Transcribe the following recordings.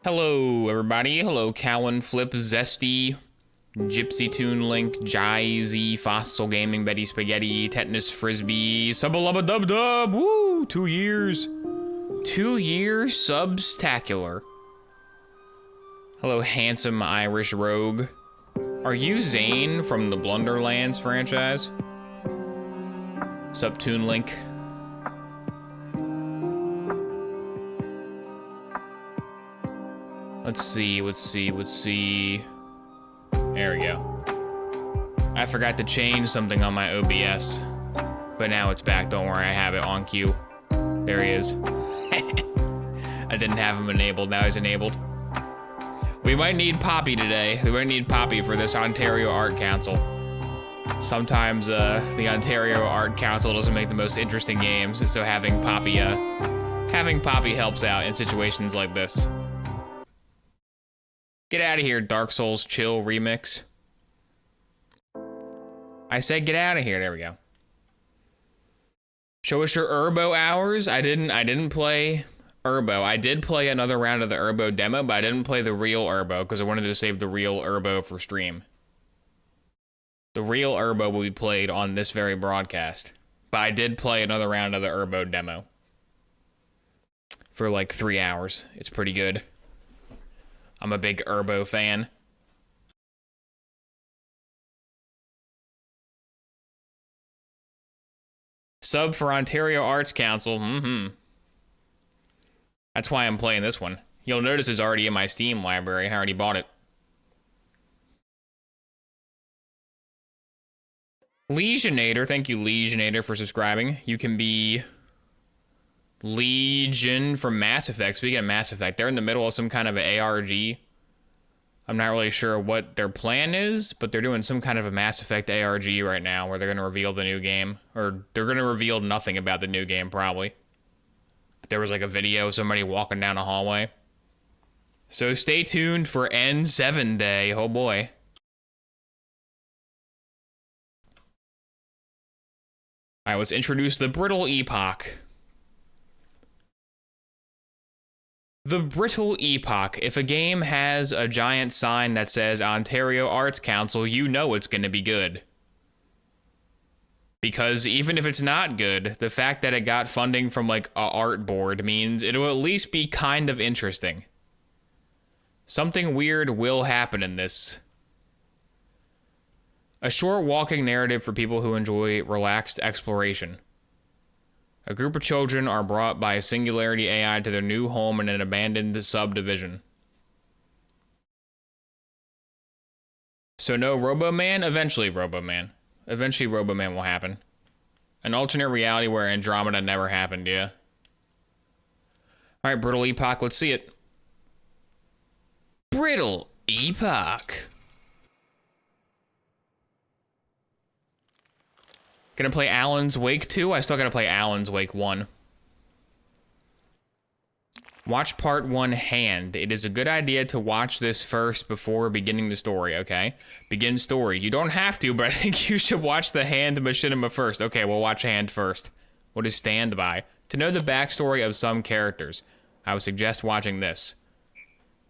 Hello, everybody. Hello, Cowan, Flip, Zesty, Gypsy Toon Link, Jai-Z, Fossil Gaming, Betty Spaghetti, Tetanus Frisbee, Subba Dub Dub. Woo! 2 years. 2 years substacular. Hello, handsome Irish rogue. Are you Zane from the Blunderlands franchise? Sup, Toon Link. Let's see. There we go. I forgot to change something on my OBS, but now it's back. Don't worry, I have it on cue. There he is. I didn't have him enabled, now he's enabled. We might need Poppy today. We might need Poppy for this Ontario Art Council. Sometimes the Ontario Art Council doesn't make the most interesting games, so having Poppy helps out in situations like this. Get out of here, Dark Souls Chill Remix. I said get out of here. There we go. Show us your Urbo hours. I didn't play Urbo. I did play another round of the Urbo demo, but I didn't play the real Urbo because I wanted to save the real Urbo for stream. The real Urbo will be played on this very broadcast. But I did play another round of the Urbo demo. For like 3 hours. It's pretty good. I'm a big Urbo fan. Sub for Ontario Arts Council. That's why I'm playing this one. You'll notice it's already in my Steam library. I already bought it. Legionator. Thank you, Legionator, for subscribing. You can be Legion from Mass Effect. Speaking of Mass Effect, they're in the middle of some kind of an ARG. I'm not really sure what their plan is, but they're doing some kind of a Mass Effect ARG right now where they're going to reveal the new game. Or they're going to reveal nothing about the new game, probably. But there was like a video of somebody walking down a hallway. So stay tuned for N7 Day. Oh boy. Alright, let's introduce the Brittle Epoch. The Brittle Epoch. If a game has a giant sign that says Ontario Arts Council, you know it's going to be good. Because even if it's not good, the fact that it got funding from like a art board means it'll at least be kind of interesting. Something weird will happen in this. A short walking narrative for people who enjoy relaxed exploration. A group of children are brought by Singularity AI to their new home in an abandoned subdivision. So no Roboman? Eventually Roboman. Eventually Roboman will happen. An alternate reality where Andromeda never happened, yeah. Alright, Brittle Epoch, let's see it. Brittle Epoch. Gonna play Alan's Wake 2? I still gotta play Alan's Wake 1. Watch part 1 hand. It is a good idea to watch this first before beginning the story, okay? Begin story. You don't have to, but I think you should watch the hand machinima first. Okay, we'll watch hand first. What is standby? To know the backstory of some characters, I would suggest watching this.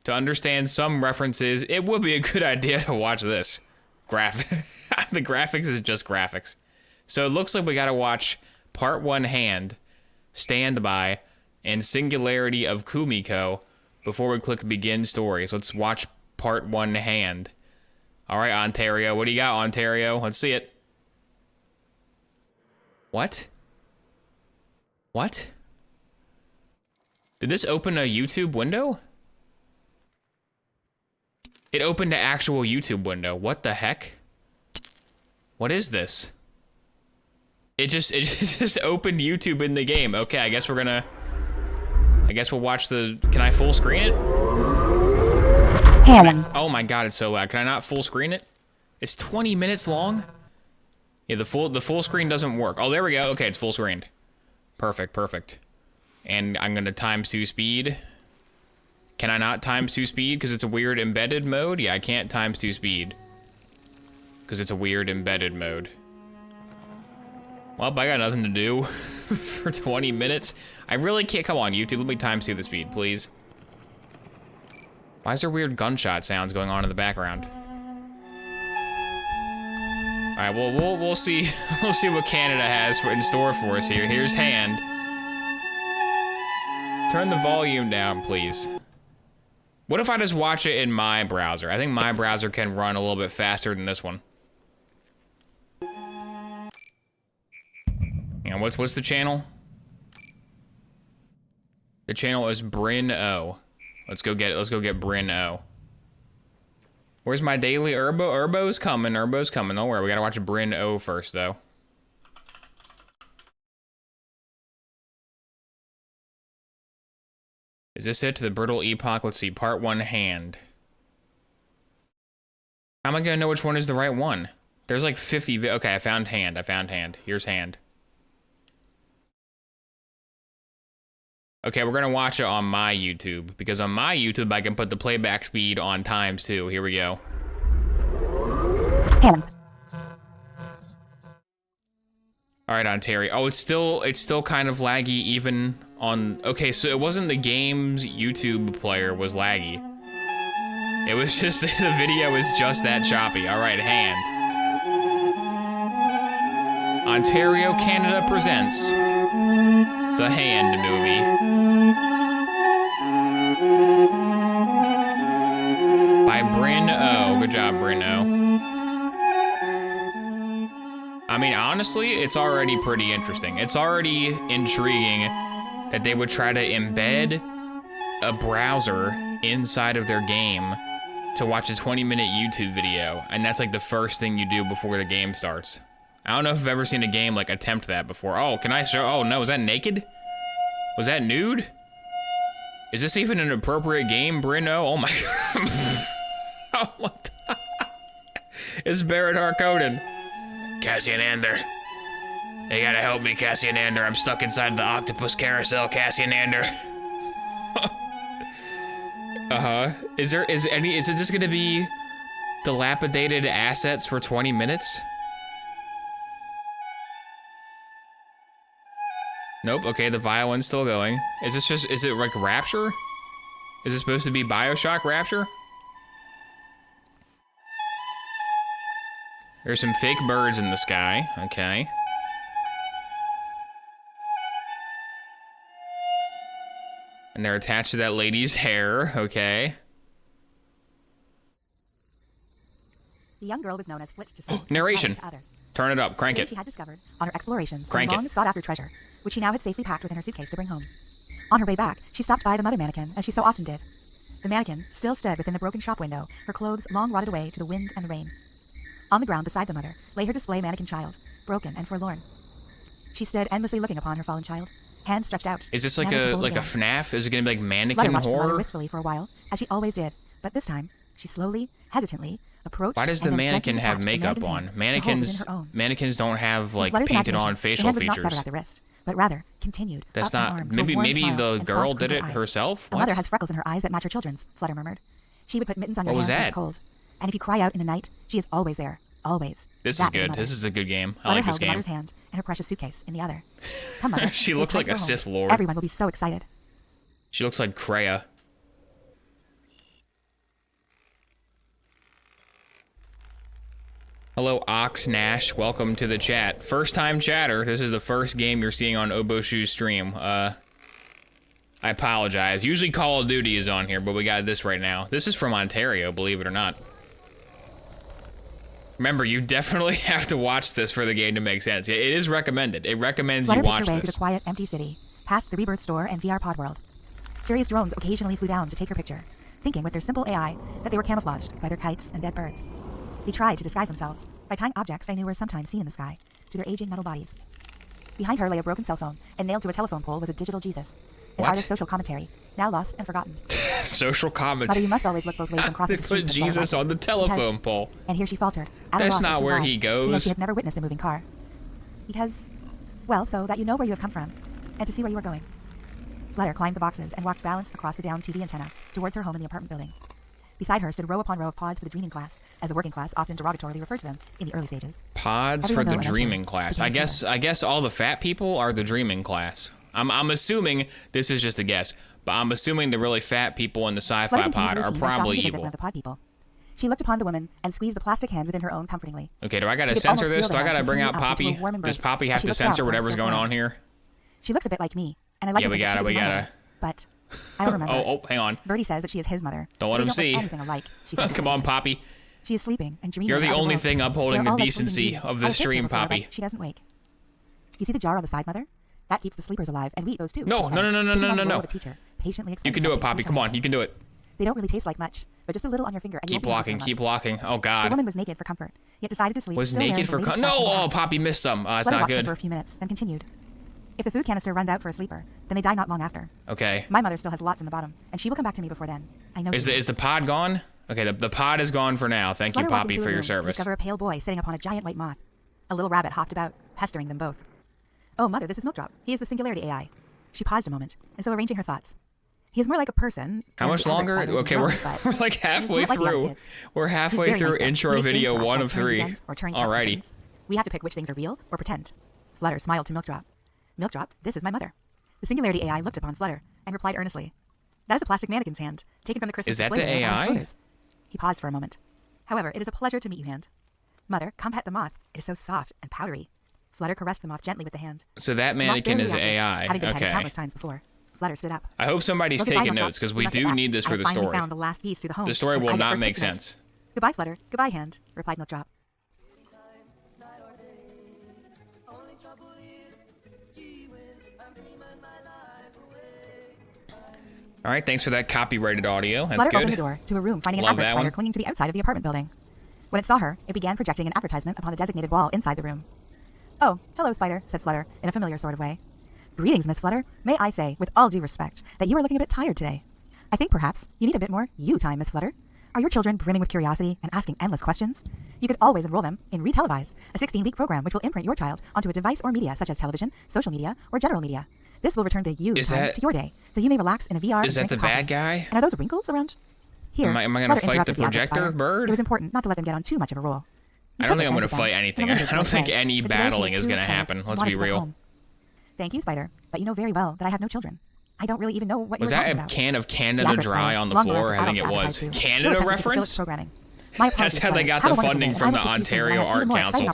To understand some references, it would be a good idea to watch this. The graphics is just graphics. So it looks like we gotta watch part 1 hand, standby, and Singularity of Kumiko before we click begin story. So let's watch part 1 hand. Alright, Ontario. What do you got, Ontario? Let's see it. What? What? Did this open a YouTube window? It opened an actual YouTube window. What the heck? What is this? It just opened YouTube in the game. Okay, I guess we'll watch the, can I full screen it? Oh my god, it's so loud. Can I not full screen it? It's 20 minutes long? Yeah, the full screen doesn't work. Oh, there we go. Okay, it's full screened. Perfect, perfect. And I'm gonna ×2 speed. Can I not ×2 speed because it's a weird embedded mode? Yeah, I can't ×2 speed. Because it's a weird embedded mode. Well, I got nothing to do for 20 minutes. I really can't. Come on, YouTube. Let me ×2 the speed, please. Why is there weird gunshot sounds going on in the background? All right, well, we'll see. We'll see what Canada has in store for us here. Here's Hand. Turn the volume down, please. What if I just watch it in my browser? I think my browser can run a little bit faster than this one. And what's the channel? The channel is Bryn O. Let's go get Bryn O. Where's my daily Urbo? Urbo's coming. Urbo's coming. Don't worry. We gotta watch Bryn O first, though. Is this it? The Brittle Epoch? Let's see. Part 1, Hand. How am I gonna know which one is the right one? There's like 50. Okay, I found Hand. I found Hand. Here's Hand. Okay, we're gonna watch it on my YouTube, because on my YouTube I can put the playback speed on times too. Here we go. All right, Ontario. Oh, it's still kind of laggy even on. Okay, so it wasn't the game's YouTube player was laggy. It was just the video is just that choppy. All right, Hand. Ontario, Canada presents the Hand movie. By Bryn O. Good job, Bryn O. I mean, honestly, it's already pretty interesting. It's already intriguing that they would try to embed a browser inside of their game to watch a 20-minute YouTube video, and that's like the first thing you do before the game starts. I don't know if I've ever seen a game like attempt that before. Oh, can I show? Oh no, is that naked? Was that nude? Is this even an appropriate game, Brino? Oh my god. Oh, what the? It's Barrett Harkonnen. Cassian Ander. They gotta help me, Cassian Ander. I'm stuck inside the octopus carousel, Cassian Ander. Is it just gonna be dilapidated assets for 20 minutes? Nope, okay, the violin's still going. Is it like Rapture? Is it supposed to be Bioshock Rapture? There's some fake birds in the sky, okay. And they're attached to that lady's hair, okay. The young girl was known as Flit to some, narration. To others. Turn it up, crank it. She had discovered on her explorations Crank a long sought-after treasure, which she now had safely packed within her suitcase to bring home. On her way back, she stopped by the mother mannequin, as she so often did. The mannequin still stood within the broken shop window, her clothes long rotted away to the wind and the rain. On the ground beside the mother lay her display mannequin child, broken and forlorn. She stood endlessly looking upon her fallen child, hands stretched out. Is this like a FNAF? Is it gonna be like mannequin Flutter watched horror? The mother wistfully for a while, as she always did, but this time she slowly, hesitantly approached. Why does the mannequin have makeup on? Mannequins don't have like painted on facial features. Not severed at the wrist, but rather continued. That's not. Maybe the girl did it herself. A mother has freckles in her eyes that match her children's. Flutter murmured. She would put mittens on your hands when it's cold, and if you cry out in the night, she is always there. Always. This is good. This is a good game. I like this game. Flutter held the mother's hand and her precious suitcase in the other. Come, mother. She looks like a Sith Lord. Everyone will be so excited. She looks like Kreia. Hello, Ox Nash. Welcome to the chat. First time chatter. This is the first game you're seeing on oboeshoes stream. I apologize. Usually Call of Duty is on here, but we got this right now. This is from Ontario, believe it or not. Remember, you definitely have to watch this for the game to make sense. It is recommended. It recommends you watch this. Flutter picked her way through the quiet, empty city, past the Rebirth store and VR pod world. Curious drones occasionally flew down to take her picture, thinking with their simple AI that they were camouflaged by their kites and dead birds. They tried to disguise themselves by tying objects they knew were sometimes seen in the sky to their aging metal bodies. Behind her lay a broken cell phone, and nailed to a telephone pole was a digital Jesus. An artist's social commentary, now lost and forgotten. Social commentary. Mother, you must always look both ways and cross the street. They put Jesus on the telephone pole. And here she faltered. That's not where he goes. Seeing as she had never witnessed a moving car. Because, well, so that you know where you have come from, and to see where you are going. Flutter climbed the boxes and walked balanced across the downed TV antenna towards her home in the apartment building. Beside her stood row upon row of pods for the dreaming class, as the working class often derogatorily referred to them in the early stages. Pods for the dreaming class. I guess all the fat people are the dreaming class. I'm assuming, this is just a guess, but I'm assuming the really fat people in the sci-fi pod are probably evil. One of the pod people. She looked upon the woman and squeezed the plastic hand within her own comfortingly. Okay, do I gotta censor this? Do I gotta bring out Poppy? Does Poppy have to censor whatever's going on here? She looks a bit like me, and I like we gotta. But I don't remember. oh, hang on. Birdie says that she is his mother. Don't let him see. Anything alike, she says. Come on, Poppy. She is sleeping and dreaming. You're the only world. thing upholding the decency of the stream, Poppy. She doesn't wake. You see the jar on the side, Mother? That keeps the sleepers alive, and we eat those too. No. You can do it, Poppy. Come on, you can do it. They don't really taste like much, but just a little on your finger. And keep walking. Oh God. The woman was naked for comfort, yet decided to sleep. Was naked for comfort? No, oh, Poppy missed some. It's not good. For a few minutes, then continued. If the food canister runs out for a sleeper, then they die not long after. Okay. My mother still has lots in the bottom, and she will come back to me before then. I know. Is the pod gone? Okay, the pod is gone for now. Thank you, Poppy, for your service. Discover a pale boy sitting upon a giant white moth. A little rabbit hopped about, pestering them both. Oh, Mother, this is Milkdrop. He is the Singularity AI. She paused a moment, and so arranging her thoughts. He is more like a person. How much longer? Okay, we're like halfway through. We're halfway through intro video 1 of 3. Alrighty. We have to pick which things are real or pretend. Flutter smiled to Milkdrop. Milkdrop, this is my mother. The Singularity AI looked upon Flutter and replied earnestly. That is a plastic mannequin's hand, taken from the Christmas display. Is that the AI? He paused for a moment. However, it is a pleasure to meet you, hand. Mother, come pet the moth. It is so soft and powdery. Flutter caressed the moth gently with the hand. So that mannequin is AI. Having been petted countless times before. Flutter stood up. I hope somebody's taking notes, because we do need this for the story. Found the last piece to the home. The story will not make sense. Goodbye, Flutter. Goodbye, hand, replied Milkdrop. All right, thanks for that copyrighted audio. That's Flutter good. opened the door to a room, finding an advert spider clinging to the outside of the apartment building. When it saw her, it began projecting an advertisement upon the designated wall inside the room. Oh, hello, Spider, said Flutter, in a familiar sort of way. Greetings, Miss Flutter. May I say, with all due respect, that you are looking a bit tired today. I think perhaps you need a bit more you time, Miss Flutter. Are your children brimming with curiosity and asking endless questions? You could always enroll them in Retelevise, a 16-week program which will imprint your child onto a device or media such as television, social media, or general media. This will return the you time to your day, so you may relax in a VR. Is that the bad guy? And are those wrinkles around? Here, am I going to fight the projector bird? It was important not to let them get on too much of a roll. I don't think I'm going to fight anything. I don't think any battling is going to happen. Let's be real. Thank you, Spider, but you know very well that I have no children. I don't really even know what you're talking about. Was that a can of Canada Dry on the floor? I think it was. Canada reference? That's how they got the funding from the Ontario Art Council.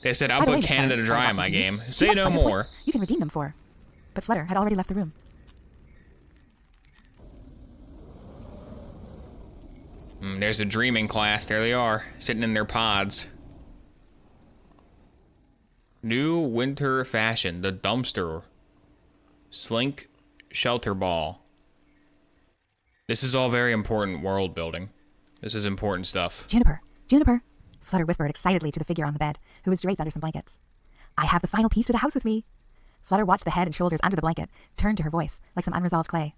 They said, I'll put Canada Dry in my game. Say no more. You can redeem them for. But Flutter had already left the room. There's a dreaming class. There they are, sitting in their pods. New winter fashion, the dumpster. Slink shelter ball. This is all very important world building. This is important stuff. Juniper, Juniper, Flutter whispered excitedly to the figure on the bed, who was draped under some blankets. I have the final piece to the house with me. Flutter watched the head and shoulders under the blanket, turned to her voice, like some unresolved clay.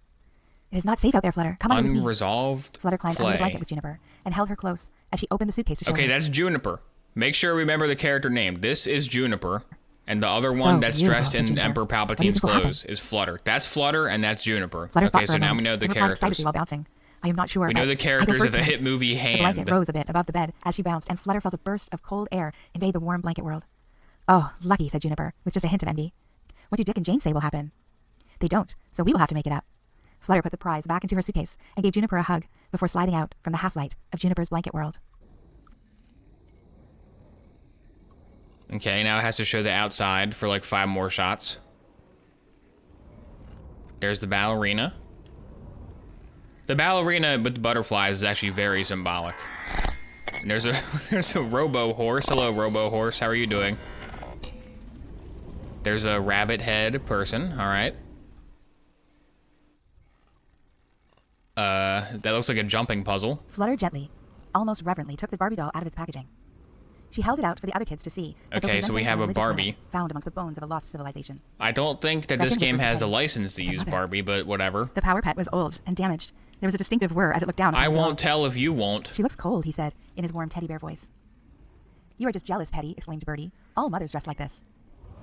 It is not safe out there, Flutter. Come on with me. Unresolved Flutter climbed under the blanket with Juniper and held her close as she opened the suitcase to show her. That's Juniper. Make sure we remember the character name. This is Juniper, and the other one that's dressed in Emperor Palpatine's clothes is Flutter. That's Flutter, and that's Juniper. Okay, so now we know the characters. While bouncing. I am not sure. We know the characters of the hit movie Hand. The blanket rose a bit above the bed as she bounced, and Flutter felt a burst of cold air invade the warm blanket world. Oh, lucky, said Juniper, with just a hint of envy. What do Dick and Jane say will happen? They don't, so we will have to make it up. Flutter put the prize back into her suitcase and gave Juniper a hug before sliding out from the half-light of Juniper's blanket world. Okay, now it has to show the outside for like 5 more shots. There's the ballerina. The ballerina with the butterflies is actually very symbolic. And there's a robo horse. Hello, robo horse. How are you doing? There's a rabbit head person. All right. That looks like a jumping puzzle. Flutter gently, almost reverently, took the Barbie doll out of its packaging. She held it out for the other kids to see. Okay, so we have a Barbie. Found amongst the bones of a lost civilization. I don't think that this game has the license to use Barbie, but whatever. The power pet was old and damaged. There was a distinctive whir as it looked down. I won't tell if you won't. She looks cold, he said, in his warm teddy bear voice. You are just jealous, Teddy, exclaimed Birdie. All mothers dressed like this.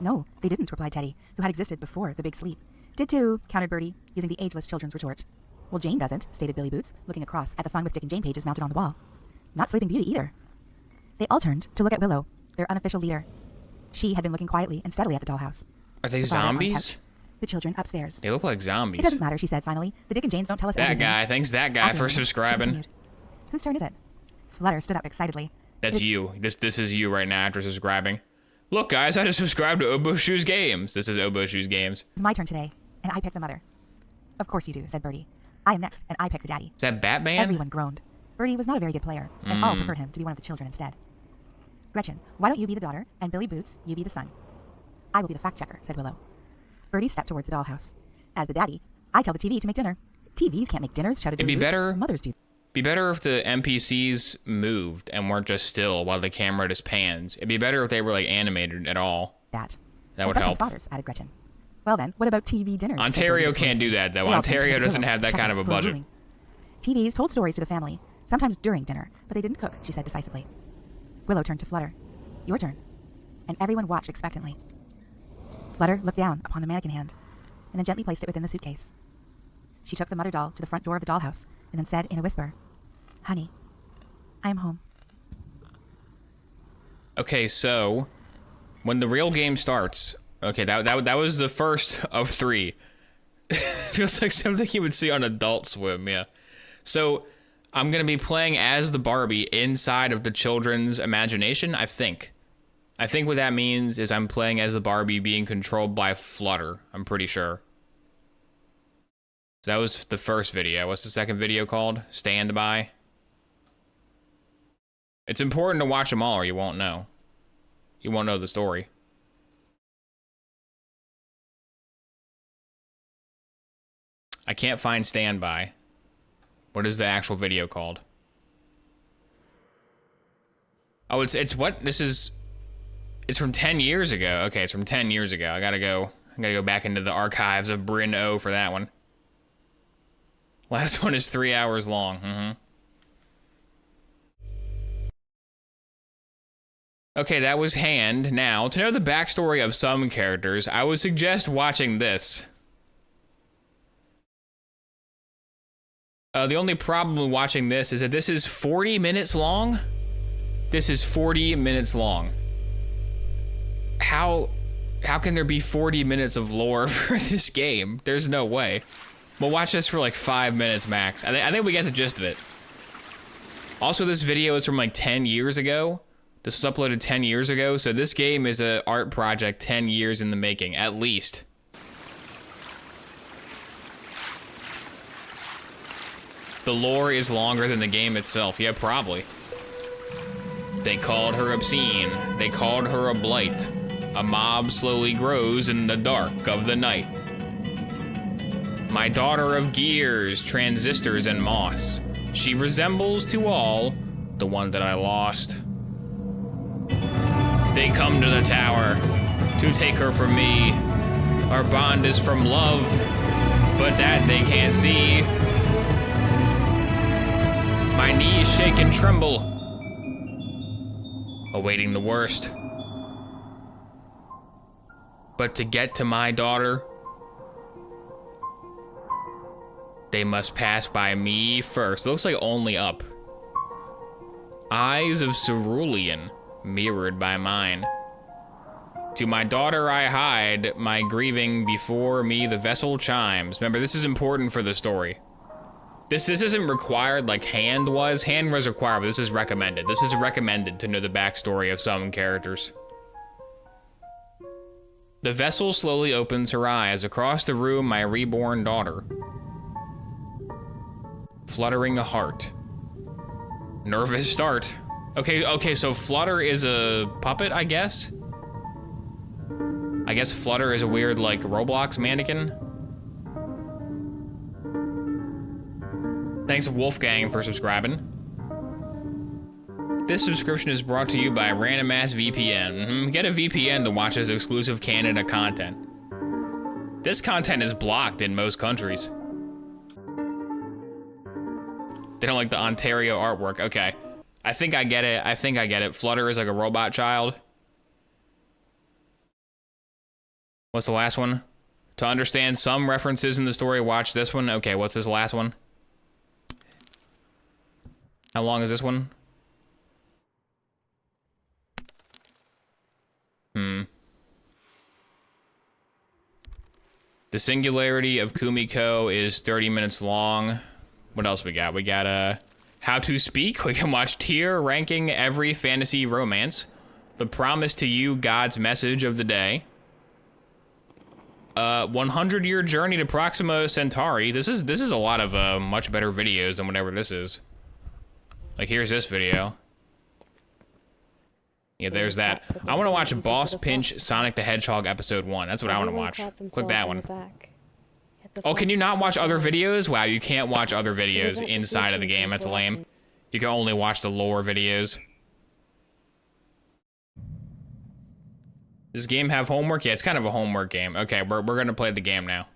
No, they didn't, replied Teddy, who had existed before the big sleep. Did too, countered Birdie, using the ageless children's retort. Well, Jane doesn't, stated Billy Boots, looking across at the Fun with Dick and Jane pages mounted on the wall. Not Sleeping Beauty either. They all turned to look at Willow, their unofficial leader. She had been looking quietly and steadily at the dollhouse. Are they zombies? the children upstairs. They look like zombies. It doesn't matter, she said finally. The Dick and Janes don't tell us That everything. guy. Thanks that guy for Afterward, she subscribing. continued. Whose turn is it? Flutter stood up excitedly. That's you. This is you right now after subscribing. Look, guys, I just subscribed to oboeshoesgames. This is oboeshoesgames. It's my turn today, and I pick the mother. Of course you do, said Bertie. I am next, and I pick the daddy. Is that Batman? Everyone groaned. Bertie was not a very good player, and all preferred him to be one of the children instead. Gretchen, why don't you be the daughter, and Billy Boots, you be the son? I will be the fact checker, said Willow. Bertie stepped towards the dollhouse. As the daddy, I tell the TV to make dinner. TVs can't make dinners, shouted Billy Boots. Mothers do. Be better if the NPCs moved and weren't just still while the camera just pans. It'd be better if they were like animated at all. That would help. Fathers, added Gretchen. Well then, what about TV dinners? Ontario can't do that though. Ontario doesn't have that kind of a budget. TVs told stories to the family, sometimes during dinner, but they didn't cook, she said decisively. Willow turned to Flutter. Your turn. And everyone watched expectantly. Flutter looked down upon the mannequin hand, and then gently placed it within the suitcase. She took the mother doll to the front door of the dollhouse, and then said in a whisper, Honey, I am home. Okay, so when the real game starts, okay, that was the first of 3. Feels like something you would see on Adult Swim, yeah. So I'm gonna be playing as the Barbie inside of the children's imagination, I think. I think what that means is I'm playing as the Barbie being controlled by Flutter, I'm pretty sure. So that was the first video. What's the second video called? Stand By. It's important to watch them all or you won't know. You won't know the story. I can't find Stand By. What is the actual video called? Oh, it's what? It's from 10 years ago. Okay, it's from 10 years ago. I gotta go back into the archives of Bryn O for that one. Last one is 3 hours long. Okay, that was Hand. Now, to know the backstory of some characters, I would suggest watching this. The only problem with watching this is that this is 40 minutes long. This is 40 minutes long. How can there be 40 minutes of lore for this game? There's no way. We'll watch this for like 5 minutes max. I think we get the gist of it. Also, this video is from like 10 years ago. This was uploaded 10 years ago, so this game is an art project 10 years in the making, at least. The lore is longer than the game itself. Yeah, probably. They called her obscene. They called her a blight. A mob slowly grows in the dark of the night. My daughter of gears, transistors, and moss. She resembles to all the one that I lost. They come to the tower to take her from me. Our bond is from love, but that they can't see. My knees shake and tremble, awaiting the worst. But to get to my daughter, they must pass by me first. Looks like only up. Eyes of cerulean, mirrored by mine. To my daughter I hide, my grieving before me the vessel chimes. Remember, this is important for the story. This isn't required like Hand was. Hand was required, but this is recommended. This is recommended to know the backstory of some characters. The vessel slowly opens her eyes. Across the room, my reborn daughter. Fluttering a heart. Nervous start. Okay, so Flutter is a puppet, I guess? I guess Flutter is a weird, like, Roblox mannequin? Thanks, Wolfgang, for subscribing. This subscription is brought to you by Random Ass VPN. Get a VPN to watch this exclusive Canada content. This content is blocked in most countries. They don't like the Ontario artwork. Okay. I think I get it. Flutter is like a robot child. What's the last one? To understand some references in the story, watch this one. Okay, what's this last one? How long is this one? The Singularity of Kumiko is 30 minutes long. What else we got? We got How to Speak. We can watch tier ranking every fantasy romance. The Promise to You, God's Message of the Day. 100-year journey to Proxima Centauri. This is a lot of much better videos than whatever this is. Like, here's this video. Yeah, there's that. I want to watch Boss Pinch Sonic the Hedgehog episode 1. That's what I want to watch. Click that one. Oh, can you not watch other videos? Wow, you can't watch other videos inside of the game. That's lame. You can only watch the lore videos. Does this game have homework? Yeah, it's kind of a homework game. Okay, we're gonna play the game now.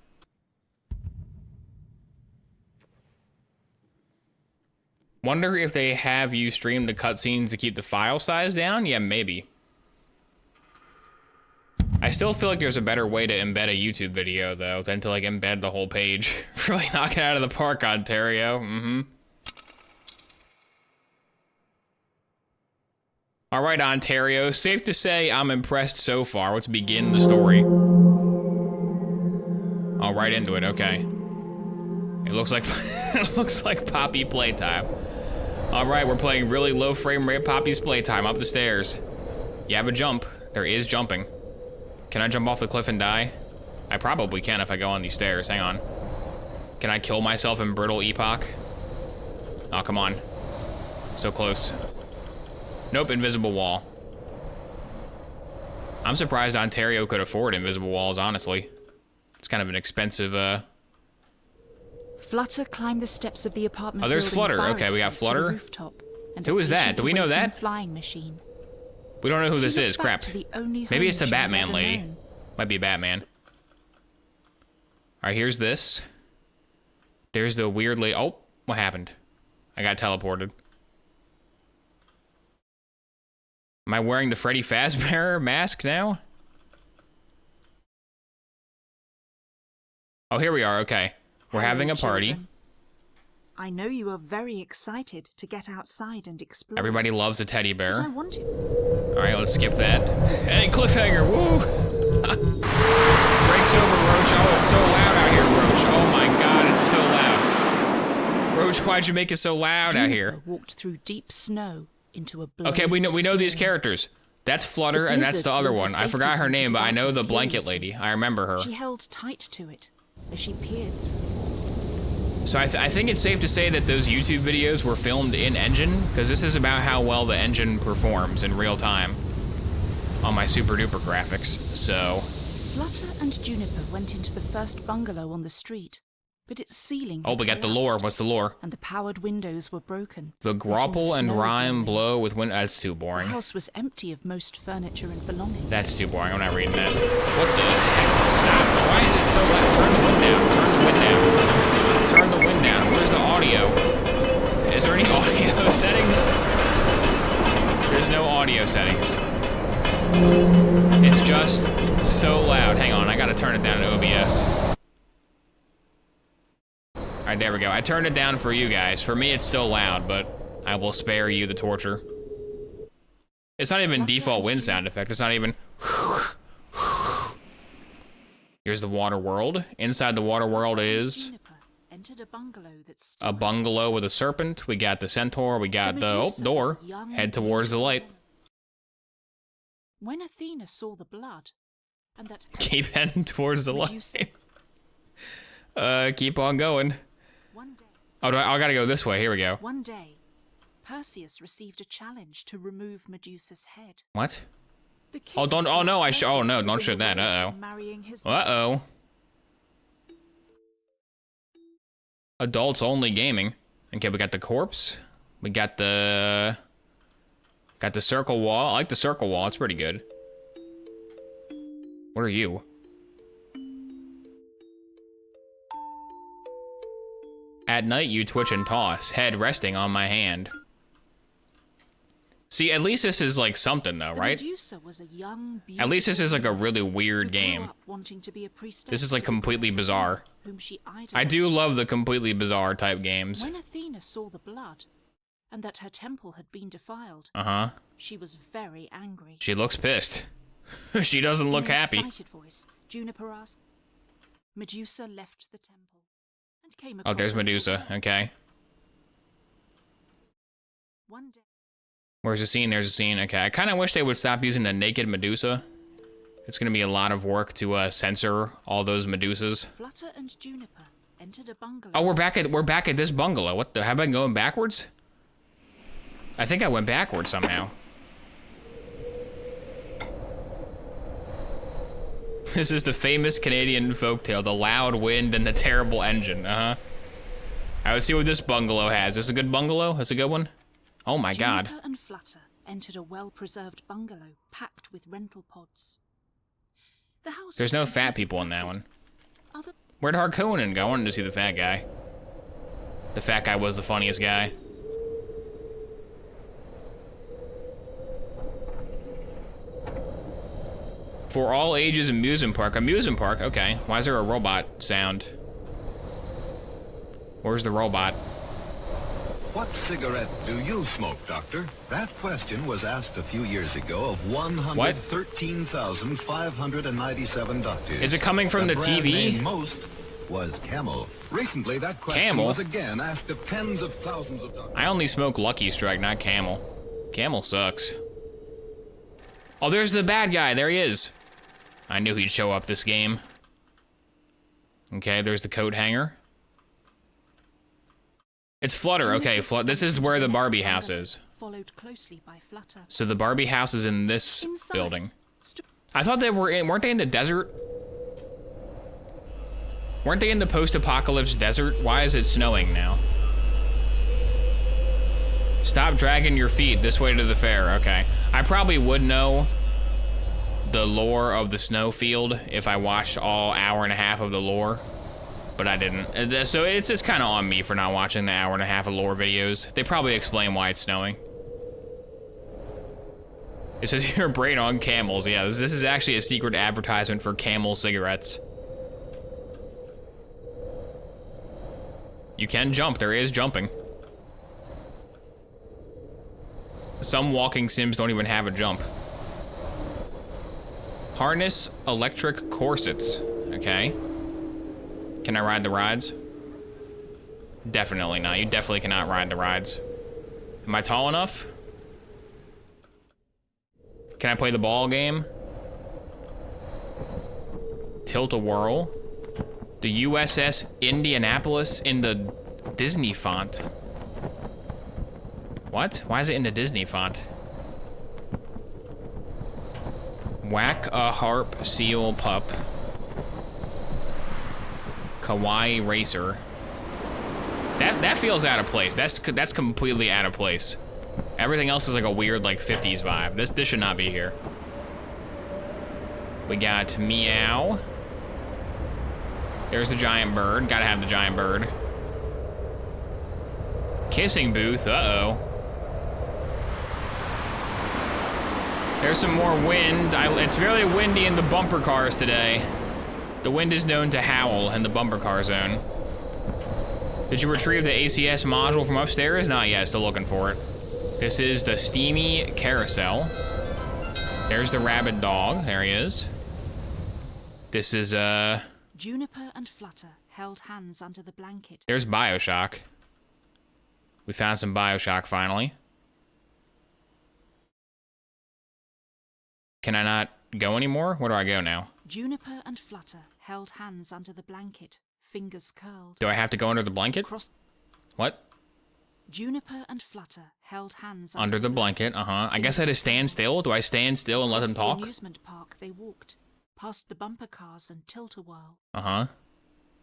Wonder if they have you stream the cutscenes to keep the file size down? Yeah, maybe. I still feel like there's a better way to embed a YouTube video, though, than to, like, embed the whole page. Really knock it out of the park, Ontario. All right, Ontario. Safe to say I'm impressed so far. Let's begin the story. All right into it. Okay. It looks like it looks like Poppy playtime. All right, we're playing really low frame rate Poppy's playtime. Up the stairs. You have a jump. There is jumping. Can I jump off the cliff and die? I probably can if I go on these stairs. Hang on. Can I kill myself in Brittle Epoch? Oh, come on. So close. Nope, invisible wall. I'm surprised Ontario could afford invisible walls, honestly. It's kind of an expensive, Flutter climbed the steps of the apartment. Oh, there's Flutter. Okay, we got Flutter. Who is that? Do we know that? Flying machine. We don't know who this is. Crap. Maybe it's the Batman lady. Might be Batman. All right, here's this. There's the weird lady. Oh, what happened? I got teleported. Am I wearing the Freddy Fazbear mask now? Oh, here we are. Okay. We're having a party. Children. I know you are very excited to get outside and explore. Everybody loves a teddy bear. But I want you. All right, let's skip that. Hey, cliffhanger, woo! Breaks over, Roach. Oh, it's so loud out here, Roach. Oh my God, it's so loud. Roach, why'd you make it so loud out here? Walked through deep snow into a okay, we know these characters. That's Flutter, and that's the other one. I forgot her name, but I know the blanket lady. I remember her. She held tight to it as she peered through. So I think it's safe to say that those YouTube videos were filmed in engine, because this is about how well the engine performs in real time on my super duper graphics. So Flutter and Juniper went into the first bungalow on the street, but its ceiling we got the lore. What's the lore? And the powered windows were broken. The grapple and rhyme blow with wind. That's too boring. The house was empty of most furniture and belongings. That's too boring. I'm not reading that. What the heck? Stop. Why is it so loud? Turn the wind down. Turn the wind down. Turn the wind down. Where's the audio? Is there any audio settings? There's no audio settings. It's just so loud. Hang on, I gotta turn it down in OBS. Alright, there we go. I turned it down for you guys. For me, it's still loud, but I will spare you the torture. It's not even default wind sound effect. It's not even... Here's the water world. Inside the water world is... a bungalow with a serpent. We got the centaur. We got the door. Head towards the light. When Athena saw the blood, and that keep heading towards the light. Keep on going. Oh, I gotta go this way. Here we go. One day, Perseus received a challenge to remove Medusa's head. What? Oh, don't. Oh no, oh no, don't shoot that. Uh-oh. Adults only gaming. Okay, we got the corpse. We got the circle wall. I like the circle wall. It's pretty good. What are you? At night, you twitch and toss, head resting on my hand. See, at least this is like something though, right? At least this is like a really weird game. This is like completely bizarre. I do love the completely bizarre type games. When Athena saw the blood, and that her temple had been defiled, she was very angry. She looks pissed. She doesn't look happy. Voice, Juniper asked, Medusa left the temple and came across Oh, there's a little Medusa. girl. Okay. One day, Where's the scene? There's a scene. Okay. I kind of wish they would stop using the naked Medusa. It's going to be a lot of work to censor all those Medusas. Flutter and Juniper entered a bungalow. Oh, we're back at this bungalow. What the? Have I been going backwards? I think I went backwards somehow. This is the famous Canadian folktale, The Loud Wind and the Terrible Engine. I would see what this bungalow has. Is this a good bungalow? That's a good one? Oh my god. Juniper and Flutter entered a well-preserved bungalow packed with rental pods. The house There's was no fat completely people in that gutted. one. Other Where'd Harkonnen go? I wanted to see the fat guy. The fat guy was the funniest guy. For all ages amusement park. Amusement park, okay. Why is there a robot sound? Where's the robot? What cigarette do you smoke, Doctor? That question was asked a few years ago of 113,597 doctors. Is it coming from the brand TV? named most was Camel. Recently, that question Camel? was again asked of tens of thousands of doctors. I only smoke Lucky Strike, not Camel. Camel sucks. Oh, there's the bad guy. There he is. I knew he'd show up this game. Okay, there's the coat hanger. It's Flutter. Okay, this is where the Barbie house is. followed closely by Flutter. So the Barbie house is in this Inside building. stood I thought they weren't they in the desert? Weren't they in the post-apocalypse desert? Why is it snowing now? Stop dragging your feet this way to the fair. Okay. I probably would know the lore of the snowfield if I watched all hour and a half of the lore, but I didn't. So it's just kind of on me for not watching the hour and a half of lore videos. They probably explain why it's snowing. It says your brain on Camels. Yeah, this is actually a secret advertisement for Camel cigarettes. You can jump. There is jumping. Some walking sims don't even have a jump. Harness electric corsets. Okay. Can I ride the rides? Definitely not. You definitely cannot ride the rides. Am I tall enough? Can I play the ball game? Tilt-a-whirl. The USS Indianapolis in the Disney font. What? Why is it in the Disney font? Whack a harp seal pup. Kawaii racer. That feels out of place. That's completely out of place. Everything else is like a weird like 50s vibe. This should not be here. We got meow. There's the giant bird. Gotta have the giant bird. Kissing booth. Uh-oh. There's some more wind. It's very windy in the bumper cars today. The wind is known to howl in the bumper car zone. Did you retrieve the ACS module from upstairs? Not yet, still looking for it. This is the steamy carousel. There's the rabid dog, there he is. This is, Juniper and Flutter held hands under the blanket. there's Bioshock. We found some Bioshock finally. Can I not go anymore? Where do I go now? Juniper and Flutter held hands under the blanket, fingers curled. Do I have to go under the blanket? Cross What? Juniper and Flutter held hands Under the blanket, I guess I just stand still. Do I stand still and let them Across talk? the amusement park they walked, past the bumper cars and tilt-a-whirl,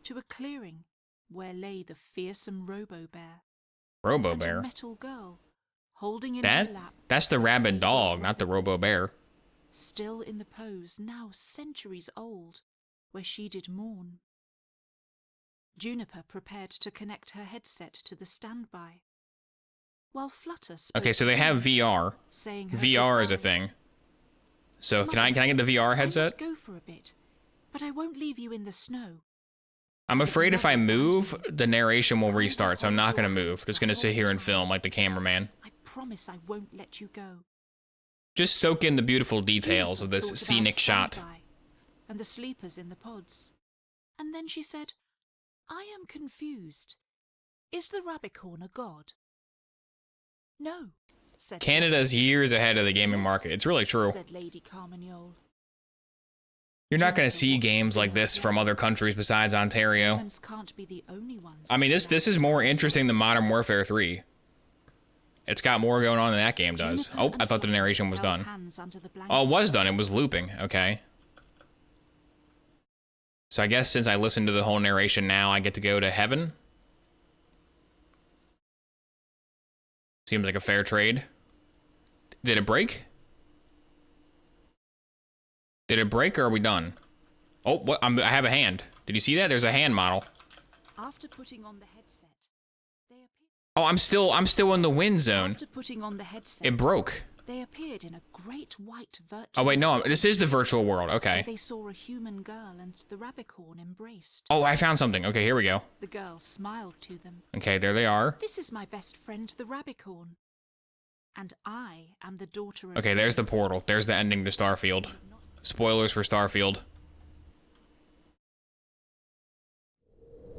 to a clearing where lay the fearsome Robo-Bear. Robo And a Bear. metal girl, holding in her lap, That's the rabid dog, not the Robo Bear. still in the pose now centuries old, where she did mourn. Juniper prepared to connect her headset to the standby, while Flutter spoke Okay, so they have VR. saying her VR is a goodbye. thing. So can I get the VR I headset? must go for a bit, but I won't leave you in the snow. I'm afraid if I move, the narration will restart, so I'm not gonna move. Just gonna sit here and film like the cameraman. I promise I won't let you go. Just soak in the beautiful details of Juniper this thought of our scenic shot. standby and the sleepers in the pods. And then she said, I am confused. Is the Rabicorn a god? No, said Canada's Flutter. years ahead of the gaming Yes, market. It's really true. said Lady Carmagnole. You're not going to Jennifer see watched games like Sarah this from play. other countries besides Ontario. Humans can't be the only ones. I mean, this is more interesting than Modern Warfare 3. It's got more going on than that game does. Juniper Oh, I and thought the Flutter narration was held done. hands under the Oh, it was blanket. done. It was looping. Okay. So I guess since I listened to the whole narration now, I get to go to heaven. Seems like a fair trade. Did it break? Did it break or are we done? Oh, what? I have a hand. Did you see that? There's a hand model. After putting on the headset, they appeared. Oh, I'm still in the wind zone. After putting on the headset, It broke. they appeared in a great white virtual. Oh wait, no, set this is the virtual world. where Okay. They saw a human girl and the Rabicorn embraced. Oh, I found something. Okay, here we go. The girl smiled to them. Okay, there they are. This is my best friend, the Rabicorn. And I am the daughter of. Okay, there's the Prince. portal. There's the ending to Starfield. Spoilers for Starfield.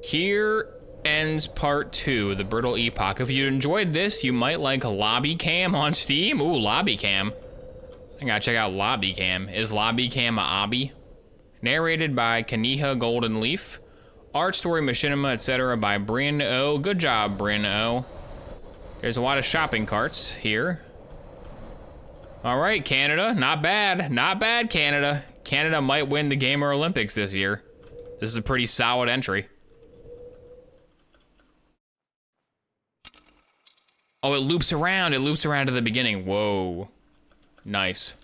Here ends part 2, the Brittle Epoch. If you enjoyed this, you might like Lobby Cam on Steam. Ooh, Lobby Cam. I gotta check out Lobby Cam. Is Lobby Cam a obby? Narrated by Kaniha Golden Leaf. Art, story, machinima, etc. by Bryn O. Good job, Bryn O. There's a lot of shopping carts here. All right, Canada, not bad. Not bad, Canada. Canada might win the Gamer Olympics this year. This is a pretty solid entry. Oh, it loops around. It loops around to the beginning. Whoa. Nice.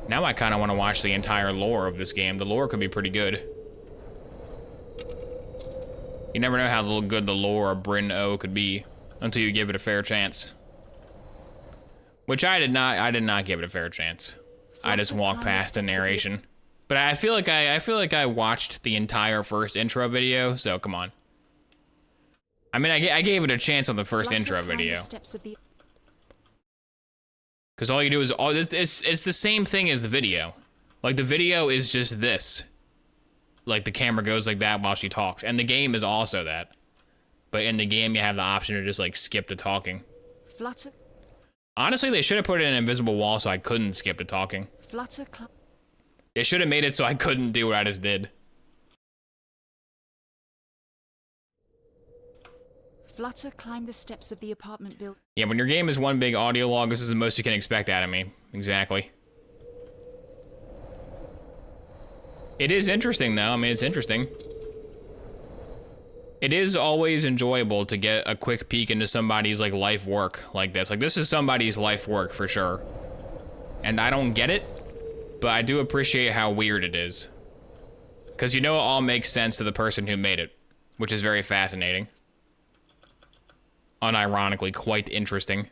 Now I kind of want to watch the entire lore of this game. The lore could be pretty good. You never know how good the lore of Bryn O could be until you give it a fair chance. Which I did not give it a fair chance. I just walked past the narration. But I feel like I watched the entire first intro video, so come on. I mean, I gave it a chance on the first Flutter intro climbed the video. steps of the. Because all you do is, it's the same thing as the video. Like, the video is just this. Like, the camera goes like that while she talks. And the game is also that. But in the game, you have the option to just, like, skip to talking. Flutter. Honestly, they should have put in an invisible wall so I couldn't skip to talking. Flutter. They should have made it so I couldn't do what I just did. Flutter climbed the steps of the apartment building. Yeah, when your game is one big audio log, this is the most you can expect out of me. Exactly. It is interesting, though. I mean, it's interesting. It is always enjoyable to get a quick peek into somebody's, like, life work like this. Like, this is somebody's life work, for sure. And I don't get it, but I do appreciate how weird it is. Because you know it all makes sense to the person who made it, which is very fascinating. Unironically, quite interesting.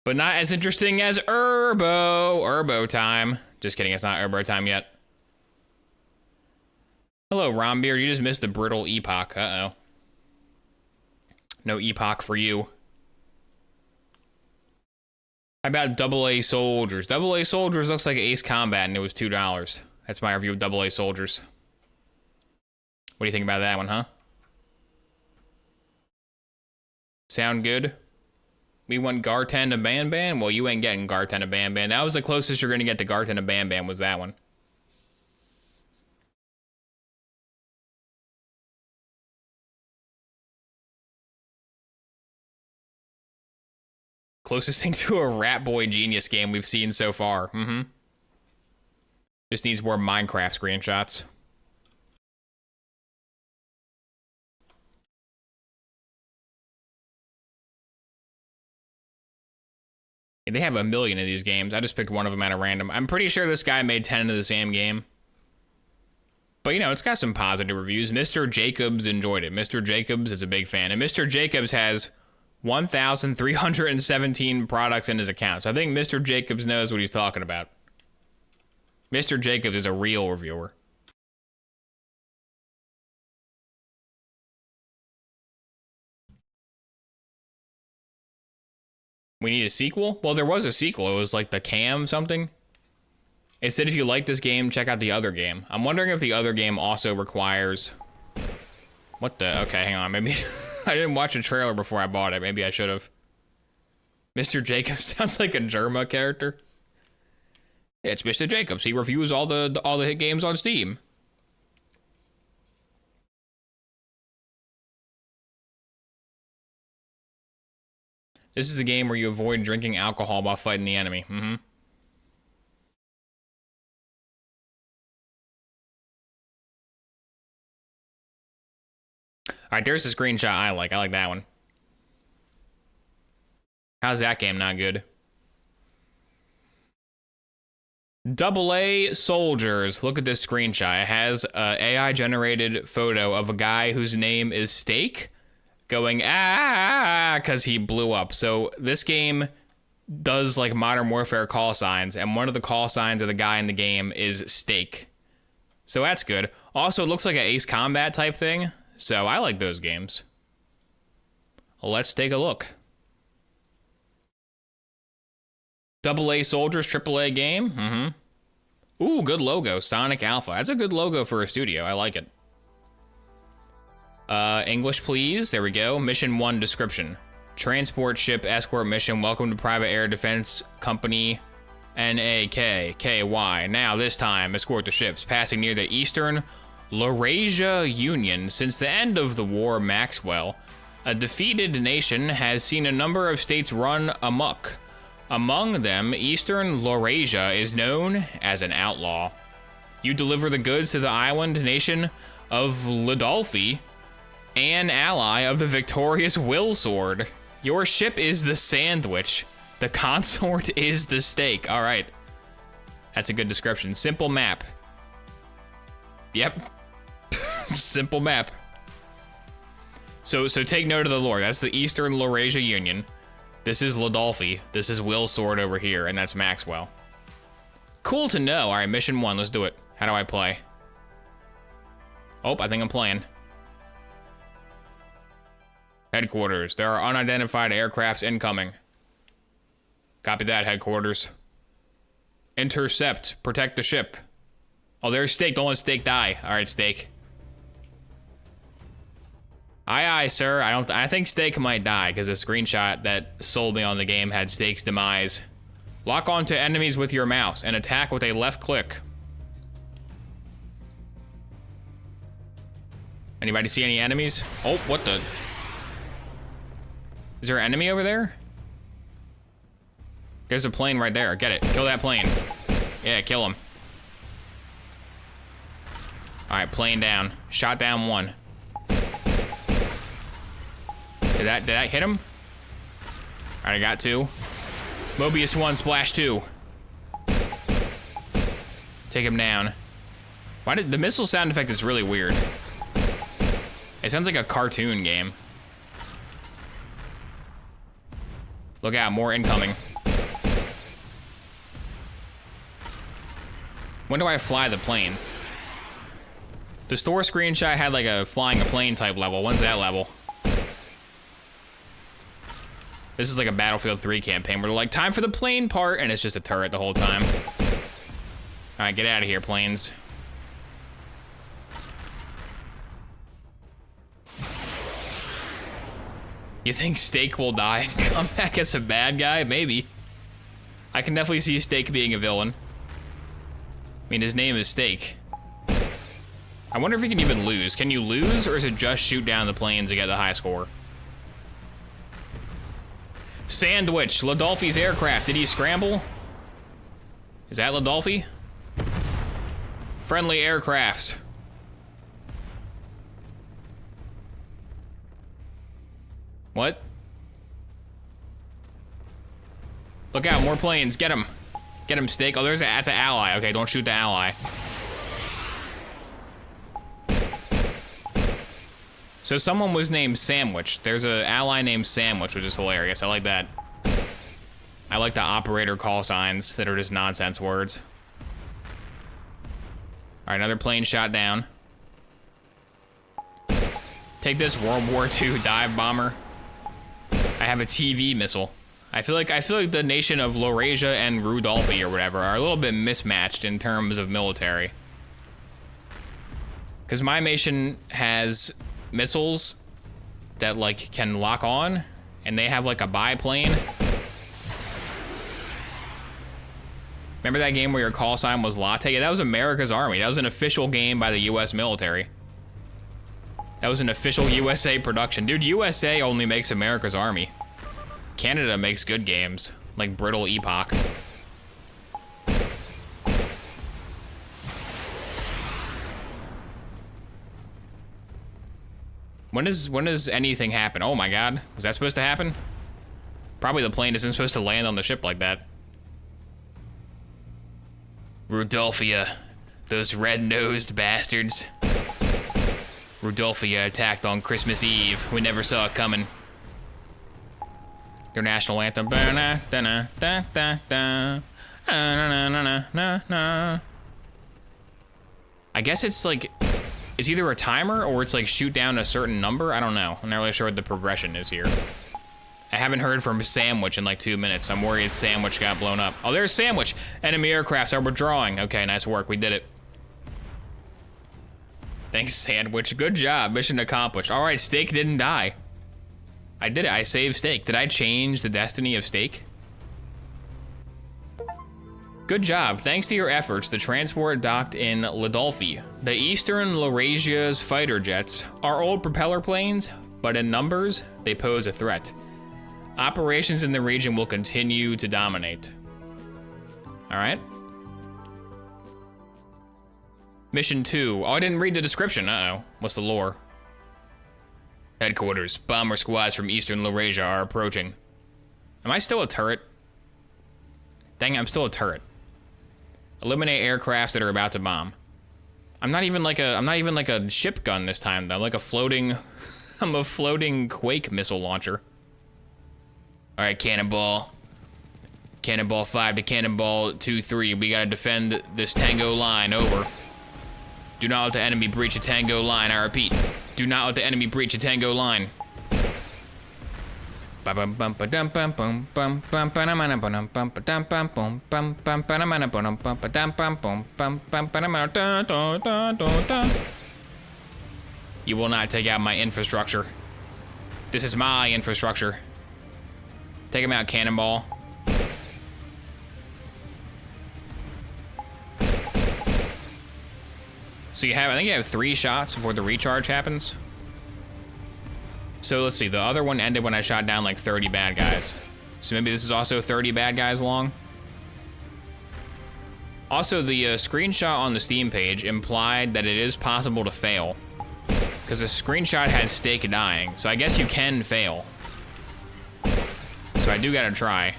But not as interesting as Urbo time. Just kidding, it's not Urbo time yet. Hello, Rombeard, you just missed the Brittle Epoch. Uh-oh. No epoch for you. How about AA Soldiers? AA Soldiers looks like Ace Combat and it was $2. That's my review of AA Soldiers. What do you think about that one, huh? Sound good? We want Garten to Ban Ban? Well, you ain't getting Garten to Ban Ban. That was the closest you're gonna get to Garten to Ban Ban was that one. Closest thing to a Rat Boy Genius game we've seen so far. Mm-hmm. Just needs more Minecraft screenshots. They have a million of these games. I just picked one of them at a random. I'm pretty sure this guy made 10 of the same game. But, you know, it's got some positive reviews. Mr. Jacobs enjoyed it. Mr. Jacobs is a big fan. And Mr. Jacobs has 1,317 products in his account. So I think Mr. Jacobs knows what he's talking about. Mr. Jacobs is a real reviewer. We need a sequel? Well, there was a sequel. It was like the Cam something. It said if you like this game, check out the other game. I'm wondering if the other game also requires... What the... Okay, hang on. Maybe... I didn't watch a trailer before I bought it. Maybe I should have. Mr. Jacobs sounds like a Germa character. It's Mr. Jacobs. He reviews all the hit games on Steam. This is a game where you avoid drinking alcohol while fighting the enemy. Mm-hmm. All right, there's the screenshot I like. I like that one. How's that game not good? AA Soldiers. Look at this screenshot. It has an AI-generated photo of a guy whose name is Steak going, ah, because he blew up. So this game does like Modern Warfare call signs, and one of the call signs of the guy in the game is Steak. So that's good. Also, it looks like an Ace Combat type thing, so I like those games. Let's take a look. AA Soldiers, AAA game. Mm-hmm. Ooh, good logo. Sonic Alpha. That's a good logo for a studio. I like it. English, please. There we go. Mission 1 description. Transport ship escort mission. Welcome to Private Air Defense Company NAKKY. Now, this time, escort the ships passing near the Eastern Laurasia Union. Since the end of the war, Maxwell, a defeated nation, has seen a number of states run amok. Among them, Eastern Laurasia is known as an outlaw. You deliver the goods to the island nation of Ludolphi, an ally of the victorious Willsword. Your ship is the Sandwich. The consort is the Steak. All right. That's a good description. Simple map. Yep. Simple map. So take note of the lore. That's the Eastern Laurasia Union. This is Ludolphi. This is Willsword over here, and that's Maxwell. Cool to know. All right, mission 1. Let's do it. How do I play? Oh, I think I'm playing. Headquarters. There are unidentified aircrafts incoming. Copy that, headquarters. Intercept. Protect the ship. Oh, there's Steak. Don't let Steak die. All right, Steak. Aye, aye, sir. I think Steak might die because the screenshot that sold me on the game had Steak's demise. Lock onto enemies with your mouse and attack with a left click. Anybody see any enemies? Oh, what the? Is there an enemy over there? There's a plane right there. Get it. Kill that plane. Yeah, kill him. All right, plane down. Shot down 1. Did that hit him? All right, I got 2. Mobius 1, Splash 2. Take him down. Why did the missile sound effect is really weird? It sounds like a cartoon game. Look out, more incoming. When do I fly the plane? The store screenshot had like a flying a plane type level. When's that level? This is like a Battlefield 3 campaign where they're like, time for the plane part, and it's just a turret the whole time. All right, get out of here, planes. You think Steak will die and come back as a bad guy? Maybe. I can definitely see Steak being a villain. I mean, his name is Steak. I wonder if he can even lose. Can you lose, or is it just shoot down the planes to get the high score? Sandwich, Ludolphi's aircraft. Did he scramble? Is that Ludolphi? Friendly aircrafts. What? Look out, more planes. Get him. Get him, Steak. Oh, that's an ally. Okay, don't shoot the ally. So someone was named Sandwich. There's an ally named Sandwich, which is hilarious. I like that. I like the operator call signs that are just nonsense words. All right, another plane shot down. Take this, World War II dive bomber. I have a TV missile. I feel like the nation of Laurasia and Rudolphi or whatever are a little bit mismatched in terms of military. Because my nation has missiles that like can lock on, and they have like a biplane. Remember that game where your call sign was Latte? Yeah, that was America's Army. That was an official game by the US military. That was an official USA production. Dude, USA only makes America's Army. Canada makes good games, like Brittle Epoch. When does anything happen? Oh my god, was that supposed to happen? Probably the plane isn't supposed to land on the ship like that. Rudolphia, those red-nosed bastards. Rudolphia attacked on Christmas Eve. We never saw it coming. Your national anthem. I guess it's like, it's either a timer or it's like shoot down a certain number. I don't know. I'm not really sure what the progression is here. I haven't heard from Sandwich in like 2 minutes. I'm worried Sandwich got blown up. Oh, there's Sandwich. Enemy aircrafts are withdrawing. Okay, nice work. We did it. Thanks, Sandwich. Good job. Mission accomplished. All right, Steak didn't die. I did it. I saved Steak. Did I change the destiny of Steak? Good job. Thanks to your efforts, the transport docked in Ladolfi. The Eastern Laurasia's fighter jets are old propeller planes, but in numbers, they pose a threat. Operations in the region will continue to dominate. All right. Mission 2. Oh, I didn't read the description. Uh-oh. What's the lore? Headquarters. Bomber squads from Eastern Laurasia are approaching. Am I still a turret? Dang, I'm still a turret. Eliminate aircrafts that are about to bomb. I'm not even like a ship gun this time though. I'm like a floating I'm a floating Quake missile launcher. All right, Cannonball. Cannonball 5 to Cannonball 2-3. We gotta defend this Tango line. Over. Do not let the enemy breach a Tango line. I repeat. Do not let the enemy breach a Tango line. You will not take out my infrastructure. This is my infrastructure. Take him out, Cannonball. So I think you have 3 shots before the recharge happens. So let's see, the other one ended when I shot down like 30 bad guys. So maybe this is also 30 bad guys long. Also, the screenshot on the Steam page implied that it is possible to fail. Because the screenshot has Steak dying, so I guess you can fail. So I do gotta try.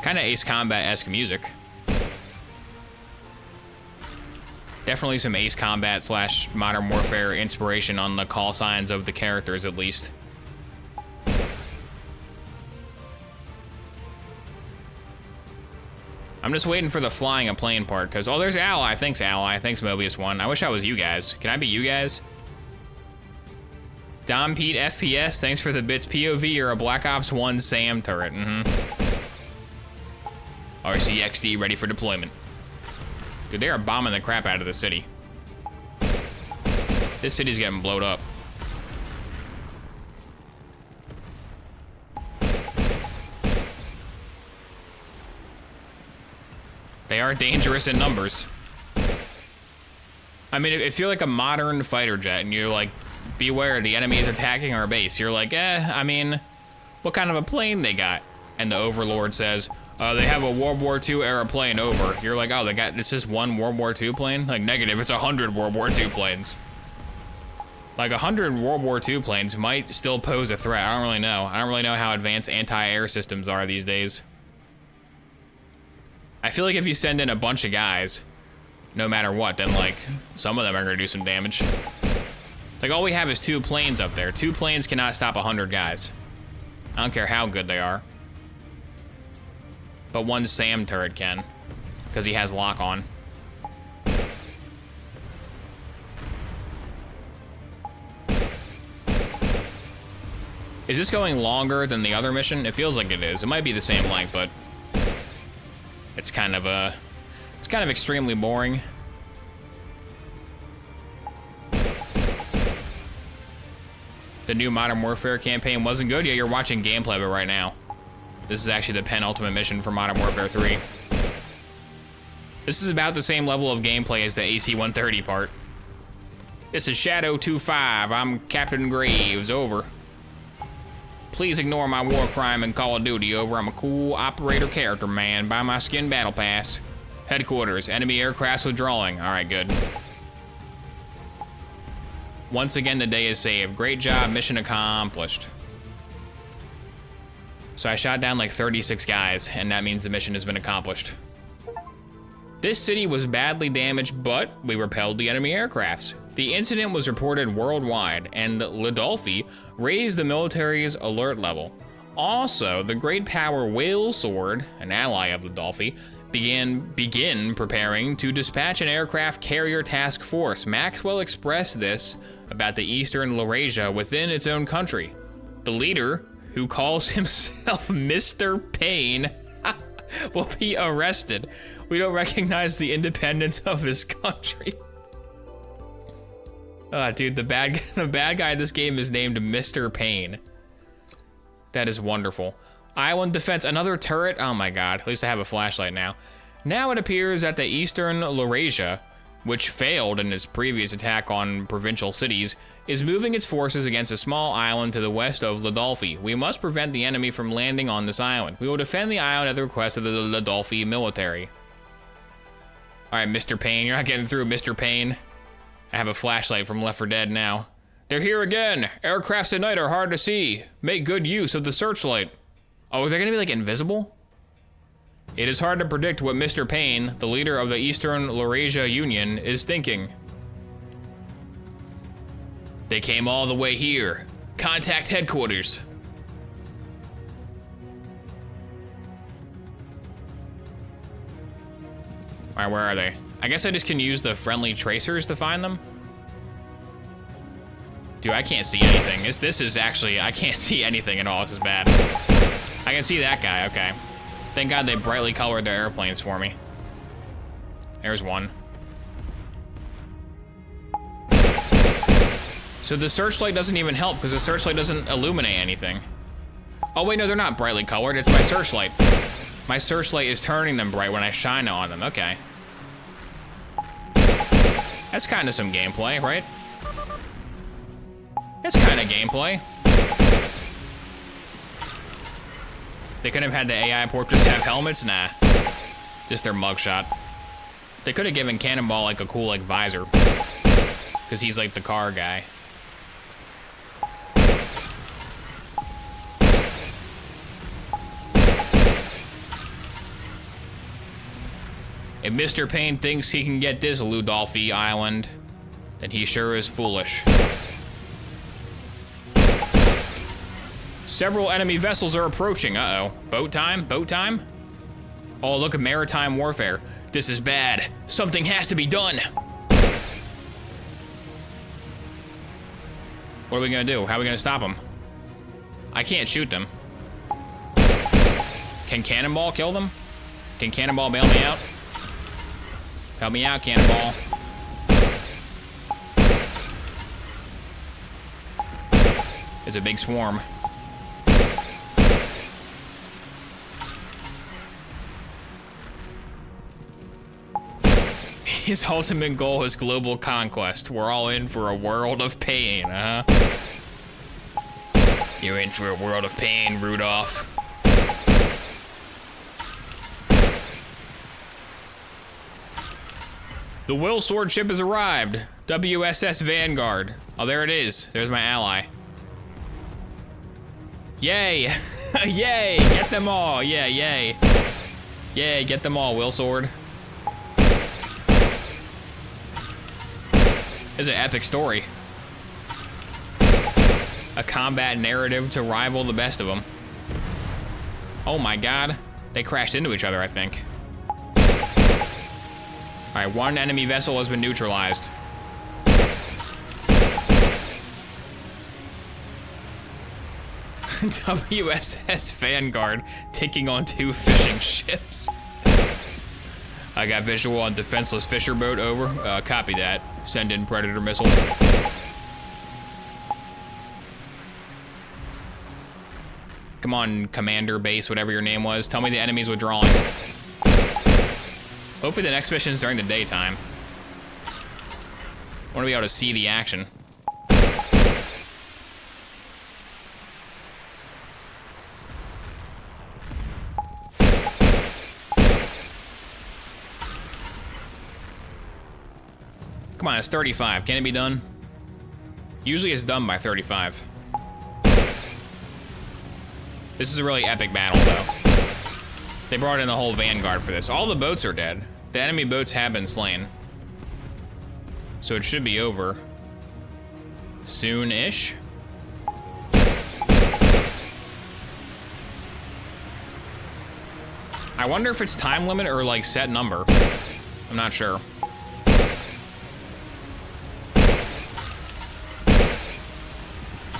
Kinda Ace Combat-esque music. Definitely some Ace Combat / Modern Warfare inspiration on the call signs of the characters, at least. I'm just waiting for the flying a plane part, because, oh, there's Ally. Thanks, Ally. Thanks, Mobius1. I wish I was you guys. Can I be you guys? Dom Pete FPS, thanks for the bits. POV, you're a Black Ops 1 SAM turret. RCXD ready for deployment. Dude, they are bombing the crap out of the city. This city's getting blowed up. They are dangerous in numbers. I mean, if you're like a modern fighter jet and you're like, beware, the enemy is attacking our base, you're like, I mean, what kind of a plane they got? And the Overlord says, they have a World War II era plane. Over. You're like, oh, they got, this is one World War II plane? Like, negative, it's 100 World War II planes. Like, 100 World War II planes might still pose a threat. I don't really know. I don't really know how advanced anti-air systems are these days. I feel like if you send in a bunch of guys, no matter what, then like, some of them are gonna do some damage. Like, all we have is 2 planes up there. 2 planes cannot stop 100 guys. I don't care how good they are. But one SAM turret can, because he has lock on. Is this going longer than the other mission? It feels like it is. It might be the same length, but it's kind of extremely boring. The new Modern Warfare campaign wasn't good. Yeah, you're watching gameplay of it right now. This is actually the penultimate mission for Modern Warfare 3. This is about the same level of gameplay as the AC-130 part. This is Shadow 2-5. I'm Captain Graves. Over. Please ignore my war crime in Call of Duty. Over. I'm a cool operator character, man. Buy my skin battle pass. Headquarters. Enemy aircrafts withdrawing. All right, good. Once again, the day is saved. Great job. Mission accomplished. So I shot down like 36 guys, and that means the mission has been accomplished. This city was badly damaged, but we repelled the enemy aircrafts. The incident was reported worldwide, and Ludolfi raised the military's alert level. Also, the great power Whale Sword, an ally of Ludolfi, begin preparing to dispatch an aircraft carrier task force. Maxwell expressed this about the Eastern Laurasia within its own country. The leader, who calls himself Mr. Payne, will be arrested. We don't recognize the independence of this country. Dude, the bad guy in this game is named Mr. Payne. That is wonderful. Island defense, another turret? Oh my god, at least I have a flashlight now. Now it appears that the Eastern Laurasia, which failed in its previous attack on provincial cities, is moving its forces against a small island to the west of Ludolfi. We must prevent the enemy from landing on this island. We will defend the island at the request of the Ludolfi military. Alright, Mr. Payne, you're not getting through, Mr. Payne. I have a flashlight from Left 4 Dead now. They're here again! Aircrafts at night are hard to see. Make good use of the searchlight. Oh, are they gonna be like invisible? It is hard to predict what Mr. Payne, the leader of the Eastern Laurasia Union, is thinking. They came all the way here. Contact headquarters. Alright, where are they? I guess I just can use the friendly tracers to find them. Dude, I can't see anything. This is actually, I can't see anything at all. This is bad. I can see that guy, okay. Thank God they brightly colored their airplanes for me. There's one. So the searchlight doesn't even help because the searchlight doesn't illuminate anything. Oh wait, no, they're not brightly colored. It's my searchlight. My searchlight is turning them bright when I shine on them. Okay. That's kind of some gameplay, right? That's kind of gameplay. They couldn't have had the AI portraits have helmets? Nah. Just their mugshot. They could have given Cannonball like a cool like visor. Because he's like the car guy. If Mr. Payne thinks he can get this Ludolfi Island, then he sure is foolish. Several enemy vessels are approaching. Uh-oh. Boat time? Boat time? Oh, look at maritime warfare. This is bad. Something has to be done. What are we gonna do? How are we gonna stop them? I can't shoot them. Can Cannonball kill them? Can Cannonball bail me out? Help me out, Cannonball. There's a big swarm. His ultimate goal is global conquest. We're all in for a world of pain, huh? You're in for a world of pain, Rudolph. The Will Sword ship has arrived. WSS Vanguard. Oh, there it is. There's my ally. Yay! Yay! Get them all! Yeah, yay. Yay, get them all, Will Sword. It's an epic story. A combat narrative to rival the best of them. Oh my god. They crashed into each other, I think. Alright, one enemy vessel has been neutralized. WSS Vanguard taking on 2 fishing ships. I got visual on defenseless fisher boat, over. Copy that. Send in Predator missile. Come on, Commander Base, whatever your name was. Tell me the enemy's withdrawing. Hopefully the next mission's during the daytime. I want to be able to see the action. Come on, it's 35. Can it be done? Usually it's done by 35. This is a really epic battle, though. They brought in the whole Vanguard for this. All the boats are dead. The enemy boats have been slain. So it should be over soon-ish. I wonder if it's time limit or like set number. I'm not sure.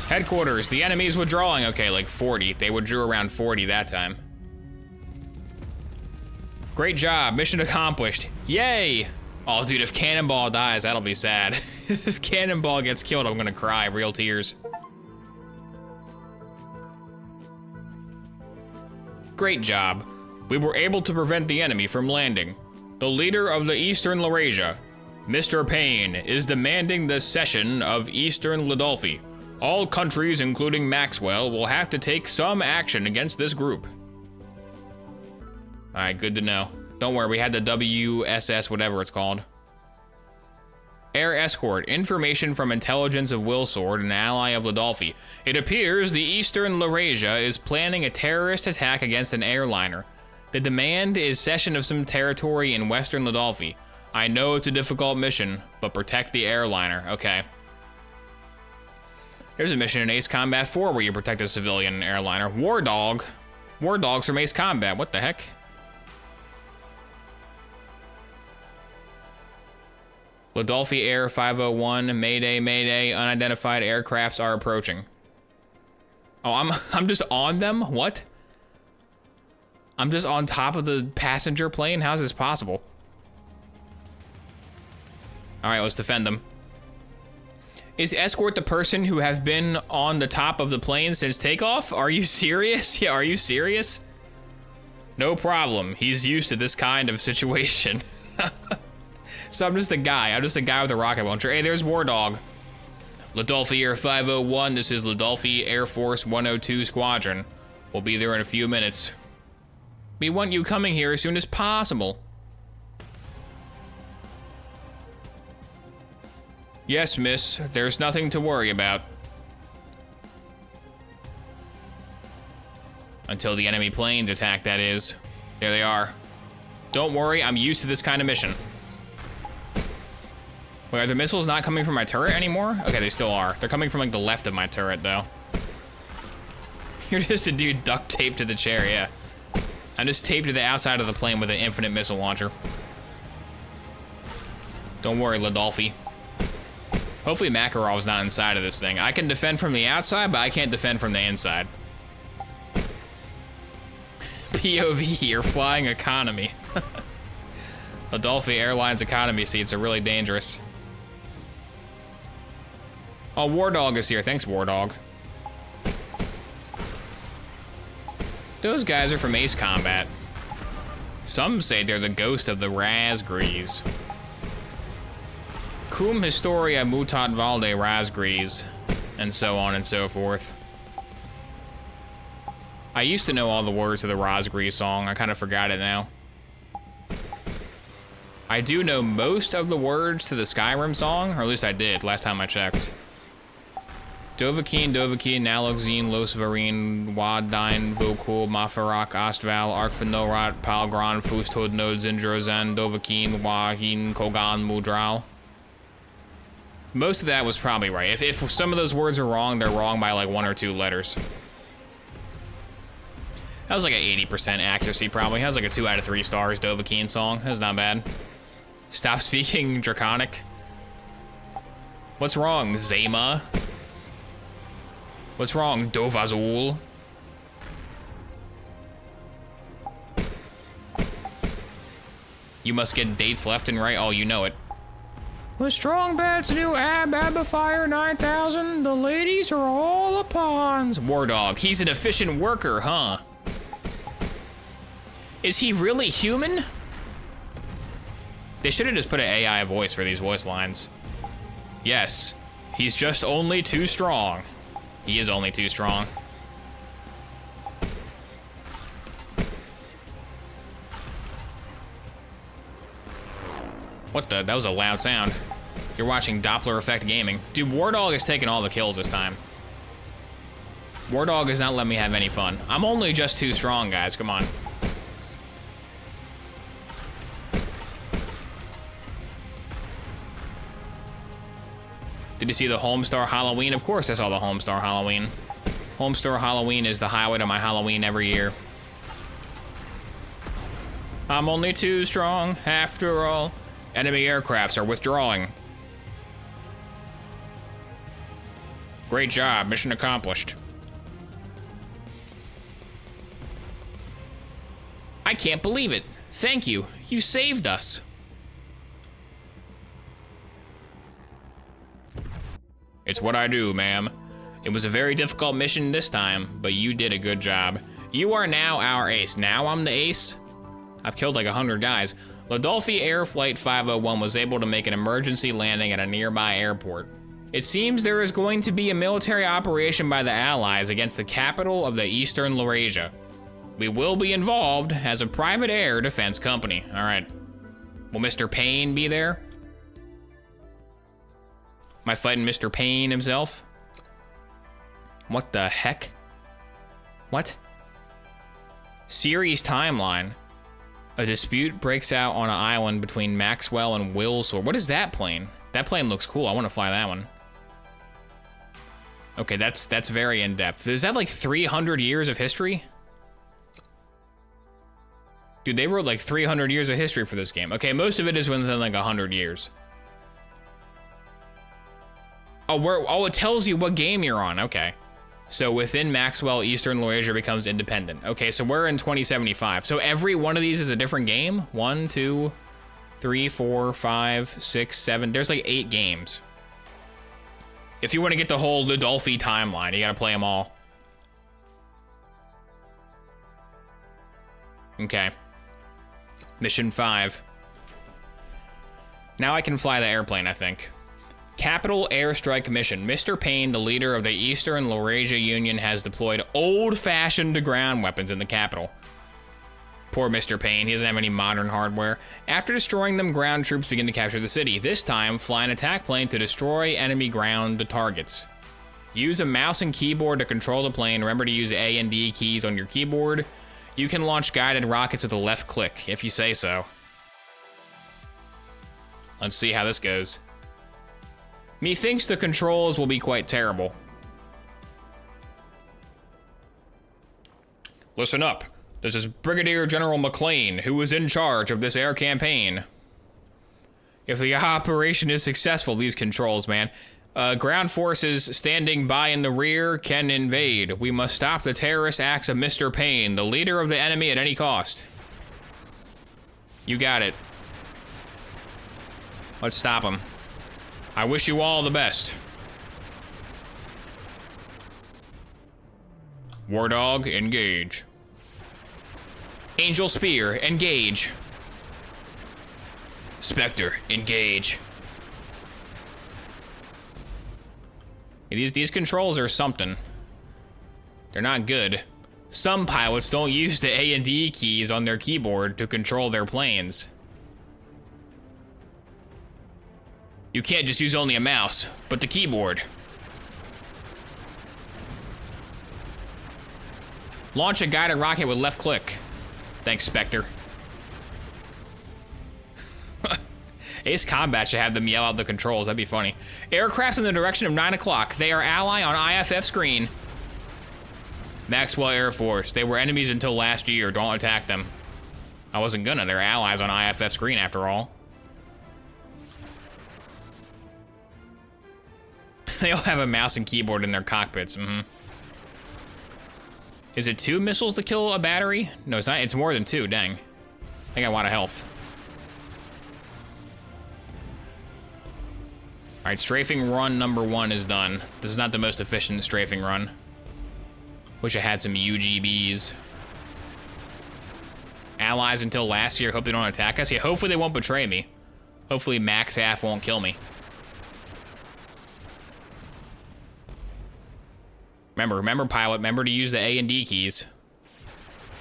Headquarters, the enemy's withdrawing. Okay, like 40. They withdrew around 40 that time. Great job, mission accomplished. Yay! Oh, dude, if Cannonball dies, that'll be sad. If Cannonball gets killed, I'm gonna cry, real tears. Great job. We were able to prevent the enemy from landing. The leader of the Eastern Laurasia, Mr. Payne, is demanding the cession of Eastern Ludolphi. All countries, including Maxwell, will have to take some action against this group. All right, good to know. Don't worry, we had the WSS, whatever it's called. Air escort, information from intelligence of Willsword, an ally of Ludolphi. It appears the Eastern Laurasia is planning a terrorist attack against an airliner. The demand is cession of some territory in Western Ludolphi. I know it's a difficult mission, but protect the airliner. Okay. There's a mission in Ace Combat 4 where you protect a civilian airliner. War Dog? War Dogs from Ace Combat, what the heck? Ludolphi Air 501, Mayday, Mayday, unidentified aircrafts are approaching. Oh, I'm just on them? What? I'm just on top of the passenger plane? How's this possible? All right, let's defend them. Is escort the person who have been on the top of the plane since takeoff? Are you serious? Yeah, are you serious? No problem. He's used to this kind of situation. So I'm just a guy. I'm just a guy with a rocket launcher. Hey, there's War Dog. Ludolphi Air 501. This is Ludolphi Air Force 102 Squadron. We'll be there in a few minutes. We want you coming here as soon as possible. Yes, miss. There's nothing to worry about. Until the enemy planes attack, that is. There they are. Don't worry, I'm used to this kind of mission. Wait, are the missiles not coming from my turret anymore? Okay, they still are. They're coming from like the left of my turret, though. You're just a dude duct taped to the chair, yeah. I'm just taped to the outside of the plane with an infinite missile launcher. Don't worry, Ludolphi. Hopefully Makarov's not inside of this thing. I can defend from the outside, but I can't defend from the inside. POV, you're flying economy. Ludolphi Airlines economy seats are really dangerous. Oh, War Dog is here. Thanks, War Dog. Those guys are from Ace Combat. Some say they're the ghost of the Razgrees. Cum Historia Mutat Valde Razgrees, and so on and so forth. I used to know all the words to the Razgrees song. I kind of forgot it now. I do know most of the words to the Skyrim song, or at least I did last time I checked. Dovahkiin, Naloxine, Los Varine, Wadine, Vokul, Mafarak, Ostval, Arkfanorat, Palgron, Fustod, Nod, Zindrozan, Dovahkiin, Wahin, Kogan, Mudral. Most of that was probably right. If some of those words are wrong, they're wrong by like 1 or 2 letters. That was like an 80% accuracy probably. That was like a 2 out of 3 stars Dovahkiin song. That was not bad. Stop speaking Draconic. What's wrong, Zema? What's wrong, Dovazul? You must get dates left and right. Oh, you know it. With strong bets, new Ababifier 9000, the ladies are all a pawns. War Dog, he's an efficient worker, huh? Is he really human? They should have just put an AI voice for these voice lines. Yes, he's just only too strong. He is only too strong. What the? That was a loud sound. You're watching Doppler Effect Gaming. Dude, War Dog is taking all the kills this time. War Dog is not letting me have any fun. I'm only just too strong, guys. Come on. Did you see the Homestar Halloween? Of course I saw the Homestar Halloween. Homestar Halloween is the highway to my Halloween every year. I'm only too strong, after all. Enemy aircrafts are withdrawing. Great job, mission accomplished. I can't believe it. Thank you, you saved us. It's what I do, ma'am. It was a very difficult mission this time, but you did a good job. You are now our ace. Now I'm the ace? I've killed like 100 guys. Ladolfi Air Flight 501 was able to make an emergency landing at a nearby airport. It seems there is going to be a military operation by the Allies against the capital of the Eastern Laurasia. We will be involved as a private air defense company. All right. Will Mr. Payne be there? Am I fighting Mr. Payne himself? What the heck? What? Series timeline. A dispute breaks out on an island between Maxwell and Wilsor. What is that plane? That plane looks cool. I want to fly that one. Okay, that's very in-depth. Is that like 300 years of history? Dude, they wrote like 300 years of history for this game. Okay, most of it is within like 100 years. Oh, it tells you what game you're on. Okay. So within Maxwell, Eastern Laurasia becomes independent. Okay, so we're in 2075. So every one of these is a different game? 1, 2, 3, 4, 5, 6, 7. There's like 8 games. If you want to get the whole Ludolfi timeline, you gotta play them all. Okay. Mission 5. Now I can fly the airplane, I think. Capital Airstrike Mission. Mr. Payne, the leader of the Eastern Laurasia Union, has deployed old-fashioned ground weapons in the capital. Poor Mr. Payne, he doesn't have any modern hardware. After destroying them, ground troops begin to capture the city. This time, fly an attack plane to destroy enemy ground targets. Use a mouse and keyboard to control the plane. Remember to use A and D keys on your keyboard. You can launch guided rockets with a left click, if you say so. Let's see how this goes. Methinks the controls will be quite terrible. Listen up. This is Brigadier General McLean, who is in charge of this air campaign. If the operation is successful, these controls, man. Ground forces standing by in the rear can invade. We must stop the terrorist acts of Mr. Payne, the leader of the enemy at any cost. You got it. Let's stop him. I wish you all the best. War Dog, engage. Angel Spear, engage. Spectre, engage. These controls are something. They're not good. Some pilots don't use the A and D keys on their keyboard to control their planes. You can't just use only a mouse, but the keyboard. Launch a guided rocket with left click. Thanks, Spectre. Ace Combat should have them yell out the controls. That'd be funny. Aircrafts in the direction of 9 o'clock. They are ally on IFF screen. Maxwell Air Force. They were enemies until last year. Don't attack them. I wasn't gonna. They're allies on IFF screen after all. They all have a mouse and keyboard in their cockpits. Is it 2 missiles to kill a battery? No, it's not. It's more than 2. Dang. I got a lot of health. All right, strafing run number 1 is done. This is not the most efficient strafing run. Wish I had some UGBs. Allies until last year. Hope they don't attack us. Yeah, hopefully they won't betray me. Hopefully Max Af won't kill me. Remember, pilot. Remember to use the A and D keys.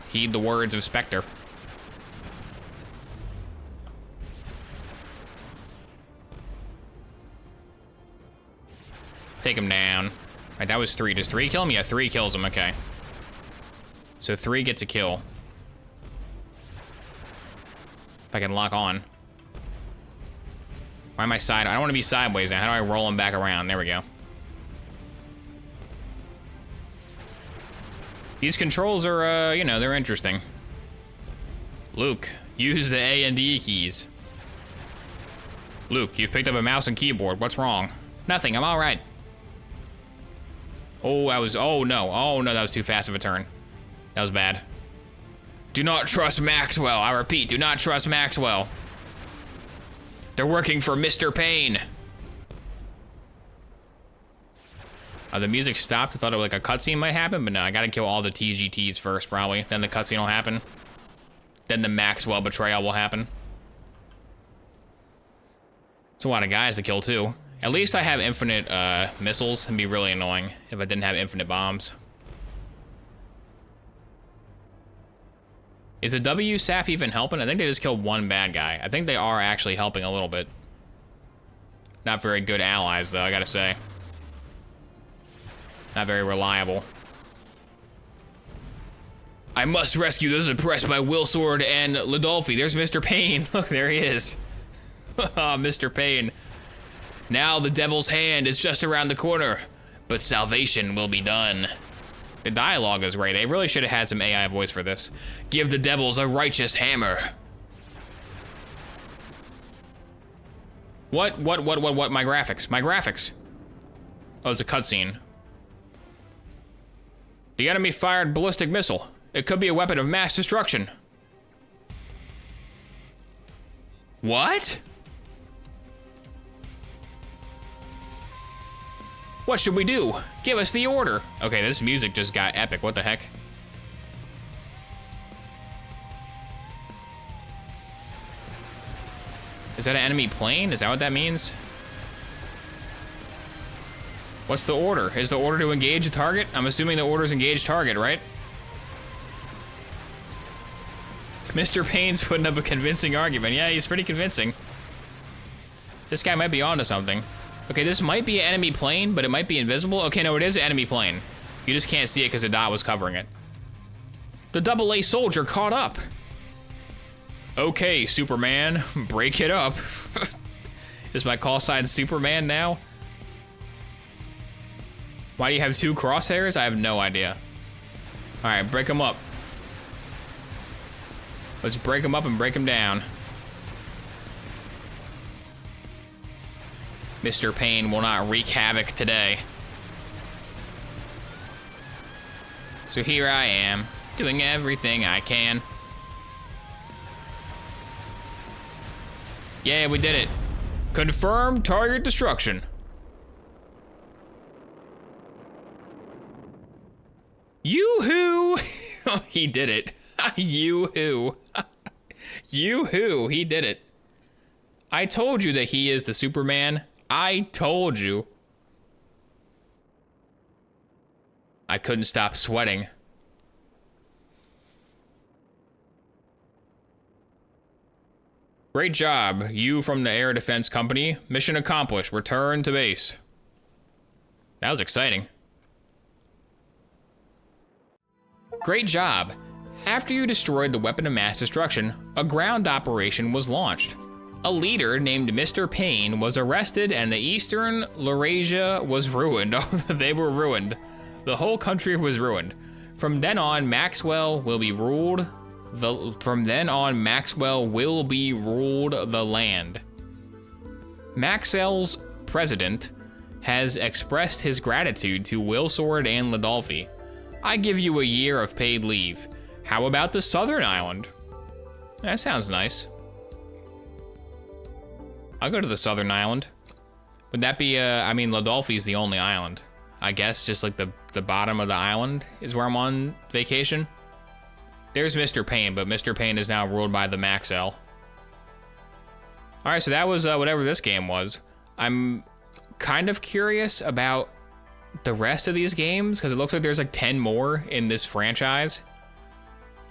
Heed the words of Spectre. Take him down. All right, that was 3. Does 3 kill him? Yeah, 3 kills him. Okay. So 3 gets a kill. If I can lock on. Why am I side? I don't want to be sideways now. How do I roll him back around? There we go. These controls are, you know, they're interesting. Luke, use the A and D keys. Luke, you've picked up a mouse and keyboard. What's wrong? Nothing. I'm all right. Oh, oh no, that was too fast of a turn. That was bad. Do not trust Maxwell. I repeat, do not trust Maxwell. They're working for Mr. Payne. The music stopped. I thought like a cutscene might happen, but no, I gotta kill all the TGTs first, probably. Then the cutscene will happen. Then the Maxwell betrayal will happen. It's a lot of guys to kill, too. At least I have infinite missiles. It'd be really annoying if I didn't have infinite bombs. Is the WSAF even helping? I think they just killed 1 bad guy. I think they are actually helping a little bit. Not very good allies, though, I gotta say. Not very reliable. I must rescue those oppressed by Willsword and Ludolfi. There's Mr. Payne. Look, there he is. Mr. Payne. Now the devil's hand is just around the corner, but salvation will be done. The dialogue is great. They really should have had some AI voice for this. Give the devils a righteous hammer. What? My graphics. My graphics. Oh, it's a cutscene. The enemy fired ballistic missile. It could be a weapon of mass destruction. What? What should we do? Give us the order. Okay, this music just got epic. What the heck? Is that an enemy plane? Is that what that means? What's the order? Is the order to engage a target? I'm assuming the order is engage target, right? Mr. Payne's putting up a convincing argument. Yeah, he's pretty convincing. This guy might be onto something. Okay, this might be an enemy plane, but it might be invisible. Okay, no, it is an enemy plane. You just can't see it because the dot was covering it. The AA soldier caught up. Okay, Superman, break it up. Is my call sign Superman now? Why do you have 2 crosshairs? I have no idea. All right, break them up. Let's break them up and break them down. Mr. Payne will not wreak havoc today. So here I am, doing everything I can. Yeah, we did it. Confirm target destruction. Yoo-hoo! He did it. Yoo-hoo. Yoo-hoo, he did it. I told you that he is the Superman. I told you. I couldn't stop sweating. Great job, you from the Air Defense Company. Mission accomplished. Return to base. That was exciting. Great job. After you destroyed the weapon of mass destruction, a ground operation was launched. A leader named Mr. Payne was arrested and the Eastern Laurasia was ruined. They were ruined. The whole country was ruined. From then on, Maxwell will be ruled the land. Maxwell's president has expressed his gratitude to Willsword and Ludolfi. I give you a year of paid leave. How about the Southern Island? That sounds nice. I'll go to the Southern Island. Would that be, I mean, Ladolfi's the only island. I guess just like the bottom of the island is where I'm on vacation. There's Mr. Payne, but Mr. Payne is now ruled by the Maxell. All right, so that was whatever this game was. I'm kind of curious about the rest of these games because it looks like there's like 10 more in this franchise.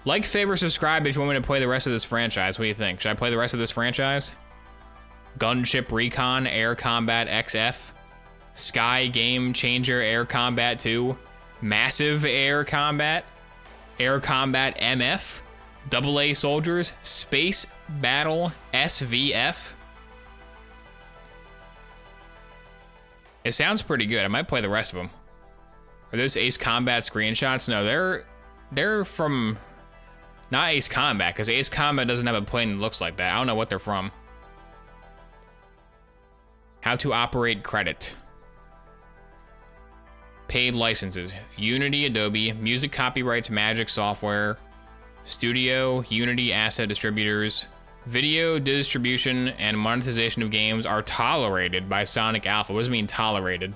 Like, favorite, subscribe if you want me to play the rest of this franchise. What do you think? Should I play the rest of this franchise? Gunship Recon, Air Combat XF, Sky Game Changer, Air Combat 2, Massive Air Combat, Air Combat MF, AA Soldiers, Space Battle SVF. It sounds pretty good. I might play the rest of them. Are those Ace Combat screenshots? No, they're from not Ace Combat, because Ace Combat doesn't have a plane that looks like that. I don't know what they're from. How to operate credit. Paid licenses. Unity, Adobe, music copyrights, Magic Software, Studio, Unity asset distributors, video distribution and monetization of games are tolerated by Sonic Alpha. What does it mean, tolerated?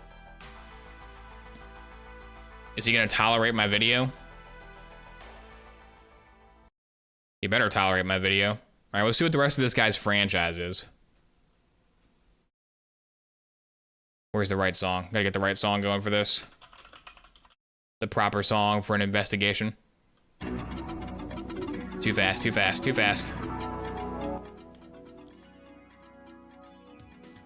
Is he gonna tolerate my video? You better tolerate my video. All right, let's see what the rest of this guy's franchise is. Where's the right song? Gotta get the right song going for this. The proper song for an investigation. Too fast, too fast, too fast.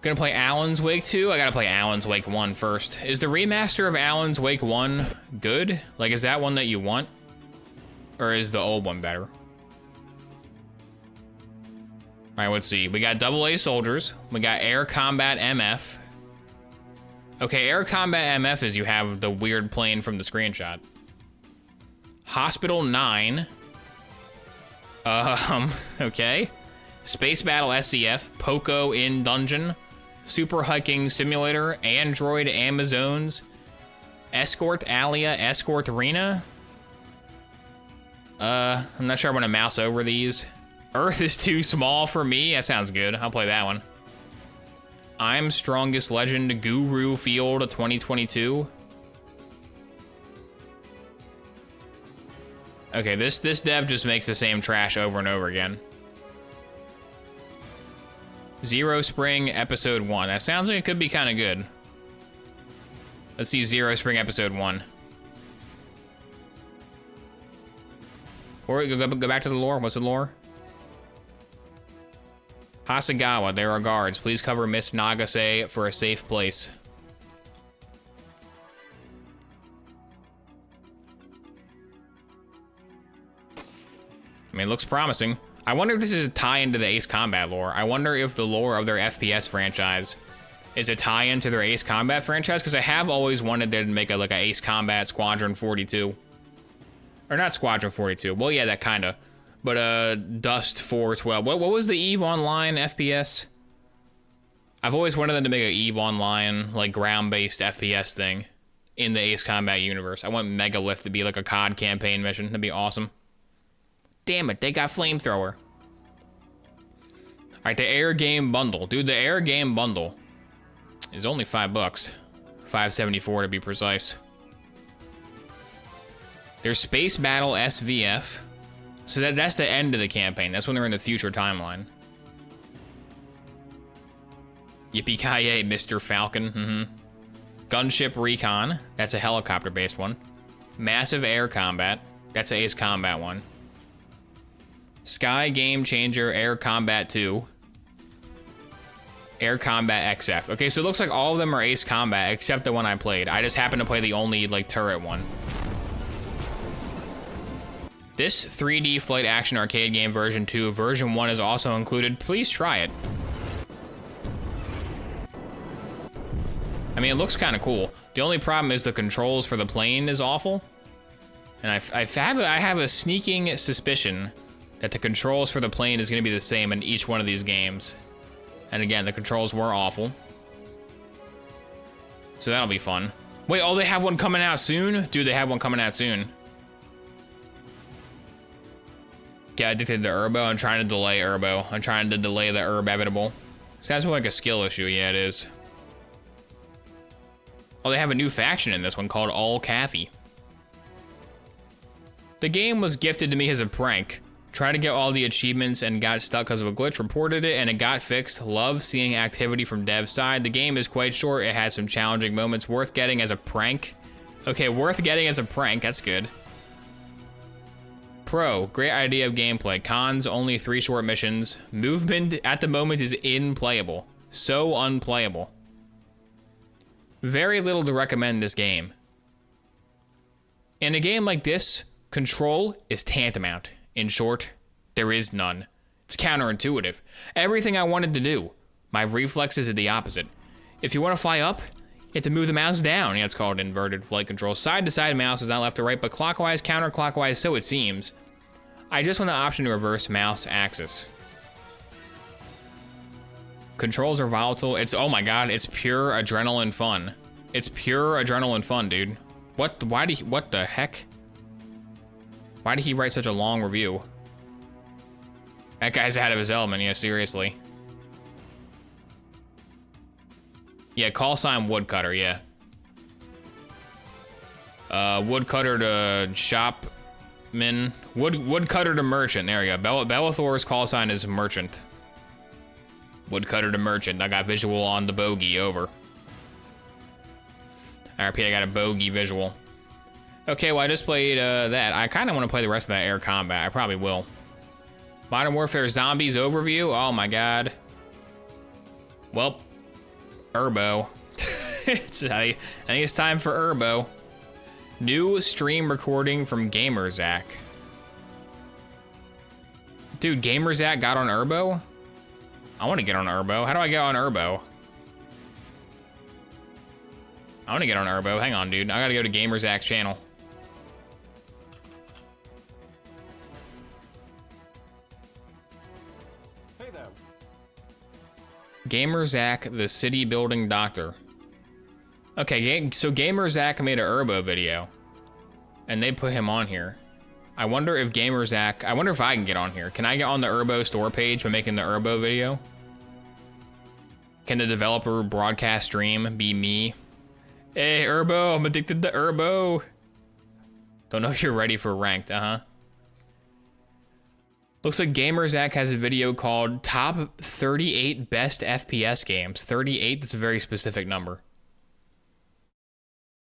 Gonna play Alan's Wake 2? I gotta play Alan's Wake 1 first. Is the remaster of Alan's Wake 1 good? Like, is that one that you want? Or is the old one better? Alright, let's see. We got AA Soldiers. We got Air Combat MF. Okay, Air Combat MF is you have the weird plane from the screenshot. Hospital 9. Okay. Space Battle SCF, Poco in Dungeon, Super Hiking Simulator, Android Amazons, Escort Alia, Escort Arena. I'm not sure I want to mouse over these. Earth is too small for me. That sounds good. I'll play that one. I'm Strongest Legend, Guru Field 2022. Okay, this dev just makes the same trash over and over again. Zero Spring Episode 1. That sounds like it could be kind of good. Let's see Zero Spring Episode 1. Or go back to the lore. What's the lore? Hasagawa, there are guards. Please cover Miss Nagase for a safe place. I mean, it looks promising. I wonder if this is a tie-in to the Ace Combat lore. I wonder if the lore of their FPS franchise is a tie-in to their Ace Combat franchise, because I have always wanted them to make like a Ace Combat Squadron 42. Or not Squadron 42. Well, yeah, that kind of. But Dust 412. What was the EVE Online FPS? I've always wanted them to make an EVE Online, like, ground-based FPS thing in the Ace Combat universe. I want Megalith to be like a COD campaign mission. That'd be awesome. Damn it, they got Flamethrower. Alright, the Air Game Bundle. Dude, the Air Game Bundle is only $5. $5.74 to be precise. There's Space Battle SVF. So that's the end of the campaign. That's when they're in the future timeline. Yippee-ki-yay, Mr. Falcon. Gunship Recon. That's a helicopter-based one. Massive Air Combat. That's an Ace Combat one. Sky Game Changer Air Combat 2. Air Combat XF. Okay, so it looks like all of them are Ace Combat except the one I played. I just happened to play the only, like, turret one. This 3D Flight Action Arcade Game version 2, version 1 is also included. Please try it. I mean, it looks kind of cool. The only problem is the controls for the plane is awful. And I have a sneaking suspicion that the controls for the plane is going to be the same in each one of these games. And again, the controls were awful. So that'll be fun. Wait, oh, they have one coming out soon? Dude, they have one coming out soon. Get addicted to Herbo. I'm trying to delay Herbo. I'm trying to delay the Herb Evitable. Sounds more like a skill issue. Yeah, it is. Oh, they have a new faction in this one called All Kathy. The game was gifted to me as a prank. Tried to get all the achievements and got stuck because of a glitch, reported it, and it got fixed. Love seeing activity from dev side. The game is quite short. It has some challenging moments. Worth getting as a prank. Okay, worth getting as a prank. That's good. Pro, great idea of gameplay. Cons, only 3 short missions. Movement at the moment is unplayable. So unplayable. Very little to recommend this game. In a game like this, control is tantamount. In short, there is none. It's counterintuitive. Everything I wanted to do, my reflexes are the opposite. If you want to fly up, you have to move the mouse down. Yeah, it's called inverted flight control. Side to side mouse is not left to right, but clockwise, counterclockwise, so it seems. I just want the option to reverse mouse axis. Controls are volatile. It's, oh my god, it's pure adrenaline fun. It's pure adrenaline fun, dude. What the heck? Why did he write such a long review? That guy's out of his element, yeah, seriously. Yeah, call sign woodcutter, yeah. Woodcutter to shopman. Woodcutter to merchant, there we go. Bellathor's call sign is merchant. Woodcutter to merchant, I got visual on the bogey, over. I repeat, I got a bogey visual. Okay, well, I just played that. I kind of want to play the rest of that air combat. I probably will. Modern Warfare Zombies overview. Oh my god. Well, Urbo. I think it's time for Urbo. New stream recording from GamerZack. Dude, GamerZack got on Urbo? I want to get on Urbo. How do I get on Urbo? I want to get on Urbo. Hang on, dude. I gotta go to GamerZack's channel. GamerZack, the city building doctor. Okay, so GamerZack made a Urbo video, and they put him on here. I wonder if GamerZack, I wonder if I can get on here. Can I get on the Urbo store page by making the Urbo video? Can the developer broadcast stream be me? Hey, Urbo, I'm addicted to Urbo. Don't know if you're ready for ranked, Looks like GamerZack has a video called Top 38 Best FPS Games. 38, that's a very specific number.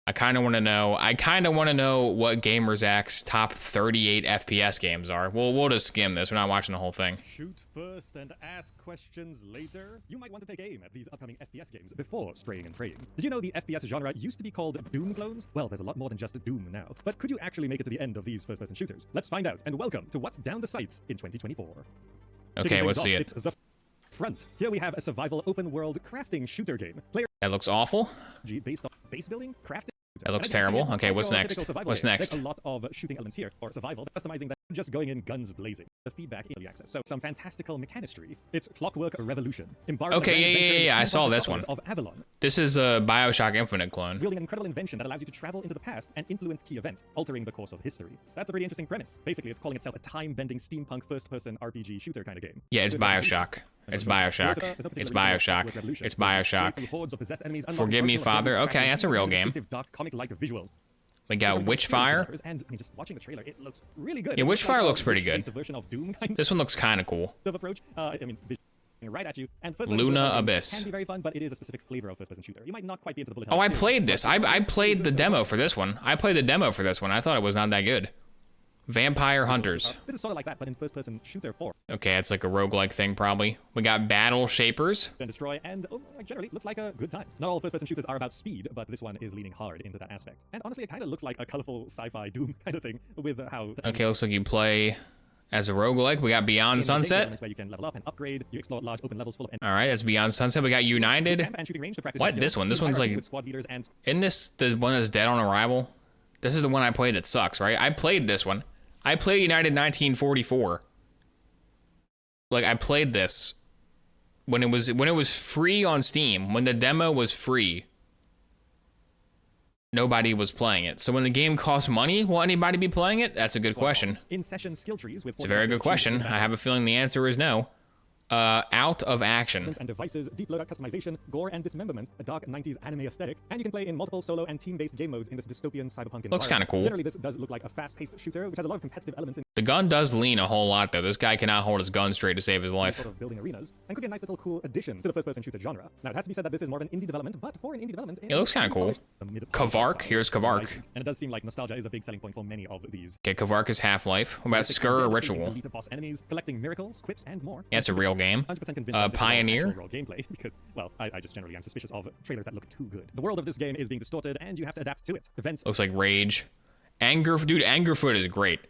I kind of want to know what GamerZack's top 38 FPS games are. We'll just skim this. We're not watching the whole thing. Shoot first and ask questions later. You might want to take aim at these upcoming FPS games before spraying and praying. Did you know the FPS genre used to be called Doom clones? Well, there's a lot more than just Doom now. But could you actually make it to the end of these first-person shooters? Let's find out, and welcome to what's down the sights in 2024. Okay, let's see it. It's the front. Here we have a survival open-world crafting shooter game. Player That looks awful. based on base building, crafting. That looks terrible. Okay, what's next? What's next? There's a lot of shooting elements here, or survival, customizing that, just going in guns blazing. The feedback in early access. So some fantastical mechanistry. It's Clockwork Revolution. Okay, yeah, I saw this one. Of Avalon. This is a BioShock Infinite clone. Wielding an incredible invention that allows you to travel into the past and influence key events, altering the course of history. That's a pretty interesting premise. Basically, it's calling itself a time-bending steampunk first-person RPG shooter kind of game. Yeah, it's BioShock. It's BioShock. It's BioShock. It's BioShock. Forgive me, Father. Okay, that's a real game. We got Witchfire. And I mean, just watching the trailer, it looks really good. Yeah, Witchfire looks pretty good. This one looks kind of cool. Approach. I mean, right at you. And Luna Abyss. Can be very fun, but it is a specific flavor of first-person shooter. You might not quite be into the bullet. Oh, I played this. I played the demo for this one. I thought it was not that good. Vampire Hunters. This is sort of like that, but in first-person shooter form. Okay, it's like a roguelike thing, probably. We got Battle Shapers. And destroy, and generally looks like a good time. Not all first-person shooters are about speed, but this one is leaning hard into that aspect. And honestly, it kind of looks like a colorful sci-fi Doom kind of thing with how. Okay, looks like you play as a roguelike. We got Beyond Sunset. Where you can level up and upgrade. You explore large open levels full of. All right, that's Beyond Sunset. We got United. What? This one? This one's like. Isn't this the one that's dead on arrival? This is the one I played that sucks, right? I played this one. I played United 1944. Like, I played this when it was free on Steam. When the demo was free, nobody was playing it. So when the game costs money, will anybody be playing it? That's a good question. In-session skill trees with it's a very good question. I have a feeling the answer is no. out of action. And devices, deep loadout customization, gore and dismemberment, a dark 90s anime aesthetic, and you can play in multiple solo and team-based game modes in this dystopian cyberpunk environment. Looks kind of cool. Generally, this does look like a fast-paced shooter, which has a lot of competitive elements in The gun does lean a whole lot, though. This guy cannot hold his gun straight to save his life. sort of building arenas, and could be a nice little cool addition to the first-person shooter genre. Now, it has to be said that this is more of an indie development, but for an indie development, It looks kind of cool. Kavark, here's Kavark. And it does seem like nostalgia is a big selling point for many of these. Okay, Kavark is Half-Life. What about Skur or Ritual? Elite boss enemies, collecting miracles, quips, and more. Yeah, it's a real game. 100% convinced that this is all Pioneer? actual raw gameplay because, well, I just generally am suspicious of trailers that look too good. The world of this game is being distorted, and you have to adapt to it. Events. Looks like Rage. Dude, Angerfoot is great.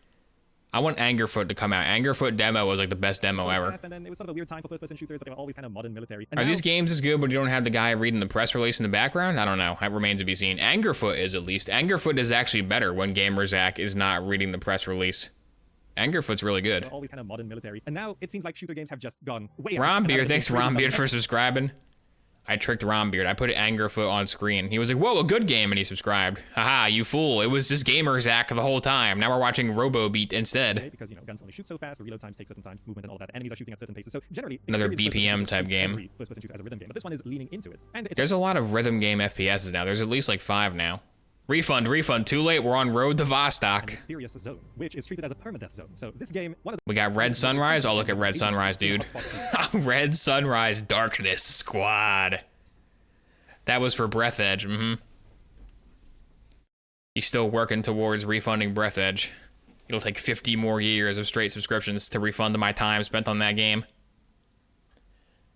I want Angerfoot to come out. Angerfoot demo was like the best demo ever. And then it was sort of a weird time for first-person shooters, but they were always kind of modern military. Are these games as good, but you don't have the guy reading the press release in the background? I don't know. That remains to be seen. Angerfoot is at least. Angerfoot is actually better when Gamerzak is not reading the press release. Angerfoot's really good. Always kind of modern military. And now it seems like shooter games have just gone way out. Rombeard, thanks Rombeard for subscribing. I tricked Rombeard. I put Angerfoot on screen. He was like, whoa, a good game, and he subscribed. Haha, you fool. It was just Gamerzak the whole time. Now we're watching RoboBeat instead. Because, you know, guns only shoot so fast, reload times take certain time, movement and all of that. Enemies are shooting at certain paces. So generally, Another BPM type game. First-person shooter as a rhythm game, but this one is leaning into it. And There's a lot of rhythm game FPSs now. There's at least like 5 now. Refund. Too late. We're on road to Vostok. Mysterious zone, which is treated as a permadeath zone. So this game, We got Red Sunrise. Oh, look at Red Sunrise, dude. Red Sunrise Darkness Squad. That was for Breath Edge. He's still working towards refunding Breath Edge. It'll take 50 more years of straight subscriptions to refund my time spent on that game.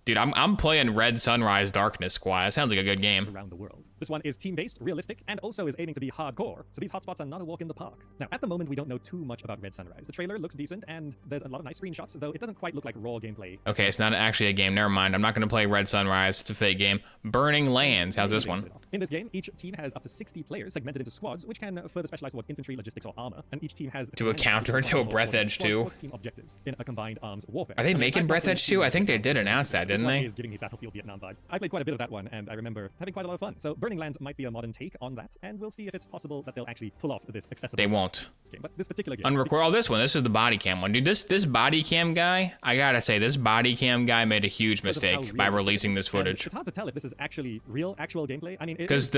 Dude, I'm playing Red Sunrise Darkness Squad. That sounds like a good game. Around the world. This one is team-based, realistic, and also is aiming to be hardcore, so these hotspots are not a walk in the park. Now, at the moment, we don't know too much about Red Sunrise. The trailer looks decent, and there's a lot of nice screenshots, though it doesn't quite look like raw gameplay. Okay, it's not actually a game. Never mind. I'm not going to play Red Sunrise. It's a fake game. Burning Lands. How's this one? In this game, each team has up to 60 players segmented into squads, which can further specialize towards infantry, logistics, or armor, and each team has to a counter to a Breath Edge 2. Team objectives in a combined arms warfare. Are they making Breath Edge 2? I think they did announce that, didn't they? Is giving me Battlefield Vietnam vibes. I played quite a bit of that one, and I remember having quite a lot of fun. So Burning Lands might be a modern take on that, and we'll see if it's possible that they'll actually pull off this accessible. They won't. Game. But this particular game. Unrecord. Oh, this one. This is the body cam one, dude. This body cam guy. I gotta say, this body cam guy made a huge mistake by releasing this footage. It's hard to tell if this is actually actual gameplay. I mean, because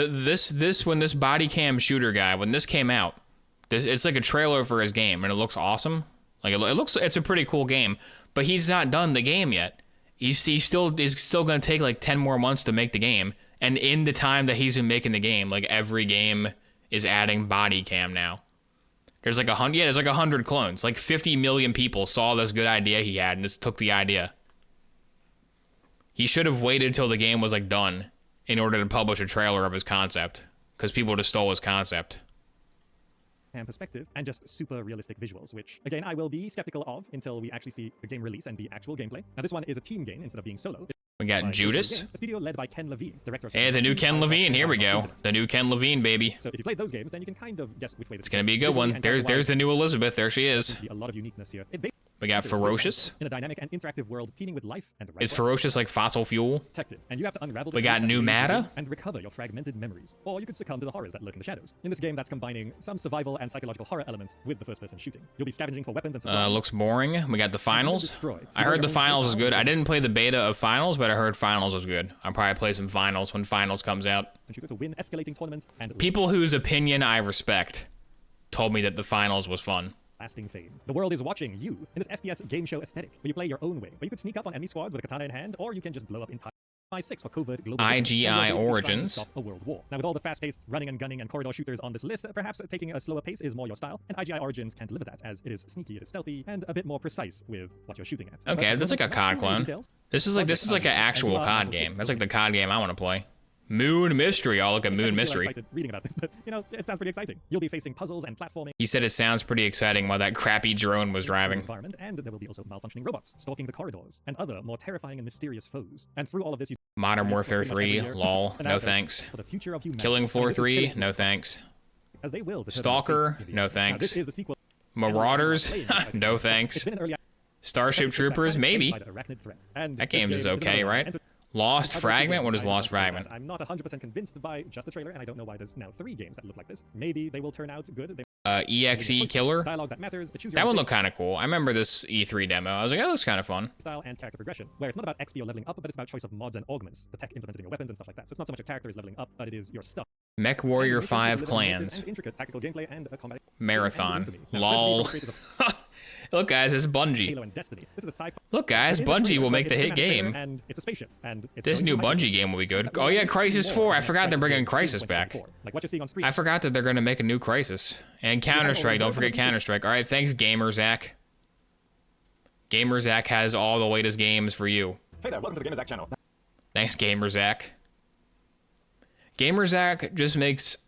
when this body cam shooter guy, when this came out, it's like a trailer for his game, and it looks awesome. Like it's a pretty cool game, but he's not done the game yet. He's still gonna take like 10 more months to make the game, and in the time that he's been making the game, like every game is adding body cam now. There's like 100, there's like 100 clones. Like 50 million people saw this good idea he had and just took the idea. He should have waited till the game was like done in order to publish a trailer of his concept, because people just stole his concept. And perspective and just super realistic visuals, which again I will be skeptical of until we actually see the game release and the actual gameplay. Now this one is a team game instead of being solo. We got Judas. A studio led by Ken Levine, director of Hey, the new Ken Levine. Here we go. The new Ken Levine, baby. So if you played those games, then you can kind of guess which way it's gonna be a good one. There's the new Elizabeth. There she is. A lot of uniqueness here. We got Ferocious. In a dynamic and interactive world teeming with life and is Ferocious like fossil fuel? Detective, and you have to unravel we got new matter and recover your fragmented memories, or you could succumb to the horrors that lurk in the shadows. In this game, that's combining some survival and psychological horror elements with the first-person shooting. You'll be scavenging for weapons and supplies. Looks boring. We got the finals. I heard the finals was good. I didn't play the beta of finals, but I heard finals was good. I'll probably play some finals when finals comes out. To win escalating tournaments and people whose opinion I respect told me that the finals was fun. Lasting fame. The world is watching you in this FPS game show aesthetic, where you play your own way, where you could sneak up on enemy squads with a katana in hand, or you can just blow up entire 6 for covert global IGI Origins. Stop a world war. Now, with all the fast-paced running and gunning and corridor shooters on this list, perhaps taking a slower pace is more your style, and IGI Origins can deliver that, as it is sneaky, it is stealthy, and a bit more precise with what you're shooting at. Okay, that's like a COD clone. This is like an actual COD game. That's like the COD game I want to play. Moon Mystery. I'll look at Moon Mystery. Reading about this, but you know, it sounds pretty exciting. You'll be facing puzzles and platforming. He said it sounds pretty exciting while that crappy drone was driving. Environment, and there will be also malfunctioning robots stalking the corridors and other more terrifying and mysterious foes. And through all of this, you Modern Warfare 3, lol, no thanks. For the future of humanity. Killing Floor 3, no thanks. As they will. Stalker, no thanks. Marauders, no thanks. Starship Troopers, maybe. That game is okay, right? Lost Fragment? What is Lost Fragment? I'm not 100% convinced by just the trailer, and I don't know why there's now 3 games that look like this. Maybe they will turn out good. EXE Killer. Dialogue that matters. Choose That your one own looked kind of cool. I remember this E3 demo. I was like, oh, that looks kind of fun. style and character progression, where it's not about XP or leveling up, but it's about choice of mods and augments, the tech implemented in your weapons and stuff like that. So it's not so much a character is leveling up, but it is your stuff. Mech Warrior And it 5 comes with Clans. and intricate tactical gameplay and combat Marathon. Now, Lol. certainly from Look, guys, it's Bungie. Halo and Destiny. This is a sci-fi. Look, guys, It is a Bungie trailer, will but make the it's hit a cinematic trailer, game. And it's a spaceship, and it's This going new to hyperspace. Bungie game will be good. That Oh we'll yeah, see Crisis more 4. I in forgot they're bringing Crisis 2024, back. like what you're seeing on screen. I forgot that they're going to make a new Crisis. And Counter-Strike. Don't forget Counter-Strike. All right, thanks, GamerZack. GamerZack has all the latest games for you. Hey there, welcome to the GamerZack channel. Thanks, GamerZack. GamerZack just makes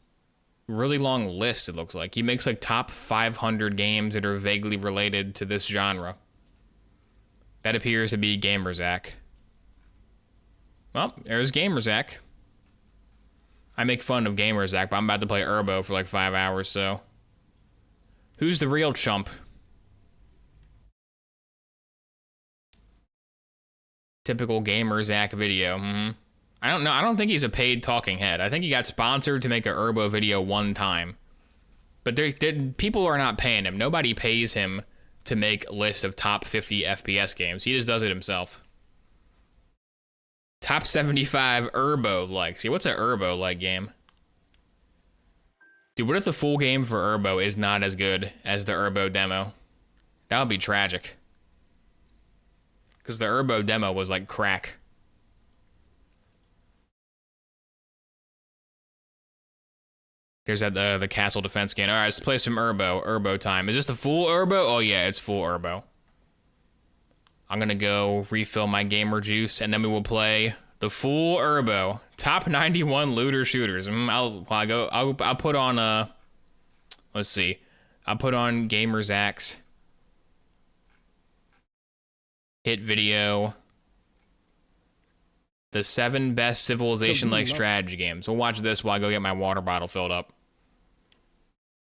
really long lists, it looks like. He makes like top 500 games that are vaguely related to this genre. That appears to be GamerZack. Well, there's GamerZack. I make fun of GamerZack, but I'm about to play Urbo for like 5 hours, so. Who's the real chump? Typical GamerZack video. I don't know. I don't think he's a paid talking head. I think he got sponsored to make a Urbo video one time. But people are not paying him. Nobody pays him to make lists of top 50 FPS games. He just does it himself. Top 75 Urbo-like. See, what's an Urbo-like game? Dude, what if the full game for Urbo is not as good as the Urbo demo? That would be tragic. Because the Urbo demo was like crack. There's that the castle defense game. All right, let's play some Urbo. Urbo time. Is this the full Urbo? Oh yeah, it's full Urbo. I'm gonna go refill my gamer juice, and then we will play the full Urbo. Top 91 looter shooters. I'll put on let's see. I'll put on GamerZack's hit video. The 7 best Civilization-like strategy games. We'll watch this while I go get my water bottle filled up.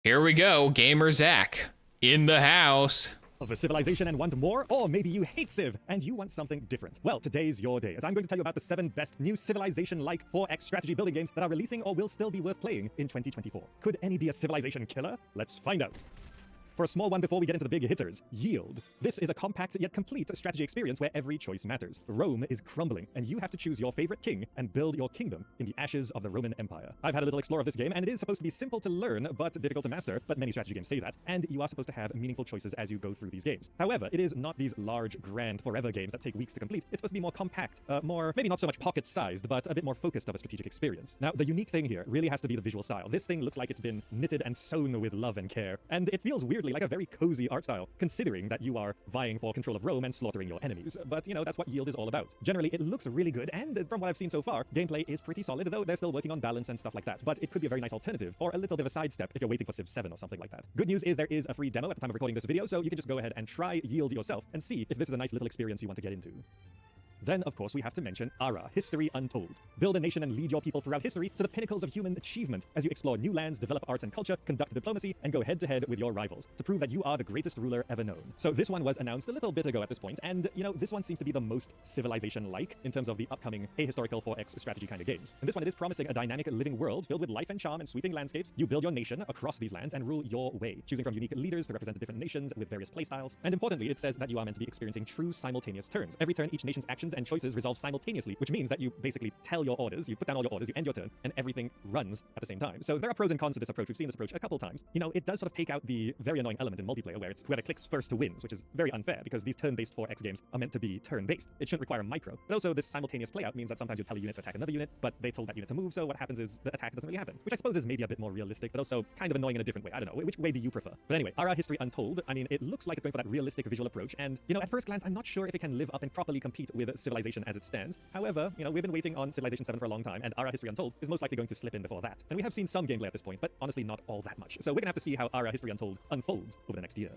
Here we go, GamerZack in the house. Of a Civilization and want more? Or maybe you hate Civ and you want something different. Well, today's your day, as I'm going to tell you about the 7 best new Civilization-like 4X strategy building games that are releasing or will still be worth playing in 2024. Could any be a Civilization killer? Let's find out. For a small one before we get into the big hitters, Yield. This is a compact yet complete strategy experience where every choice matters. Rome is crumbling, and you have to choose your favorite king and build your kingdom in the ashes of the Roman Empire. I've had a little explore of this game, and it is supposed to be simple to learn, but difficult to master, but many strategy games say that, and you are supposed to have meaningful choices as you go through these games. However, it is not these large, grand, forever games that take weeks to complete. It's supposed to be more compact, more, maybe not so much pocket-sized, but a bit more focused of a strategic experience. Now, the unique thing here really has to be the visual style. This thing looks like it's been knitted and sewn with love and care, and it feels weirdly like a very cozy art style, considering that you are vying for control of Rome and slaughtering your enemies. But, you know, that's what Yield is all about. Generally, it looks really good, and from what I've seen so far, gameplay is pretty solid, though they're still working on balance and stuff like that. But it could be a very nice alternative, or a little bit of a sidestep if you're waiting for Civ 7 or something like that. Good news is there is a free demo at the time of recording this video, so you can just go ahead and try Yield yourself and see if this is a nice little experience you want to get into. Then, of course, we have to mention Ara, History Untold. Build a nation and lead your people throughout history to the pinnacles of human achievement as you explore new lands, develop arts and culture, conduct diplomacy, and go head-to-head with your rivals to prove that you are the greatest ruler ever known. So this one was announced a little bit ago at this point, and, you know, this one seems to be the most Civilization-like in terms of the upcoming ahistorical 4X strategy kind of games. And this one, it is promising a dynamic living world filled with life and charm and sweeping landscapes. You build your nation across these lands and rule your way, choosing from unique leaders to represent the different nations with various playstyles. And importantly, it says that you are meant to be experiencing true simultaneous turns. Every turn, each nation's actions and choices resolve simultaneously, which means that you basically tell your orders, you put down all your orders, you end your turn, and everything runs at the same time. So there are pros and cons to this approach. We've seen this approach a couple times. You know, it does sort of take out the very annoying element in multiplayer where it's whoever clicks first to wins, which is very unfair because these turn-based 4X games are meant to be turn-based. It shouldn't require micro. But also this simultaneous playout means that sometimes you tell a unit to attack another unit, but they told that unit to move, so what happens is the attack doesn't really happen, which I suppose is maybe a bit more realistic, but also kind of annoying in a different way. I don't know. Which way do you prefer? But anyway, Ara History Untold, I mean, it looks like it's going for that realistic visual approach, and, you know, at first glance, I'm not sure if it can live up and properly compete with Civilization as it stands. However, you know, we've been waiting on Civilization 7 for a long time, and Ara History Untold is most likely going to slip in before that. And we have seen some gameplay at this point, but honestly not all that much. So we're gonna have to see how Ara History Untold unfolds over the next year.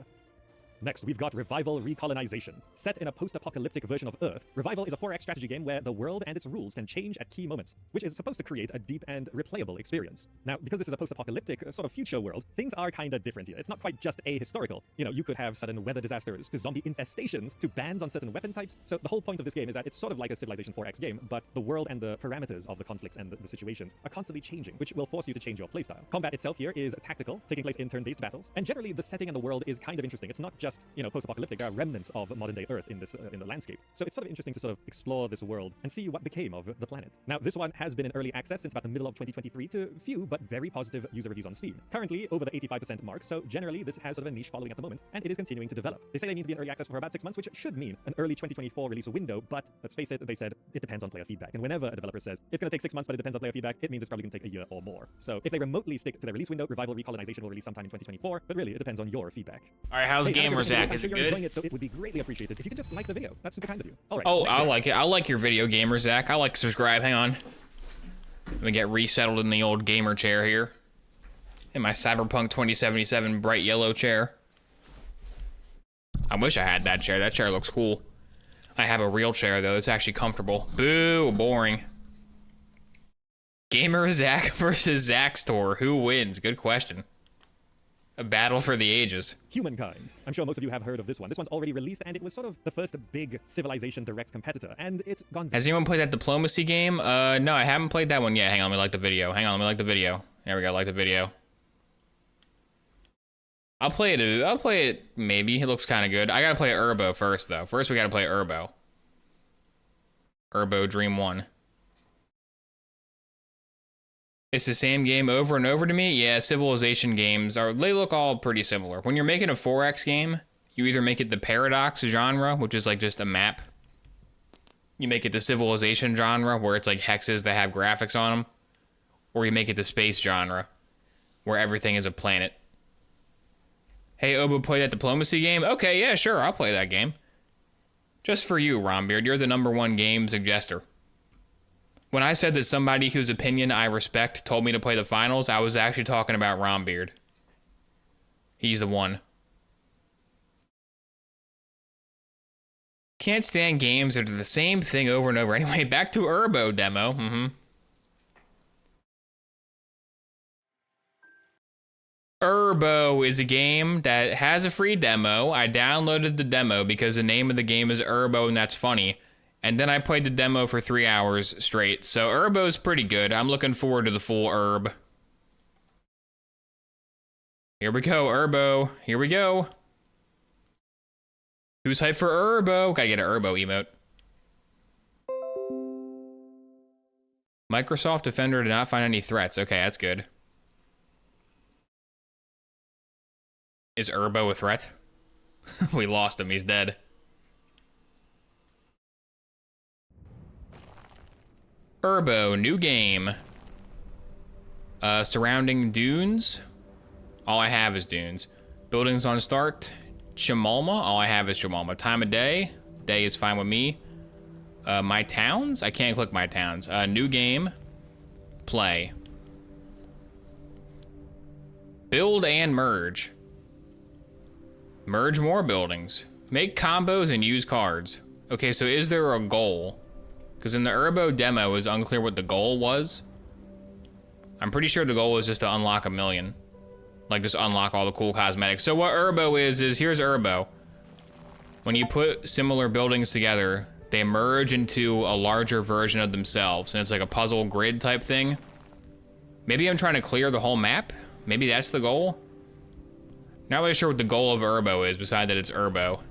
Next, we've got Revival Recolonization. Set in a post-apocalyptic version of Earth, Revival is a 4X strategy game where the world and its rules can change at key moments, which is supposed to create a deep and replayable experience. Now, because this is a post-apocalyptic sort of future world, things are kinda different here. It's not quite just ahistorical. You know, you could have sudden weather disasters, to zombie infestations, to bans on certain weapon types. So the whole point of this game is that it's sort of like a Civilization 4X game, but the world and the parameters of the conflicts and the situations are constantly changing, which will force you to change your playstyle. Combat itself here is tactical, taking place in turn-based battles, and generally the setting and the world is kind of interesting. It's not just, you know, post-apocalyptic. There are remnants of modern-day Earth in this in the landscape. So it's sort of interesting to sort of explore this world and see what became of the planet. Now, this one has been in early access since about the middle of 2023 to few but very positive user reviews on Steam. Currently over the 85% mark, so generally this has sort of a niche following at the moment, and it is continuing to develop. They say they need to be in early access for about 6 months, which should mean an early 2024 release window, but let's face it, they said it depends on player feedback. And whenever a developer says it's going to take 6 months, but it depends on player feedback, it means it's probably going to take a year or more. So if they remotely stick to their release window, Revival Recolonization will release sometime in 2024, but really it depends on your feedback. All right, how's Gamer Zach? I'm Is sure it you're good? enjoying it, so it would be greatly appreciated if you could just like the video. That's super kind of you. All right. Oh, next I game. like it. I like your video, Gamer Zach. I like to subscribe. Hang on. Let me get resettled in the old gamer chair here. In my Cyberpunk 2077 bright yellow chair. I wish I had that chair. That chair looks cool. I have a real chair, though. It's actually comfortable. Boo, boring. Gamer Zach versus Zach Store. Who wins? Good question. A battle for the ages. Humankind. I'm sure most of you have heard of this one. This one's already released, and it was sort of the first big Civilization Direct competitor, and it's gone... Has anyone played that diplomacy game? No, I haven't played that one yet. Hang on, let me like the video. Hang on, let me like the video. There we go, like the video. I'll play it, maybe. It looks kind of good. I gotta play Urbo first, though. First, we gotta play Urbo. Urbo Dream 1. It's the same game over and over to me? Yeah, Civilization games, they look all pretty similar. When you're making a 4X game, you either make it the Paradox genre, which is like just a map. You make it the Civilization genre, where it's like hexes that have graphics on them. Or you make it the space genre, where everything is a planet. Hey, Obo, play that diplomacy game? Okay, yeah, sure, I'll play that game. Just for you, Rombeard, you're the #1 game suggester. When I said that somebody whose opinion I respect told me to play the finals, I was actually talking about Rombeard. He's the one. Can't stand games that are the same thing over and over. Anyway, back to Urbo demo. Urbo is a game that has a free demo. I downloaded the demo because the name of the game is Urbo, and that's funny. And then I played the demo for 3 hours straight. So Urbo's pretty good. I'm looking forward to the full Urb. Here we go, Urbo. Here we go. Who's hyped for Urbo? Gotta get an Urbo emote. Microsoft Defender did not find any threats. Okay, that's good. Is Urbo a threat? We lost him. He's dead. Urbo, new game. Surrounding dunes. All I have is dunes. Buildings on start. Chimalma. All I have is Chimalma. Time of day. Day is fine with me. My towns. I can't click my towns. New game. Play. Build and merge. Merge more buildings. Make combos and use cards. Okay, so is there a goal? Because in the Urbo demo, it was unclear what the goal was. I'm pretty sure the goal was just to unlock 1 million. Like, just unlock all the cool cosmetics. So what Urbo is here's Urbo. When you put similar buildings together, they merge into a larger version of themselves. And it's like a puzzle grid type thing. Maybe I'm trying to clear the whole map? Maybe that's the goal? Not really sure what the goal of Urbo is, besides that it's Urbo.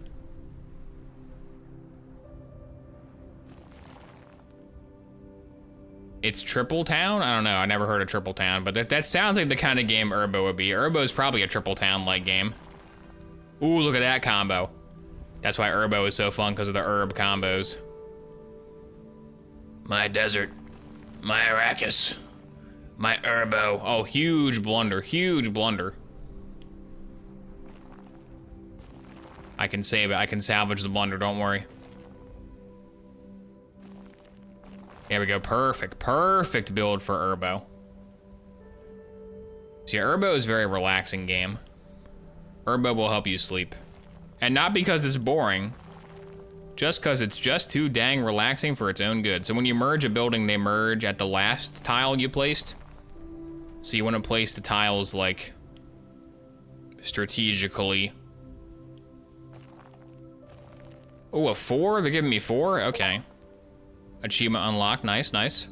It's Triple Town? I don't know. I never heard of Triple Town, but that sounds like the kind of game Urbo would be. Urbo's probably a Triple Town-like game. Ooh, look at that combo. That's why Urbo is so fun, because of the herb combos. My desert. My Arrakis. My Urbo. Oh, huge blunder. Huge blunder. I can save it. I can salvage the blunder. Don't worry. There we go. Perfect. Perfect build for Urbo. See, Urbo is a very relaxing game. Urbo will help you sleep. And not because it's boring, just because it's just too dang relaxing for its own good. So when you merge a building, they merge at the last tile you placed. So you want to place the tiles, like, strategically. Oh, a 4? They're giving me 4? Okay. Achievement unlocked. Nice, nice.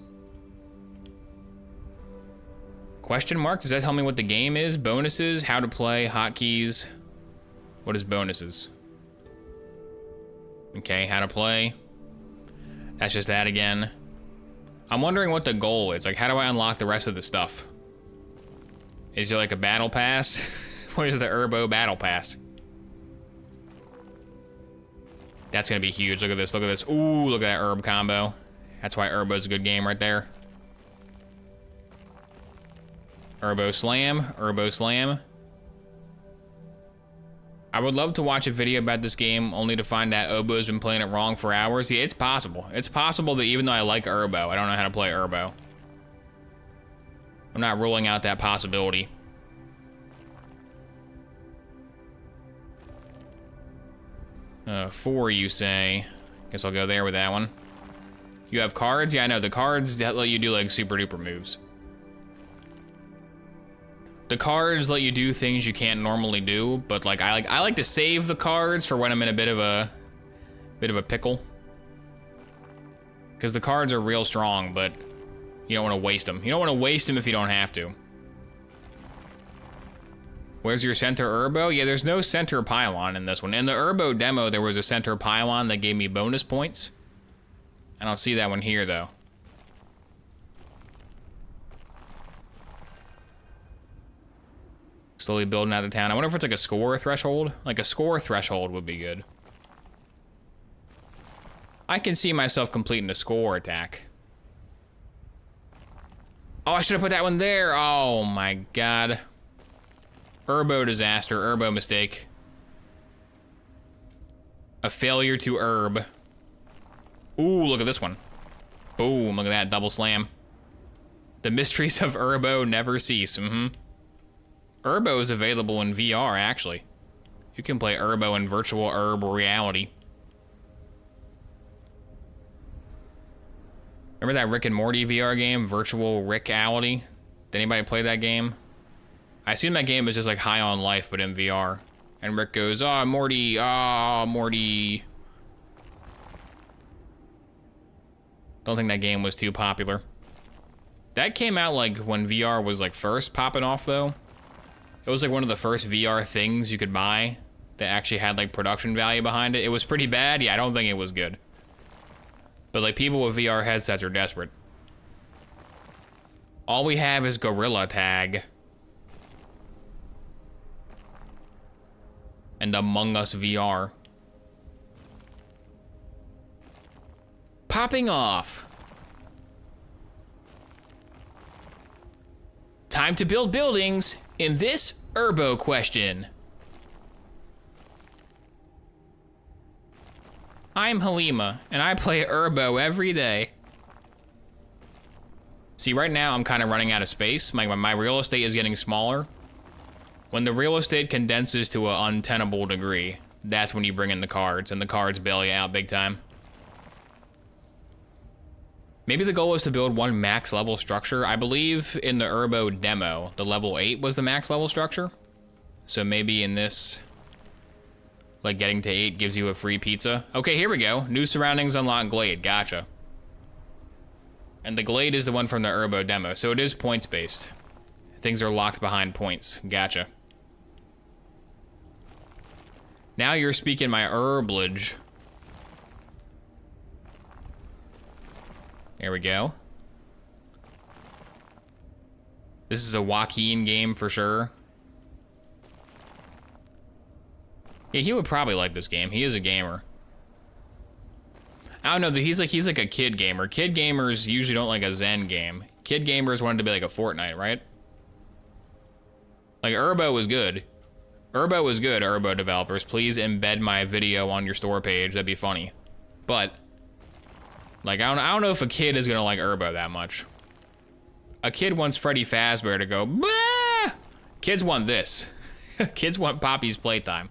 Question mark? Does that tell me what the game is? Bonuses, how to play, hotkeys. What is bonuses? Okay, how to play. That's just that again. I'm wondering what the goal is. Like, how do I unlock the rest of the stuff? Is there like a battle pass? Where's the Herbo battle pass? That's gonna be huge. Look at this, look at this. Ooh, look at that herb combo. That's why Herbo's a good game right there. Herbo slam, Herbo slam. I would love to watch a video about this game only to find out Obo's been playing it wrong for hours. Yeah, it's possible. It's possible that even though I like Herbo, I don't know how to play Herbo. I'm not ruling out that possibility. Four, you say. Guess I'll go there with that one. You have cards? Yeah, I know. The cards that let you do like super duper moves. The cards let you do things you can't normally do, but like I like to save the cards for when I'm in a bit of a pickle. Because the cards are real strong, but you don't want to waste them. You don't want to waste them if you don't have to. Where's your center Herbo? Yeah, there's no center pylon in this one. In the Herbo demo, there was a center pylon that gave me bonus points. I don't see that one here, though. Slowly building out of town. I wonder if it's like a score threshold? Like a score threshold would be good. I can see myself completing a score attack. Oh, I should have put that one there. Oh my god. Herbo disaster, Herbo mistake. A failure to herb. Ooh, look at this one. Boom, look at that, double slam. The mysteries of Herbo never cease, Herbo is available in VR, actually. You can play Herbo in virtual herb reality. Remember that Rick and Morty VR game, Virtual Rick-ality? Did anybody play that game? I assume that game is just like High on Life, but in VR. And Rick goes, "Ah, Morty, ah, Morty." Don't think that game was too popular. That came out like when VR was like first popping off though. It was like one of the first VR things you could buy that actually had like production value behind it. It was pretty bad. Yeah, I don't think it was good. But like people with VR headsets are desperate. All we have is Gorilla Tag. And Among Us VR. Popping off. Time to build buildings in this Herbo question. I'm Halima, and I play Herbo every day. See, right now I'm kind of running out of space. My real estate is getting smaller. When the real estate condenses to an untenable degree, that's when you bring in the cards, and the cards bail you out big time. Maybe the goal is to build one max level structure. I believe in the Herbo demo, the level 8 was the max level structure. So maybe in this, like getting to 8 gives you a free pizza. Okay, here we go. New surroundings unlock Glade, gotcha. And the Glade is the one from the Herbo demo, so it is points based. Things are locked behind points, gotcha. Now you're speaking my herblage. There we go. This is a Joaquin game for sure. Yeah, he would probably like this game. He is a gamer. I don't know, he's like a kid gamer. Kid gamers usually don't like a Zen game. Kid gamers wanted to be like a Fortnite, right? Like Herbo was good. Herbo was good, Herbo developers. Please embed my video on your store page. That'd be funny. But like I don't know if a kid is gonna like Herbo that much. A kid wants Freddy Fazbear to go, bah! Kids want this. Kids want Poppy's Playtime.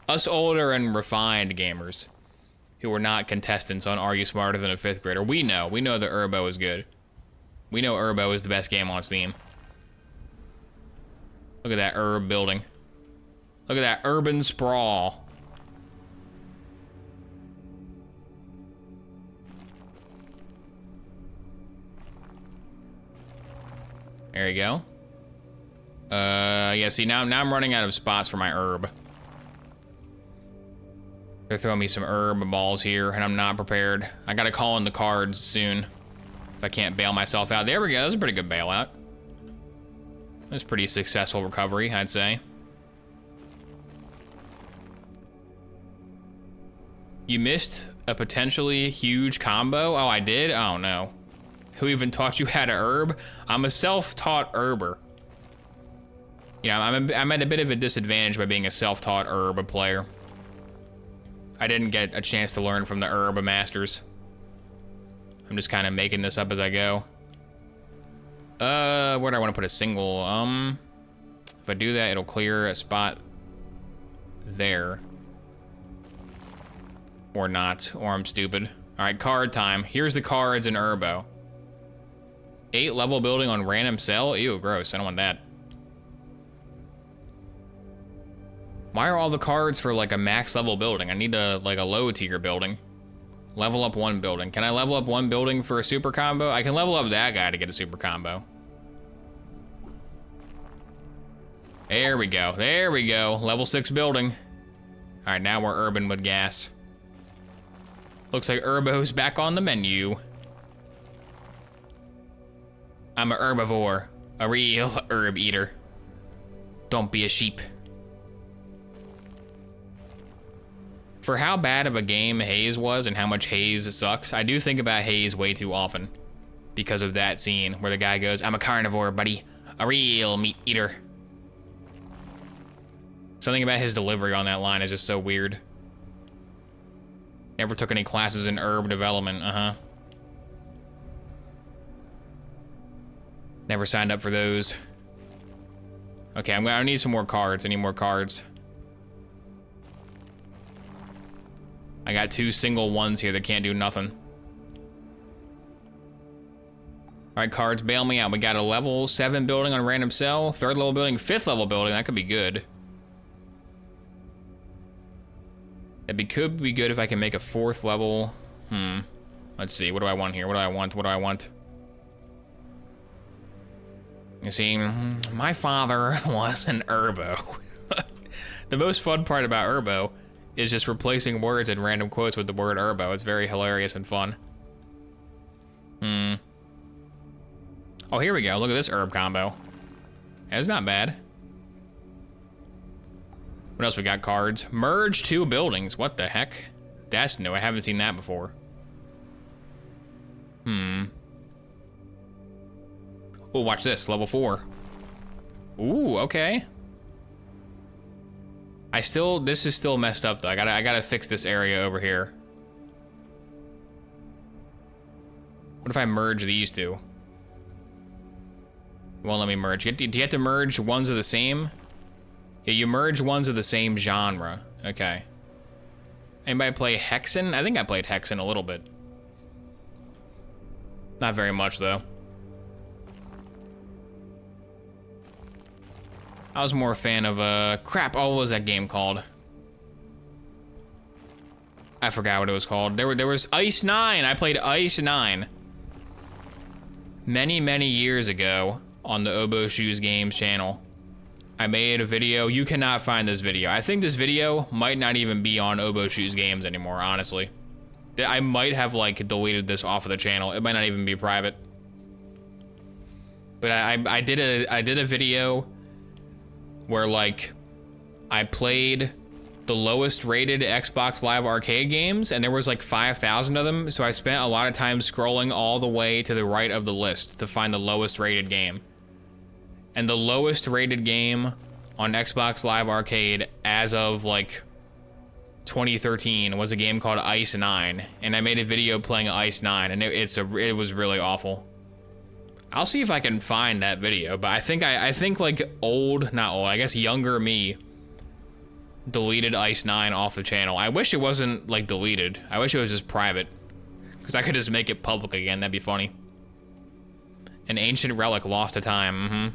Us older and refined gamers who are not contestants on Are You Smarter Than a 5th Grader, we know that Urbo is good. We know Urbo is the best game on Steam. Look at that herb building. Look at that urban sprawl. There you go. Yeah, see, now I'm running out of spots for my herb. They're throwing me some herb balls here, and I'm not prepared. I gotta call in the cards soon if I can't bail myself out. There we go. That was a pretty good bailout. That was a pretty successful recovery, I'd say. You missed a potentially huge combo? Oh, I did? Oh, no. Who even taught you how to herb? I'm a self-taught herber. You know, I'm at a bit of a disadvantage by being a self-taught herb player. I didn't get a chance to learn from the herb masters. I'm just kind of making this up as I go. Where do I want to put a single? If I do that, it'll clear a spot there. Or not, or I'm stupid. All right, card time. Here's the cards in Urbo. 8 level building on random cell? Ew, gross, I don't want that. Why are all the cards for like a max level building? I need like a low tier building. Level up 1 building. Can I level up 1 building for a super combo? I can level up that guy to get a super combo. There we go, there we go. Level 6 building. All right, now we're urban with gas. Looks like Urbo's back on the menu. I'm a herbivore, a real herb eater. Don't be a sheep. For how bad of a game Haze was and how much Haze sucks, I do think about Haze way too often because of that scene where the guy goes, I'm a carnivore, buddy, a real meat eater. Something about his delivery on that line is just so weird. Never took any classes in herb development, Never signed up for those. Okay, I need some more cards. I need more cards. I got 2 single ones here that can't do nothing. All right, cards, bail me out. We got a level 7 building on random cell, 3rd level building, 5th level building. That could be good. Could be good if I can make a 4th level. Let's see. What do I want here? What do I want? What do I want? You see, my father was an Urbo. The most fun part about Urbo is just replacing words in random quotes with the word Urbo. It's very hilarious and fun. Oh, here we go. Look at this herb combo. That's not bad. What else we got? Cards. Merge 2 buildings. What the heck? That's new. I haven't seen that before. Oh, watch this. Level 4. Ooh, okay. This is still messed up though. I gotta fix this area over here. What if I merge these 2? It won't let me merge. Do you have to merge ones of the same? Yeah, you merge ones of the same genre. Okay. Anybody play Hexen? I think I played Hexen a little bit. Not very much though. I was more a fan of, crap, what was that game called? I forgot what it was called. There was Ice 9. I played Ice 9. Many years ago on the oboeshoesgames channel. I made a video. You cannot find this video. I think this video might not even be on oboeshoesgames anymore, honestly. I might have, like, deleted this off of the channel. It might not even be private. But I did a video where, like, I played the lowest rated Xbox Live Arcade games, and there was like 5,000 of them, so I spent a lot of time scrolling all the way to the right of the list to find the lowest rated game. And the lowest rated game on Xbox Live Arcade as of like 2013 was a game called Ice 9, and I made a video playing Ice 9, and it was really awful. I'll see if I can find that video, but I think like not old, I guess younger me deleted Ice 9 off the channel. I wish it wasn't, like, deleted. I wish it was just private. Because I could just make it public again. That'd be funny. An ancient relic lost to time.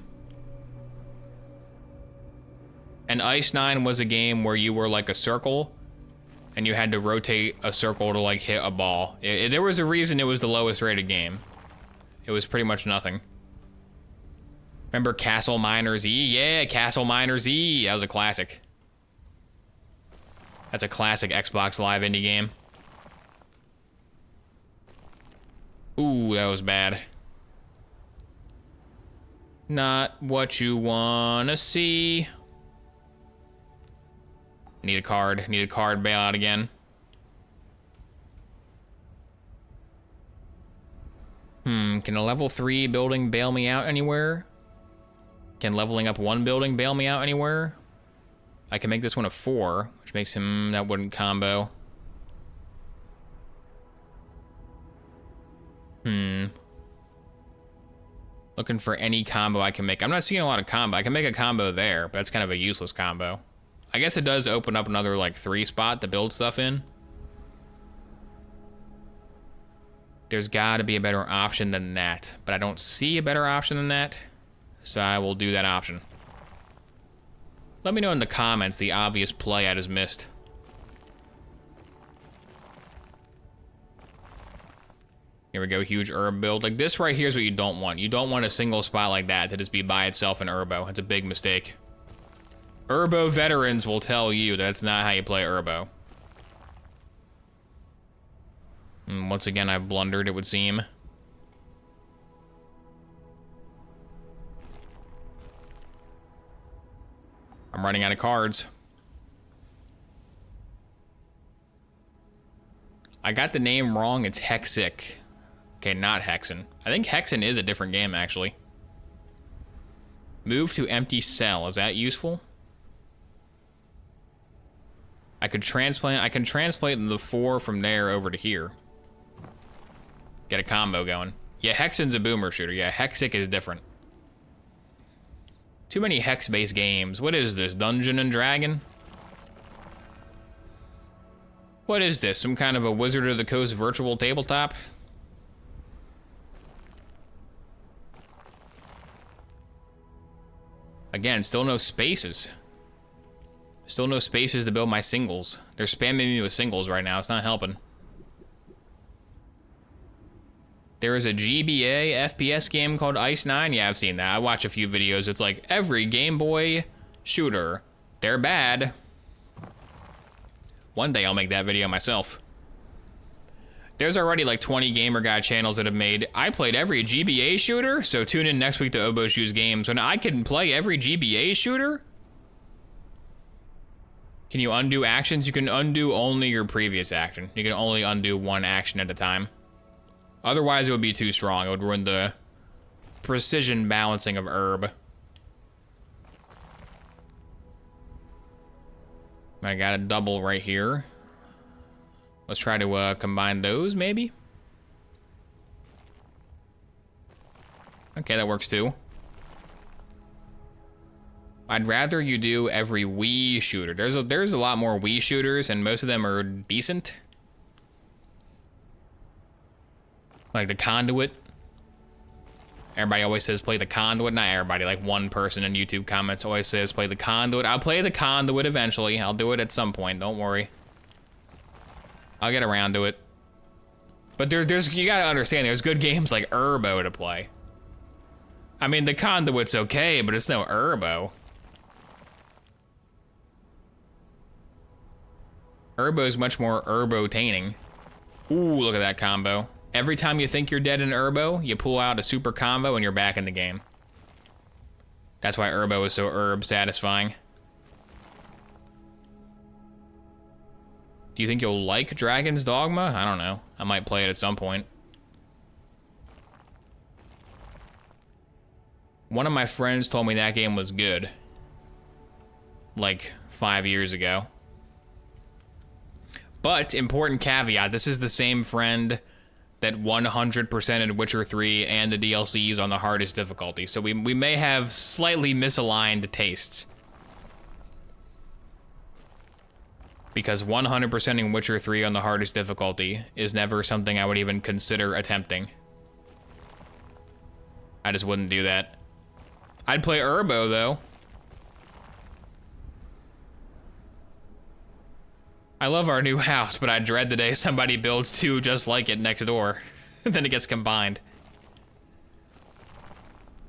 And Ice 9 was a game where you were, like, a circle, and you had to rotate a circle to, like, hit a ball. There was a reason it was the lowest rated game. It was pretty much nothing. Remember Castle Miners E? Yeah, Castle Miners E. That was a classic. That's a classic Xbox Live indie game. Ooh, that was bad. Not what you wanna see. Need a card. Need a card bailout again. Can a level 3 building bail me out anywhere? Can leveling up one building bail me out anywhere? I can make this one a 4, which makes him, that wouldn't combo. Looking for any combo I can make. I'm not seeing a lot of combo. I can make a combo there, but that's kind of a useless combo. I guess it does open up another, like, 3 spot to build stuff in. There's gotta be a better option than that, but I don't see a better option than that, so I will do that option. Let me know in the comments the obvious play I just missed. Here we go, huge herb build. Like, this right here is what you don't want. You don't want a single spot like that to just be by itself in Herbo. It's a big mistake. Herbo veterans will tell you that's not how you play Herbo. And once again, I blundered, it would seem. I'm running out of cards. I got the name wrong, it's Hexic. Okay, not Hexen. I think Hexen is a different game, actually. Move to empty cell, is that useful? I can transplant the 4 from there over to here. Get a combo going. Yeah, Hexen's a boomer shooter. Yeah, Hexic is different. Too many hex-based games. What is this, Dungeon and Dragon? What is this, some kind of a Wizard of the Coast virtual tabletop? Again, still no spaces. Still no spaces to build my singles. They're spamming me with singles right now. It's not helping. There is a GBA FPS game called Ice 9. Yeah, I've seen that. I watch a few videos. It's like every Game Boy shooter. They're bad. One day I'll make that video myself. There's already like 20 gamer guy channels that have made, I played every GBA shooter, so tune in next week to oboeshoesgames when I can play every GBA shooter? Can you undo actions? You can undo only your previous action. You can only undo one action at a time. Otherwise, it would be too strong. It would ruin the precision balancing of herb. I got a double right here. Let's try to combine those, maybe? Okay, that works too. I'd rather you do every Wii shooter. There's a lot more Wii shooters, and most of them are decent. Like the Conduit. Everybody always says play the Conduit. Not everybody, like one person in YouTube comments always says play the Conduit. I'll play the Conduit eventually. I'll do it at some point, don't worry. I'll get around to it. But there's you gotta understand, there's good games like Herbo to play. I mean, the Conduit's okay, but it's no Herbo. Herbo's much more Herbo-taining. Ooh, look at that combo. Every time you think you're dead in Herbo, you pull out a super combo and you're back in the game. That's why Herbo is so herb satisfying. Do you think you'll like Dragon's Dogma? I don't know. I might play it at some point. One of my friends told me that game was good. Like 5 years ago. But, important caveat, this is the same friend that 100%ed Witcher 3 and the DLCs on the hardest difficulty. So we may have slightly misaligned tastes. Because 100%ing Witcher 3 on the hardest difficulty is never something I would even consider attempting. I just wouldn't do that. I'd play Urbo, though. I love our new house, but I dread the day somebody builds 2 just like it next door. Then it gets combined.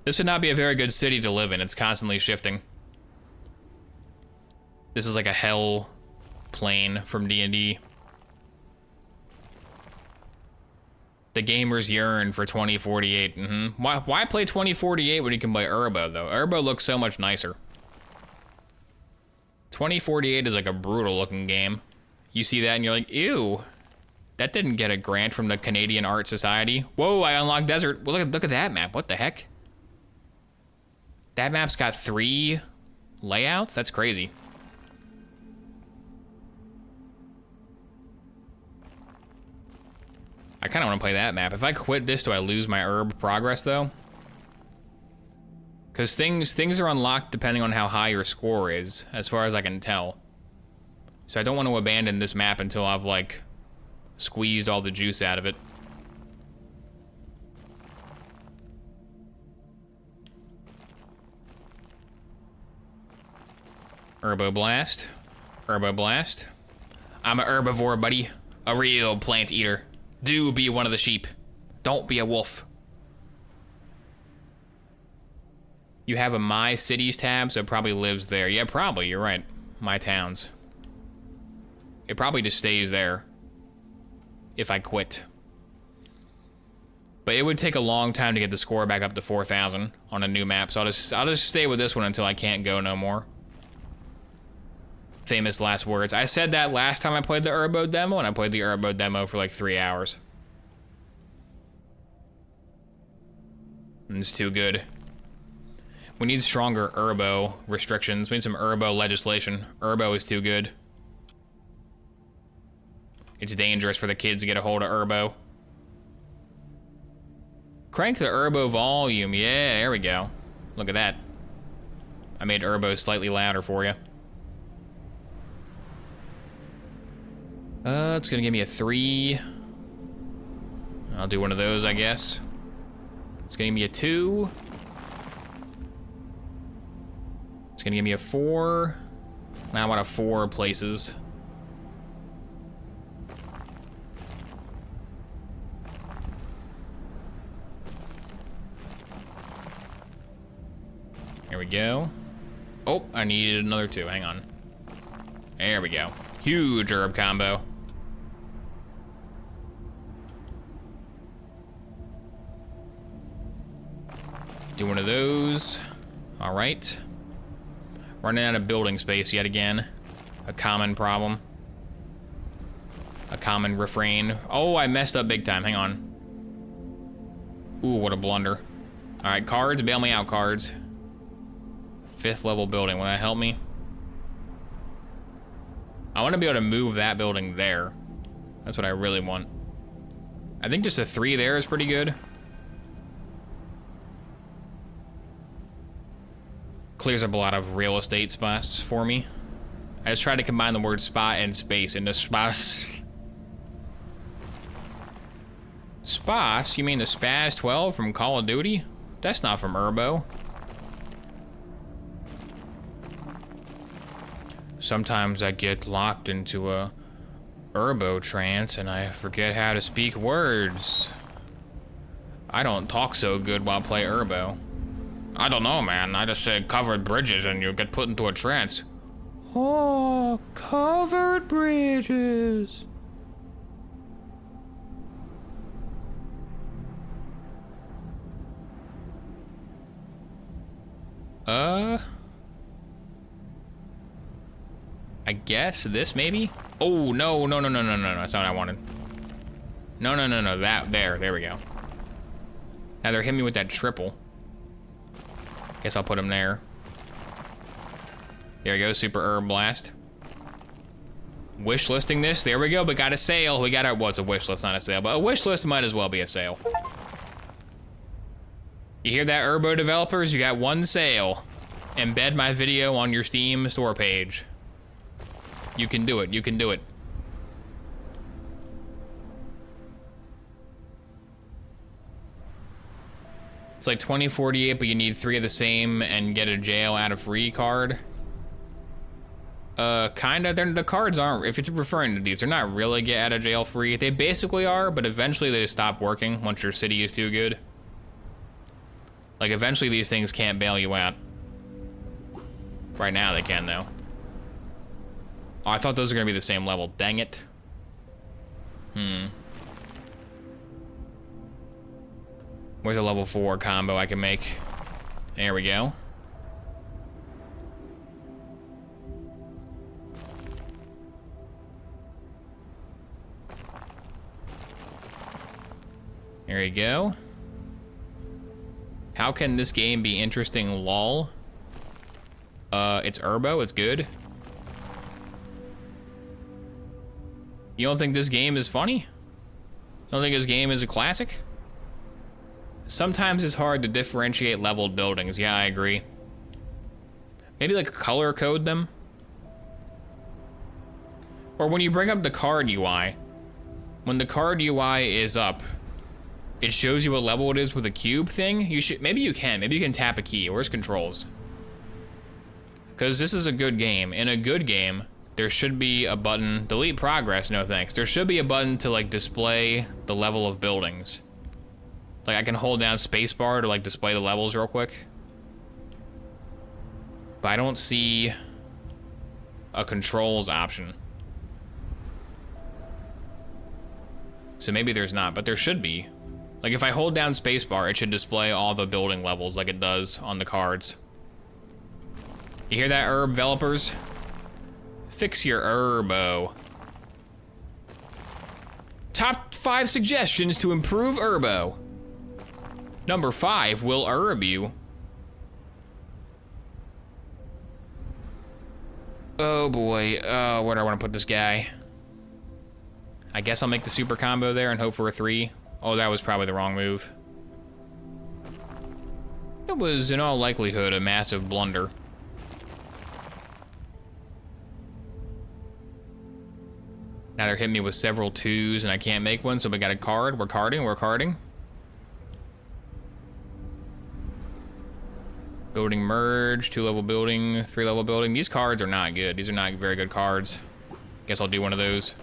This would not be a very good city to live in. It's constantly shifting. This is like a hell plane from D&D. The gamers yearn for 2048. Why play 2048 when you can play Urbo, though? Urbo looks so much nicer. 2048 is like a brutal looking game. You see that and you're like, ew. That didn't get a grant from the Canadian Art Society. Whoa, I unlocked desert. Well, look at that map. What the heck? That map's got 3 layouts? That's crazy. I kind of want to play that map. If I quit this, do I lose my herb progress, though? Because things are unlocked depending on how high your score is, as far as I can tell. So I don't want to abandon this map until I've, like, squeezed all the juice out of it. Herbo Blast. Herbo Blast. I'm an herbivore, buddy. A real plant eater. Do be one of the sheep. Don't be a wolf. You have a My Cities tab, so it probably lives there. Yeah, probably, you're right. My Towns. It probably just stays there if I quit. But it would take a long time to get the score back up to 4,000 on a new map, so I'll just stay with this one until I can't go no more. Famous last words. I said that last time I played the Urbo demo, and I played the Urbo demo for like 3 hours. And it's too good. We need stronger Urbo restrictions. We need some Urbo legislation. Urbo is too good. It's dangerous for the kids to get a hold of Urbo. Crank the Urbo volume. Yeah, there we go. Look at that. I made Urbo slightly louder for you. It's gonna give me a 3. I'll do one of those, I guess. It's gonna give me a 2. It's gonna give me a 4. Now I want a 4 places. Here we go. Oh, I needed another 2. Hang on. There we go. Huge herb combo. Do one of those. All right. Running out of building space yet again. A common problem. A common refrain. Oh, I messed up big time. Hang on. Ooh, what a blunder. All right, cards. Bail me out, cards. 5th level building. Will that help me? I want to be able to move that building there. That's what I really want. I think just a 3 there is pretty good. Clears up a lot of real estate spots for me. I just tried to combine the word spot and space into spots. Spots? You mean the Spaz 12 from Call of Duty? That's not from Urbo. Sometimes I get locked into a Urbo trance and I forget how to speak words. I don't talk so good while I play Urbo. I don't know, man. I just said covered bridges and you get put into a trance. Oh, covered bridges. I guess this maybe? Oh, no, that's not what I wanted. No, there we go. Now they're hitting me with that triple. Guess I'll put him there. There we go, Super Herb Blast. Wish listing this, there we go, we got a sale. We got our, well, it's a wish list, not a sale, but a wish list might as well be a sale. You hear that, Urbo developers? You got 1 sale. Embed my video on your Steam store page. You can do it. You can do it. It's like 2048, but you need 3 of the same and get a jail out of free card. Kinda. The cards aren't, if it's referring to these, they're not really get out of jail free. They basically are, but eventually they just stop working once your city is too good. Like, eventually these things can't bail you out. Right now they can, though. Oh, I thought those were gonna be the same level. Dang it. Where's a level 4 combo I can make? There we go. There you go. How can this game be interesting, lol? It's Urbo, it's good. You don't think this game is funny? You don't think this game is a classic? Sometimes it's hard to differentiate leveled buildings. Yeah, I agree. Maybe like color code them? Or when you bring up the card UI, when the card UI is up, it shows you what level it is with a cube thing. You should, maybe you can tap a key. Where's controls? Because this is a good game. In a good game, there should be a button, delete progress, no thanks. There should be a button to like display the level of buildings. Like I can hold down spacebar to like display the levels real quick. But I don't see a controls option. So maybe there's not, but there should be. Like if I hold down spacebar, it should display all the building levels like it does on the cards. You hear that, herb developers? Fix your Urbo. Top 5 suggestions to improve Urbo. Number 5 will herb you. Oh boy, where do I want to put this guy? I guess I'll make the super combo there and hope for a 3. Oh, that was probably the wrong move. It was, in all likelihood, a massive blunder. Now they're hitting me with several 2s and I can't make one, so we got a card. We're carding. Building merge, 2-level building, 3-level building. These cards are not good. These are not very good cards. Guess I'll do one of those.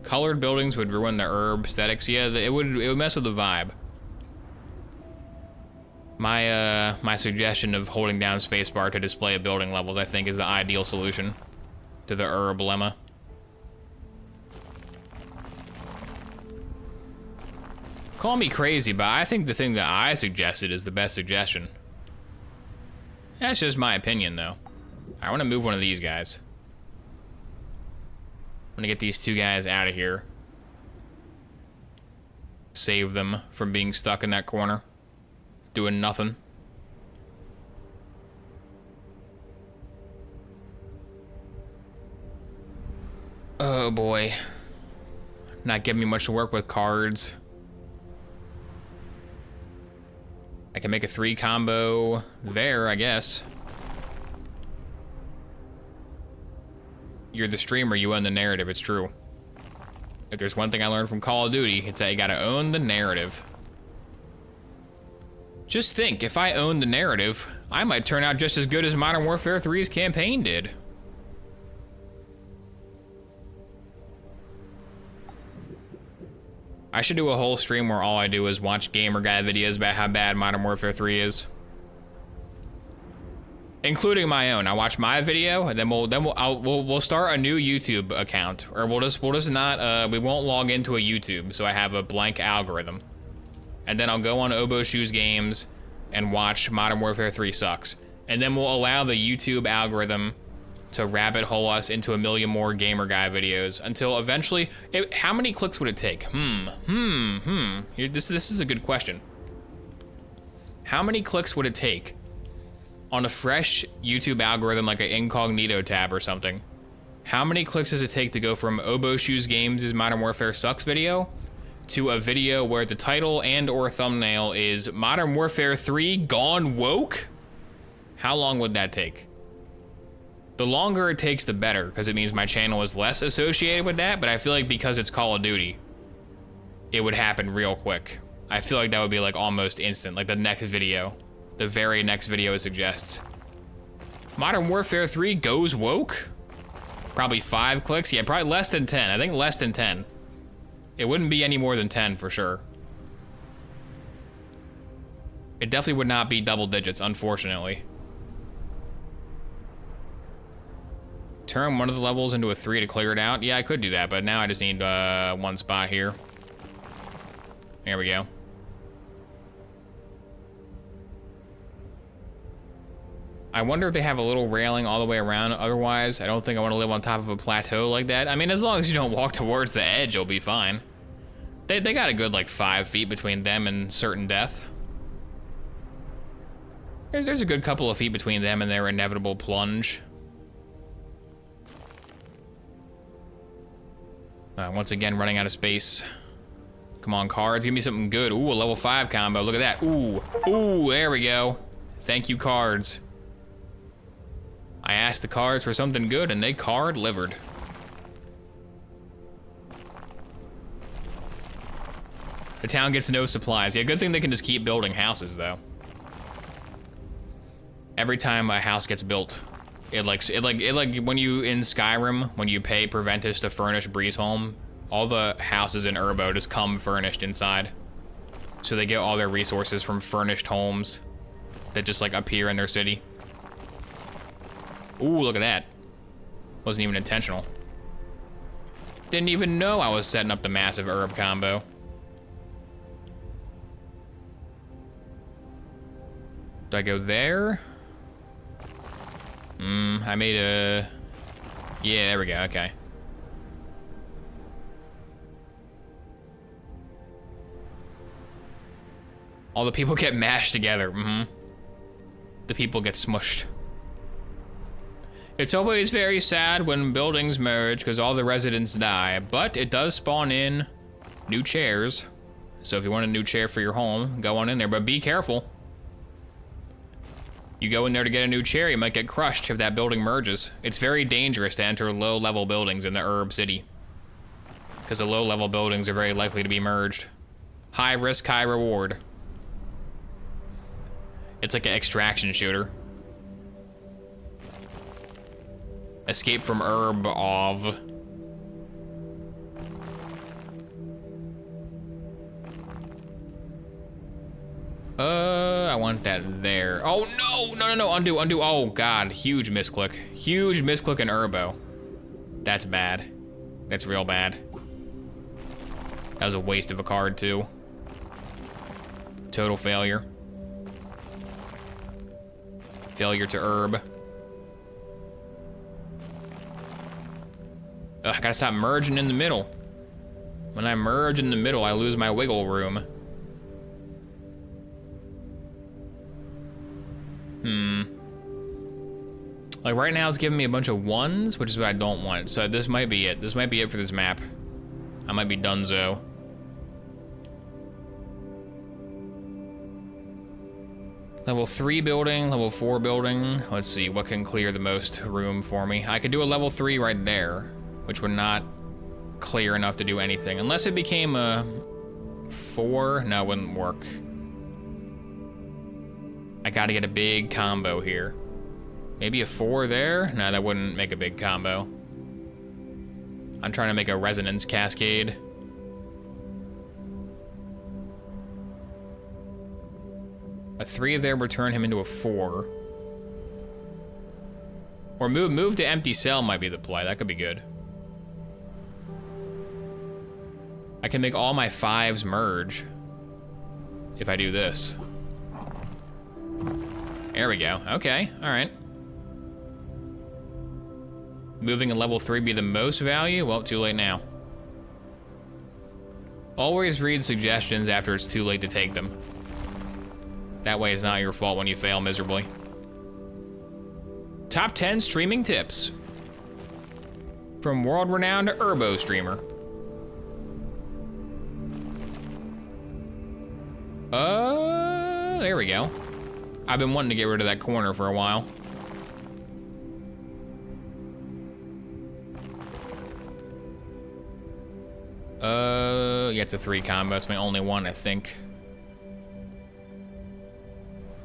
Colored buildings would ruin the herb aesthetics. Yeah, it would mess with the vibe. My suggestion of holding down spacebar to display building levels, I think, is the ideal solution to the herb lemma. Call me crazy, but I think the thing that I suggested is the best suggestion. That's just my opinion, though. I want to move one of these guys. I'm gonna get these 2 guys out of here. Save them from being stuck in that corner, doing nothing. Oh boy. Not giving me much to work with cards. I can make a 3 combo there, I guess. You're the streamer, you own the narrative, it's true. If there's one thing I learned from Call of Duty, it's that you gotta own the narrative. Just think, if I own the narrative, I might turn out just as good as Modern Warfare 3's campaign did. I should do a whole stream where all I do is watch gamer guy videos about how bad Modern Warfare 3 is. Including my own. I watch my video, and then we'll start a new YouTube account, or we'll just not we won't log into a YouTube, so I have a blank algorithm, and then I'll go on oboeshoesgames and watch Modern Warfare 3 sucks, and then we'll allow the YouTube algorithm to rabbit hole us into a million more gamer guy videos until eventually. How many clicks would it take? This is a good question. How many clicks would it take on a fresh YouTube algorithm like an incognito tab or something? How many clicks does it take to go from oboeshoesgames' Modern Warfare Sucks video to a video where the title and or thumbnail is Modern Warfare 3 Gone Woke? How long would that take? The longer it takes, the better, because it means my channel is less associated with that, but I feel like because it's Call of Duty, it would happen real quick. I feel like that would be like almost instant, like the next video. The very next video it suggests. Modern Warfare 3 goes woke? Probably 5 clicks? Yeah, probably less than 10. I think less than 10. It wouldn't be any more than 10 for sure. It definitely would not be double digits, unfortunately. Turn one of the levels into a 3 to clear it out. Yeah, I could do that, but now I just need one spot here. There we go. I wonder if they have a little railing all the way around. Otherwise, I don't think I want to live on top of a plateau like that. I mean, as long as you don't walk towards the edge, you'll be fine. They got a good like 5 feet between them and certain death. There's a good couple of feet between them and their inevitable plunge. Once again, running out of space. Come on, cards, give me something good. Ooh, a level 5 combo, look at that. Ooh, ooh, there we go. Thank you, cards. I asked the cards for something good and they card-livered. The town gets no supplies. Yeah, good thing they can just keep building houses, though. Every time a house gets built, it like when you in Skyrim, when you pay Preventus to furnish Breeze Home, all the houses in Urbo just come furnished inside. So they get all their resources from furnished homes that just like appear in their city. Ooh, look at that. Wasn't even intentional. Didn't even know I was setting up the massive herb combo. Do I go there? I made a... Yeah, there we go, okay. All the people get mashed together, The people get smushed. It's always very sad when buildings merge because all the residents die, but it does spawn in new chairs. So if you want a new chair for your home, go on in there, but be careful. You go in there to get a new chair, you might get crushed if that building merges. It's very dangerous to enter low-level buildings in the Herb City, because the low-level buildings are very likely to be merged. High risk, high reward. It's like an extraction shooter. Escape from Herb of... I want that there. Oh no, undo. Oh God, huge misclick. Huge misclick in Urbo. That's bad. That's real bad. That was a waste of a card too. Total failure. Failure to herb. Ugh, I gotta stop merging in the middle. When I merge in the middle, I lose my wiggle room. Like right now it's giving me a bunch of ones, which is what I don't want. So this might be it. This might be it for this map. I might be donezo. Level 3 building, level 4 building. Let's see, what can clear the most room for me? I could do a level 3 right there, which would not clear enough to do anything. Unless it became a 4, no, it wouldn't work. I gotta get a big combo here. Maybe a 4 there? No, that wouldn't make a big combo. I'm trying to make a resonance cascade. A 3 there would turn him into a 4. Or move to empty cell might be the play. That could be good. I can make all my 5s merge if I do this. There we go. Okay, all right. Moving a level 3 be the most value? Well, too late now. Always read suggestions after it's too late to take them. That way it's not your fault when you fail miserably. Top 10 streaming tips. From world-renowned Urbo streamer. There we go. I've been wanting to get rid of that corner for a while. Yeah, it's a 3 combo. It's my only one, I think.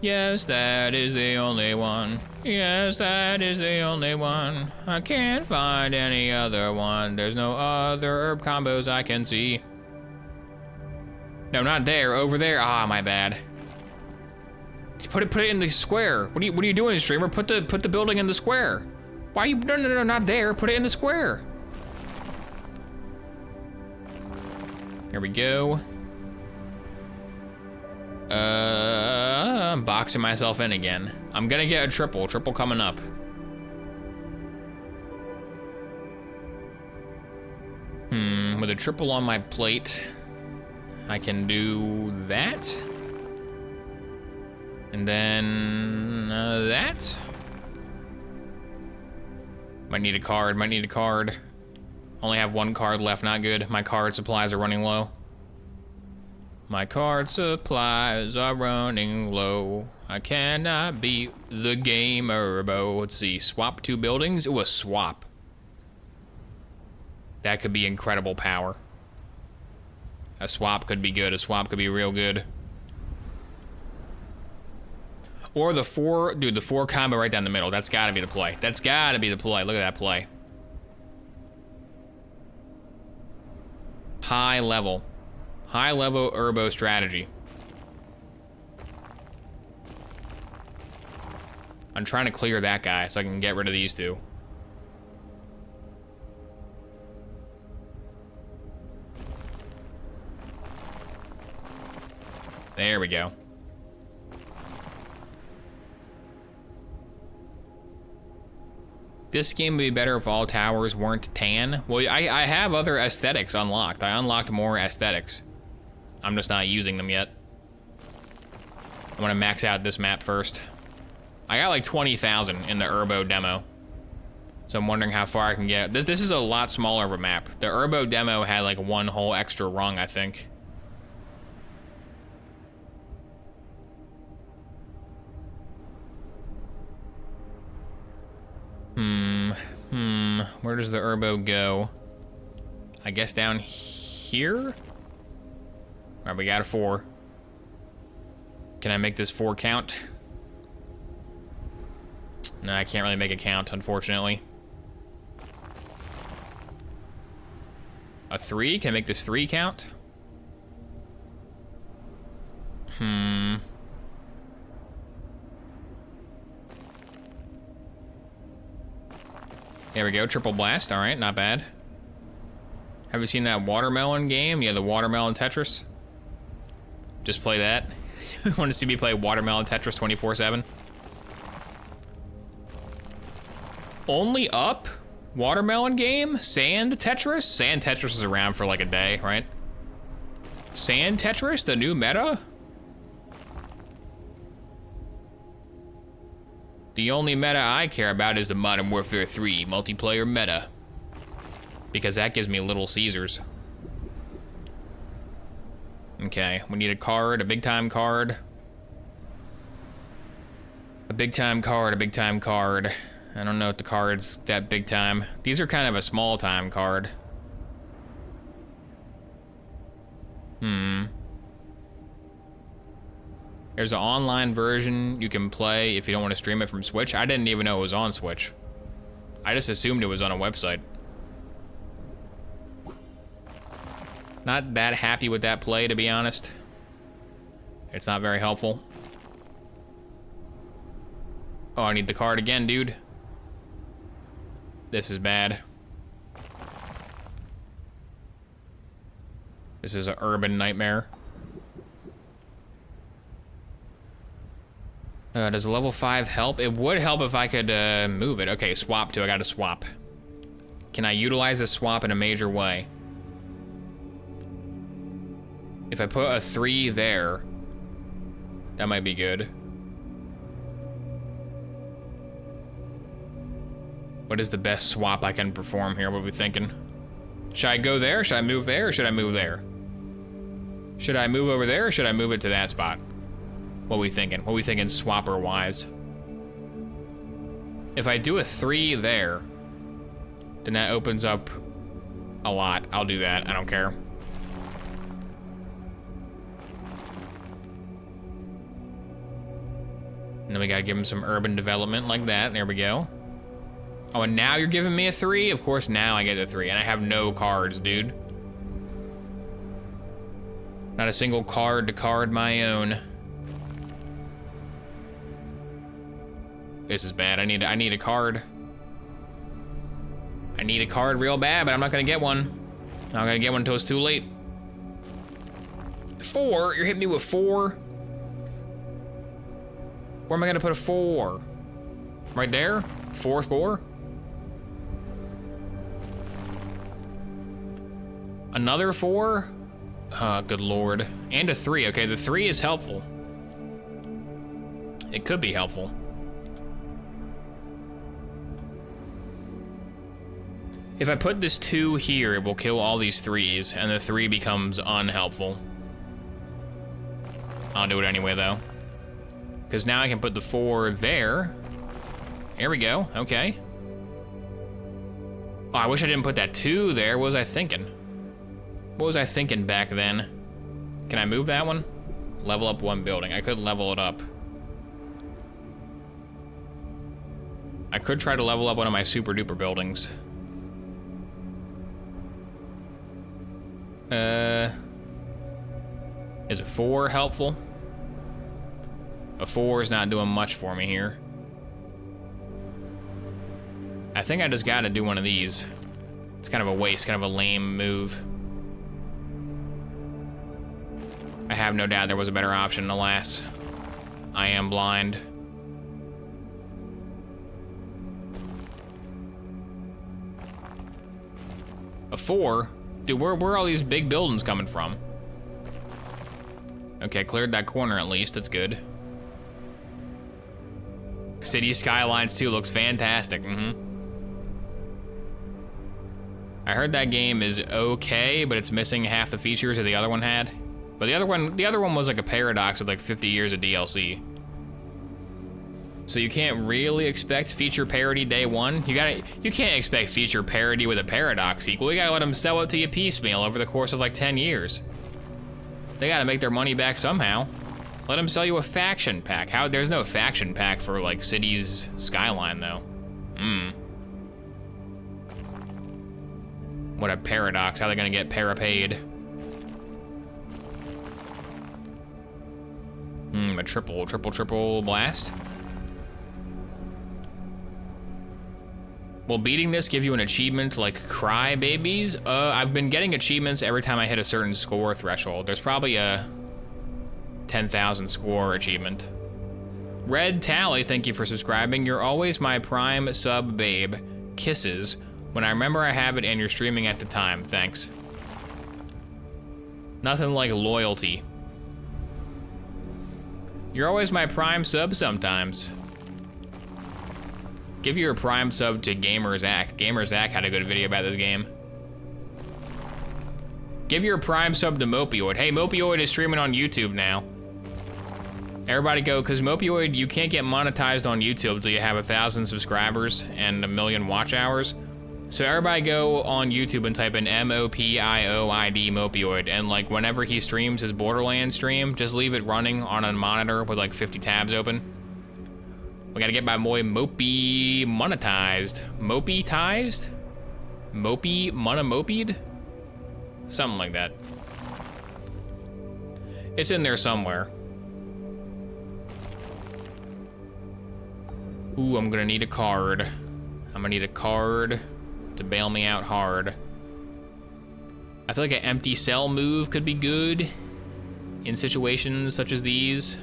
Yes, that is the only one. Yes, that is the only one. I can't find any other one. There's no other herb combos I can see. No, not there. Over there. Ah, my bad. Put it in the square. What are you doing, streamer? Put the building in the square. Why are you? No, not there. Put it in the square. Here we go. I'm boxing myself in again. I'm gonna get a triple coming up. With a triple on my plate, I can do that. And then that. Might need a card. Only have 1 card left, not good. My card supplies are running low. My card supplies are running low. I cannot beat the game Herbo. Let's see, swap 2 buildings? Ooh, a swap. That could be incredible power. A swap could be good, a swap could be real good. Or the 4, dude, the 4 combo right down the middle. That's gotta be the play. That's gotta be the play. Look at that play. High level Herbo strategy. I'm trying to clear that guy so I can get rid of these 2. There we go. This game would be better if all towers weren't tan. Well, I have other aesthetics unlocked. I unlocked more aesthetics. I'm just not using them yet. I want to max out this map first. I got like 20,000 in the Herbo demo. So I'm wondering how far I can get. This is a lot smaller of a map. The Herbo demo had like 1 whole extra rung, I think. Where does the Herbo go? I guess down here? All right, we got a 4. Can I make this 4 count? No, I can't really make it count, unfortunately. A 3? Can I make this 3 count? There we go, triple blast. All right, not bad. Have you seen that watermelon game? Yeah, the watermelon Tetris. Just play that. Want to see me play watermelon Tetris 24/7? Only up? Watermelon game? Sand Tetris? Sand Tetris is around for like a day, right? Sand Tetris, the new meta? The only meta I care about is the Modern Warfare 3 multiplayer meta. Because that gives me Little Caesars. Okay, we need a card, a big time card. A big time card, a big time card. I don't know if the card's that big time. These are kind of a small time card. There's an online version you can play if you don't want to stream it from Switch. I didn't even know it was on Switch. I just assumed it was on a website. Not that happy with that play, to be honest. It's not very helpful. Oh, I need the card again, dude. This is bad. This is an urban nightmare. Does a level 5 help? It would help if I could move it. Okay, swap to. I gotta swap. Can I utilize this swap in a major way? If I put a 3 there, that might be good. What is the best swap I can perform here? What are we thinking? Should I go there? Should I move there? Or should I move there? Should I move over there? Or should I move it to that spot? What are we thinking? What are we thinking swapper-wise? If I do a 3 there, then that opens up a lot. I'll do that. I don't care. And then we gotta give him some urban development like that. There we go. Oh, and now you're giving me a 3? Of course, now I get a 3, and I have no cards, dude. Not a single card to card my own. This is bad. I need a card. I need a card real bad, but I'm not gonna get one. I'm not gonna get one until it's too late. 4? You're hitting me with 4? Where am I gonna put a 4? Right there? 4 score? Another 4? Good lord. And a 3. Okay, the 3 is helpful. It could be helpful. If I put this 2 here, it will kill all these 3s, and the 3 becomes unhelpful. I'll do it anyway, though. Because now I can put the 4 there. There we go, okay. Oh, I wish I didn't put that 2 there. What was I thinking? What was I thinking back then? Can I move that one? Level up 1 building. I could level it up. I could try to level up one of my super duper buildings. Is a 4 helpful? A 4 is not doing much for me here. I think I just gotta do one of these. It's kind of a waste, kind of a lame move. I have no doubt there was a better option, alas. I am blind. A 4? Dude, where are all these big buildings coming from? Okay, cleared that corner at least, that's good. City Skylines 2 looks fantastic, I heard that game is okay, but it's missing half the features that the other one had. But the other one was like a paradox with like 50 years of DLC. So you can't really expect feature parity day one. You can't expect feature parity with a paradox sequel. You gotta let them sell it to you piecemeal over the course of like 10 years. They gotta make their money back somehow. Let them sell you a faction pack. There's no faction pack for like Cities Skyline though. What a paradox. How are they gonna get parapaid? A triple blast. Will beating this give you an achievement like Cry Babies? I've been getting achievements every time I hit a certain score threshold. There's probably a 10,000 score achievement. Red Tally, thank you for subscribing. You're always my prime sub babe. Kisses. When I remember I have it and you're streaming at the time. Thanks. Nothing like loyalty. You're always my prime sub sometimes. Give your prime sub to Gamer Zach. Gamer Zach had a good video about this game. Give your prime sub to Mopioid. Hey, Mopioid is streaming on YouTube now. Everybody go, because Mopioid, you can't get monetized on YouTube till you have 1,000 subscribers and 1 million watch hours. So everybody go on YouTube and type in MOPIOID Mopioid, and like whenever he streams his Borderlands stream, just leave it running on a monitor with like 50 tabs open. We gotta get my boy Mopey monetized. Mopey-tized? Mopey monomopied? Something like that. It's in there somewhere. Ooh, I'm gonna need a card. I'm gonna need a card to bail me out hard. I feel like an empty cell move could be good in situations such as these.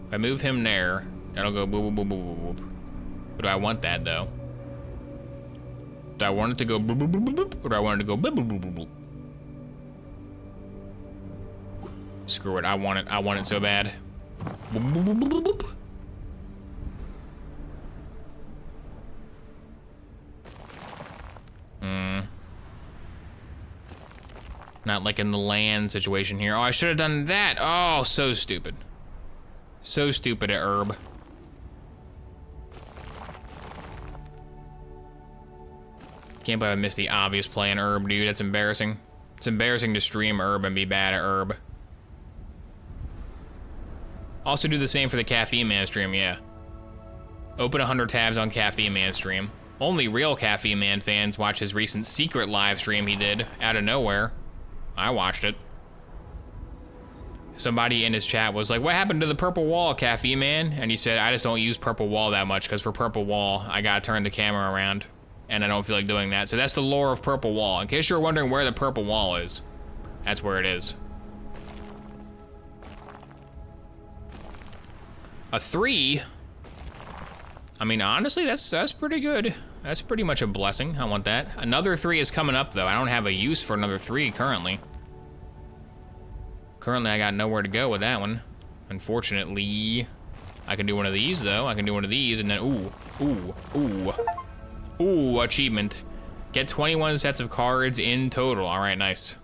If I move him there, that'll go boop, boop, boop, boop, boop. But do I want that though? Do I want it to go boop, boop, boop, boop, boop, or do I want it to go boop, boop, boop, boop, boop? Screw it, I want it so bad. Boop, boop, boop, boop, boop, boop. Not like in the land situation here. Oh, I should have done that. Oh, so stupid. So stupid at Herb. Can't believe I missed the obvious play in Herb, dude. That's embarrassing. It's embarrassing to stream Herb and be bad at Herb. Also do the same for the Caffeine Man stream, yeah. Open 100 tabs on Caffeine Man stream. Only real Caffeine Man fans watch his recent secret live stream he did out of nowhere. I watched it. Somebody in his chat was like, what happened to the purple wall, Caffeine Man? And he said, I just don't use purple wall that much because for purple wall, I gotta turn the camera around and I don't feel like doing that. So that's the lore of purple wall. In case you're wondering where the purple wall is, that's where it is. A 3? I mean, honestly, that's pretty good. That's pretty much a blessing. I want that. Another 3 is coming up, though. I don't have a use for another 3 currently. Currently, I got nowhere to go with that one. Unfortunately, I can do one of these, though. I can do one of these, and then, ooh, achievement. Get 21 sets of cards in total. All right, nice.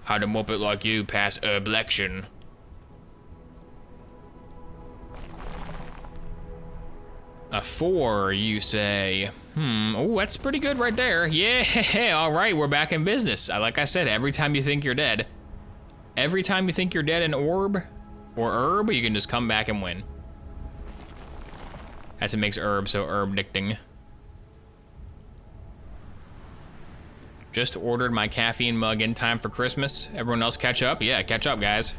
How to mop it like you pass oblection. A 4, you say? Oh, that's pretty good right there. Yeah, all right, we're back in business. Like I said, every time you think you're dead, every time you think you're dead in orb or herb, you can just come back and win. That's what makes herb so herb-dicting. Just ordered my caffeine mug in time for Christmas. Everyone else catch up? Yeah, catch up, guys.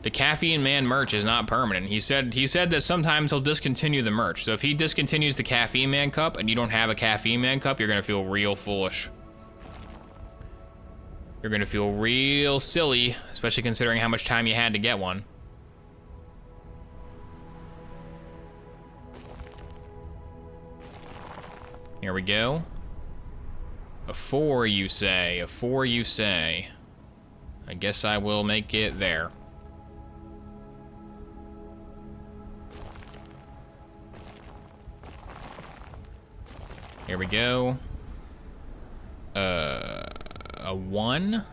The Caffeine Man merch is not permanent. He said that sometimes he'll discontinue the merch. So if he discontinues the Caffeine Man cup and you don't have a Caffeine Man cup, you're gonna feel real foolish. You're gonna feel real silly, especially considering how much time you had to get one. Here we go. A 4, you say. A 4, you say. I guess I will make it there. Here we go. A 1?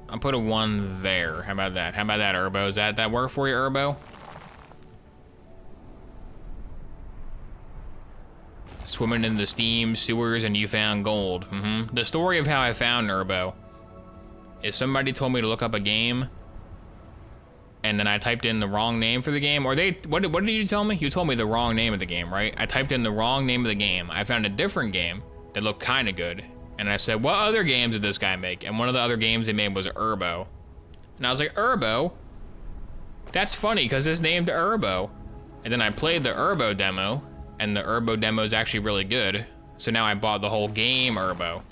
I'll put a 1 there. How about that? How about that, Urbo? Does that work for you, Urbo? Swimming in the steam sewers and you found gold. The story of how I found Urbo is somebody told me to look up a game and then I typed in the wrong name for the game, or what did you tell me? You told me the wrong name of the game, right? I typed in the wrong name of the game. I found a different game that looked kind of good. And I said, what other games did this guy make? And one of the other games they made was Urbo. And I was like, Urbo? That's funny, because it's named Urbo. And then I played the Urbo demo, and the Urbo demo is actually really good. So now I bought the whole game Urbo.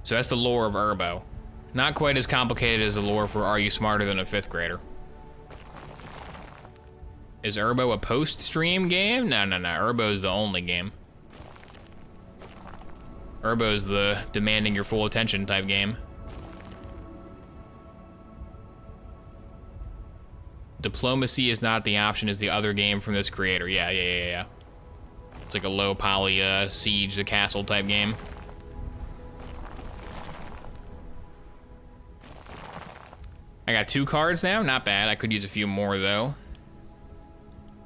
So that's the lore of Urbo. Not quite as complicated as the lore for Are You Smarter Than a 5th Grader? Is Urbo a post-stream game? No. Urbo's the only game. Urbo's the demanding your full attention type game. Diplomacy is not the option is the other game from this creator. Yeah. It's like a low poly siege the castle type game. I got 2 cards now, not bad. I could use a few more though.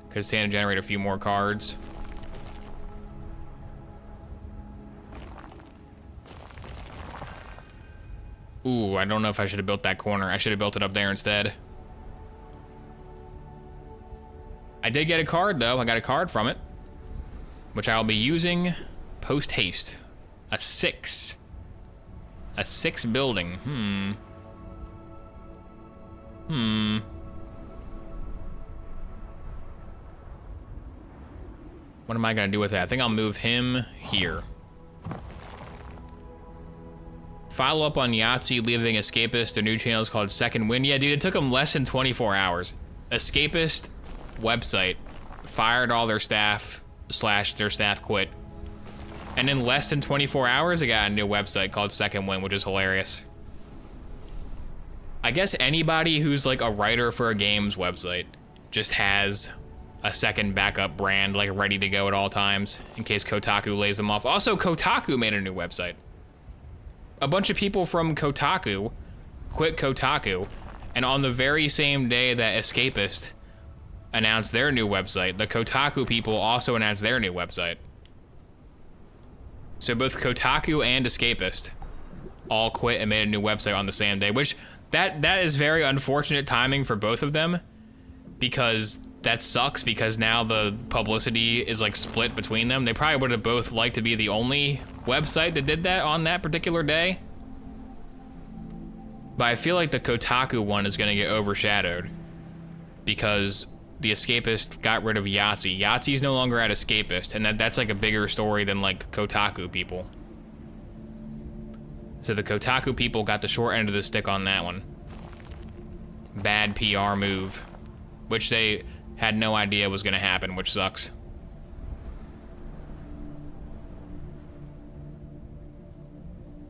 Could stand to generate a few more cards. Ooh, I don't know if I should have built that corner. I should have built it up there instead. I did get a card though. I got a card from it, which I'll be using post haste. A 6. A 6 building. What am I gonna do with that? I think I'll move him here. Follow up on Yahtzee leaving Escapist. Their new channel is called Second Wind. Yeah, dude, it took them less than 24 hours. Escapist website fired all their staff, / their staff quit. And in less than 24 hours, they got a new website called Second Wind, which is hilarious. I guess anybody who's like a writer for a games website just has a second backup brand like ready to go at all times in case Kotaku lays them off. Also, Kotaku made a new website. A bunch of people from Kotaku quit Kotaku, and on the very same day that Escapist announced their new website, the Kotaku people also announced their new website. So both Kotaku and Escapist all quit and made a new website on the same day, which that is very unfortunate timing for both of them, because that sucks, because now the publicity is like split between them. They probably would have both liked to be the only website that did that on that particular day. But I feel like the Kotaku one is gonna get overshadowed because the Escapist got rid of Yahtzee. Yahtzee's no longer at Escapist, and that's like a bigger story than like Kotaku people. So the Kotaku people got the short end of the stick on that one. Bad PR move, which they had no idea was gonna happen, which sucks.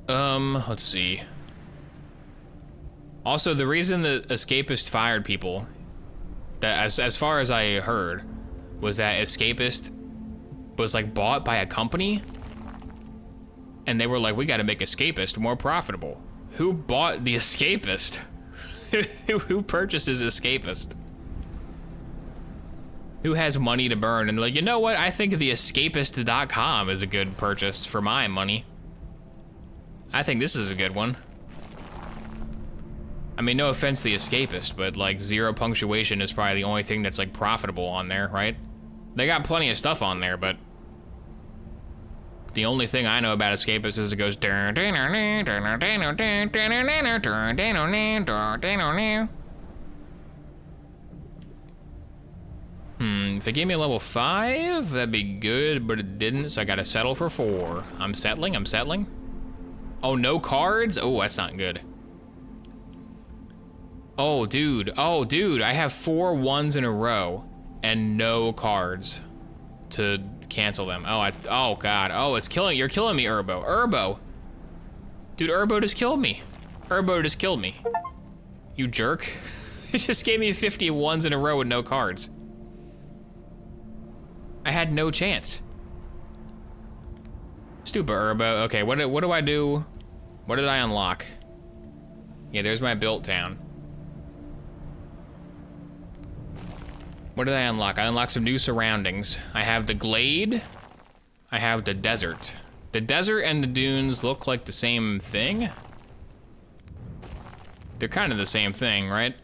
Let's see. Also, the reason that Escapist fired people, that as far as I heard, was that Escapist was like bought by a company, and they were like, we gotta make Escapist more profitable. Who bought the Escapist? Who purchases Escapist? Who has money to burn? And like, you know what? I think the escapist.com is a good purchase for my money. I think this is a good one. I mean, no offense to the Escapist, but like 0 punctuation is probably the only thing that's like profitable on there, right? They got plenty of stuff on there, but the only thing I know about Escapist is it goes. If it gave me a level 5, that'd be good, but it didn't, so I gotta settle for 4. I'm settling. Oh, no cards? Oh, that's not good. Oh, dude, I have 4 1s in a row and no cards to cancel them. Oh God, you're killing me, Urbo. Dude, Urbo just killed me. You jerk. It just gave me 50 1s in a row with no cards. I had no chance. Stupid Urbo. Okay, what do I do? What did I unlock? Yeah, there's my built town. What did I unlock? I unlocked some new surroundings. I have the glade. I have the desert. The desert and the dunes look like the same thing. They're kind of the same thing, right?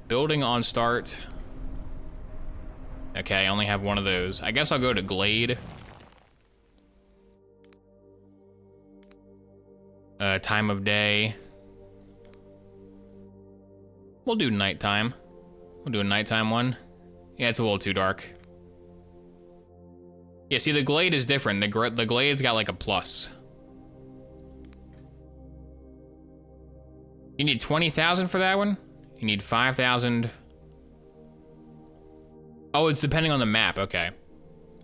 Building on start. Okay, I only have one of those. I guess I'll go to glade. Time of day. We'll do nighttime. We'll do a nighttime one. Yeah, it's a little too dark. Yeah, see, the glade is different. The glade's got like a plus. You need 20,000 for that one? You need 5,000. Oh, it's depending on the map, okay.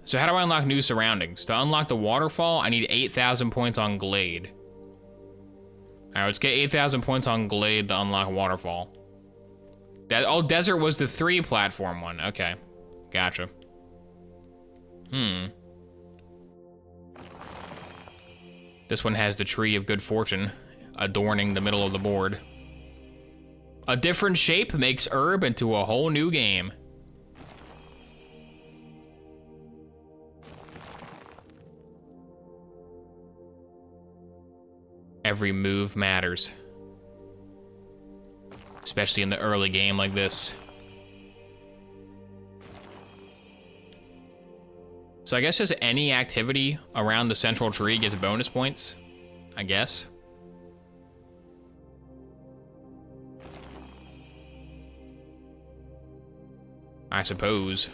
So how do I unlock new surroundings? To unlock the waterfall, I need 8,000 points on glade. All right, let's get 8,000 points on glade to unlock waterfall. Desert was the 3 platform one. Okay, gotcha. This one has the tree of good fortune adorning the middle of the board. A different shape makes herb into a whole new game. Every move matters. Especially in the early game like this. So I guess just any activity around the central tree gets bonus points, I guess. I suppose.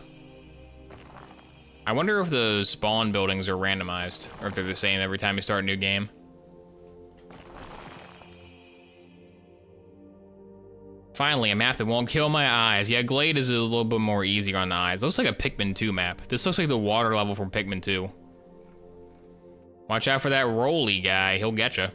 I wonder if the spawn buildings are randomized, or if they're the same every time you start a new game. Finally, a map that won't kill my eyes. Yeah, Glade is a little bit more easier on the eyes. Looks like a Pikmin 2 map. This looks like the water level from Pikmin 2. Watch out for that Rolly guy. He'll get you.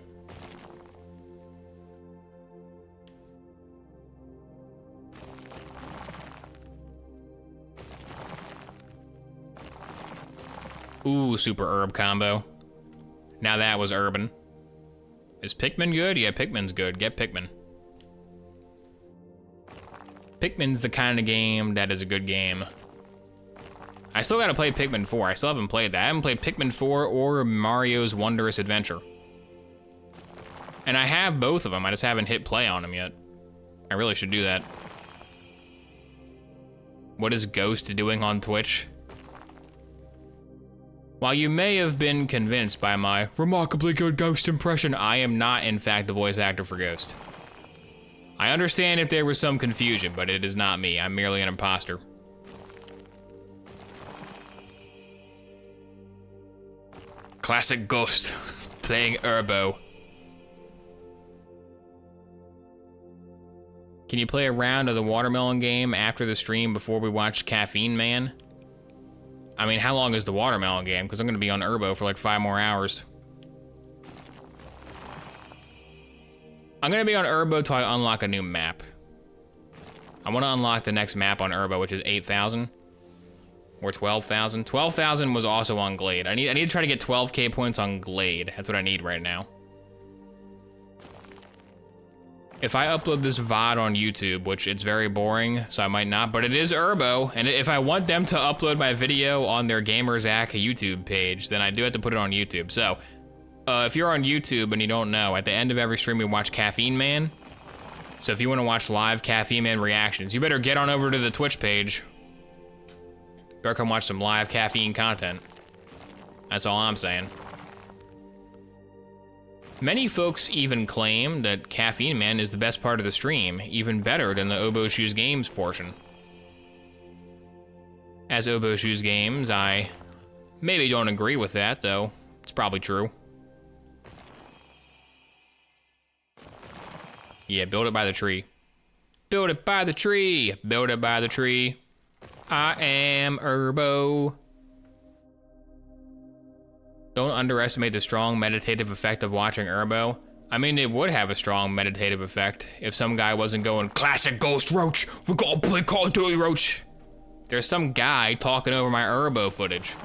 Ooh, super herb combo. Now that was urban. Is Pikmin good? Yeah, Pikmin's good. Get Pikmin. Pikmin's the kind of game that is a good game. I still gotta play Pikmin 4. I still haven't played that. I haven't played Pikmin 4 or Mario's Wondrous Adventure. And I have both of them. I just haven't hit play on them yet. I really should do that. What is Ghost doing on Twitch? While you may have been convinced by my remarkably good Ghost impression, I am not, in fact, the voice actor for Ghost. I understand if there was some confusion, but it is not me. I'm merely an imposter. Classic Ghost, playing Urbo. Can you play a round of the watermelon game after the stream before we watch Caffeine Man? I mean, how long is the watermelon game? Because I'm going to be on Urbo for like 5 more hours. I'm going to be on Urbo till I unlock a new map. I want to unlock the next map on Urbo, which is 8,000. Or 12,000. 12,000 was also on Glade. I need to try to get 12k points on Glade. That's what I need right now. If I upload this VOD on YouTube, which it's very boring, so I might not, but it is Urbo, and if I want them to upload my video on their GamersAck YouTube page, then I do have to put it on YouTube. So, if you're on YouTube and you don't know, at the end of every stream we watch Caffeine Man. So if you want to watch live Caffeine Man reactions, you better get on over to the Twitch page. Better come watch some live caffeine content. That's all I'm saying. Many folks even claim that Caffeine Man is the best part of the stream, even better than the oboeshoesgames portion. As oboeshoesgames, I maybe don't agree with that, though it's probably true. Yeah, build it by the tree. Build it by the tree. Build it by the tree. I am Urbo. Don't underestimate the strong meditative effect of watching Urbo. I mean, it would have a strong meditative effect if some guy wasn't going, classic Ghost Roach, we're gonna play Call of Duty Roach. There's some guy talking over my Urbo footage.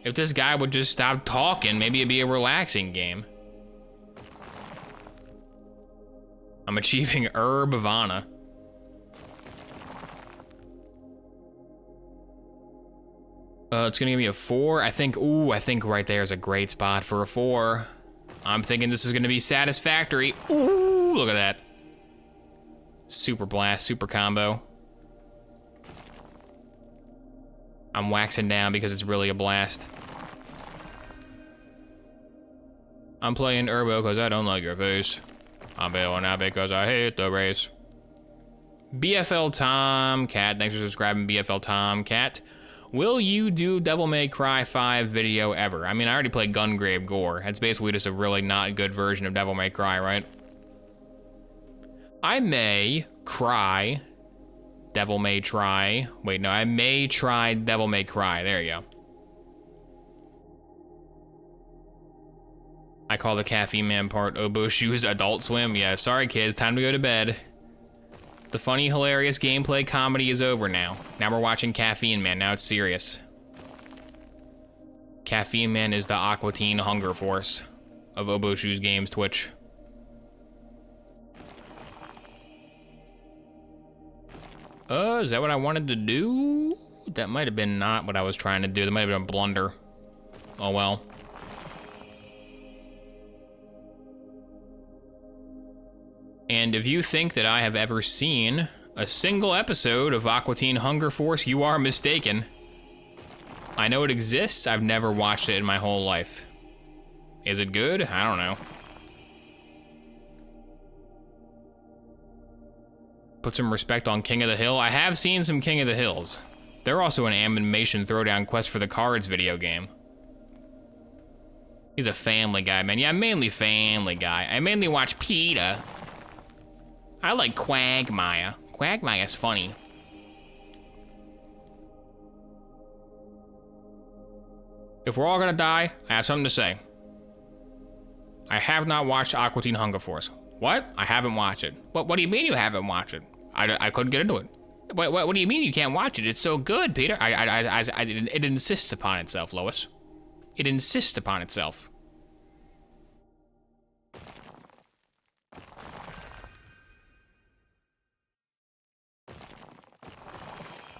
If this guy would just stop talking, maybe it'd be a relaxing game. I'm achieving Urbvana. It's gonna give me a 4. I think right there is a great spot for a 4. I'm thinking this is gonna be satisfactory. Ooh, look at that. Super blast, super combo. I'm waxing down because it's really a blast. I'm playing Urbo because I don't like your face. I'm bailing out because I hate the race. BFL Tomcat, thanks for subscribing, BFL Tomcat. Will you do Devil May Cry 5 video ever? I mean, I already played Gungrave Gore. That's basically just a really not good version of Devil May Cry, right? I may cry. Devil May Try. Wait, no, I may try Devil May Cry. There you go. I call the Caffeine Man part Oboe Shoes Adult Swim. Yeah, sorry kids, time to go to bed. The funny, hilarious gameplay comedy is over now. Now we're watching Caffeine Man, now it's serious. Caffeine Man is the Aqua Teen Hunger Force of oboeshoesgames Twitch. Is that what I wanted to do? That might have been not what I was trying to do. That might have been a blunder. Oh well. And if you think that I have ever seen a single episode of Aqua Teen Hunger Force, you are mistaken. I know it exists, I've never watched it in my whole life. Is it good? I don't know. Put some respect on King of the Hill. I have seen some King of the Hills. They're also an animation throwdown Quest for the Cards video game. He's a Family Guy, man. Yeah, I'm mainly Family Guy. I mainly watch PETA. I like Quagmire. Quagmire's funny. If we're all gonna die, I have something to say. I have not watched Aqua Teen Hunger Force. What? I haven't watched it. What do you mean you haven't watched it? I couldn't get into it. What do you mean you can't watch it? It's so good, Peter. It insists upon itself, Lois. It insists upon itself.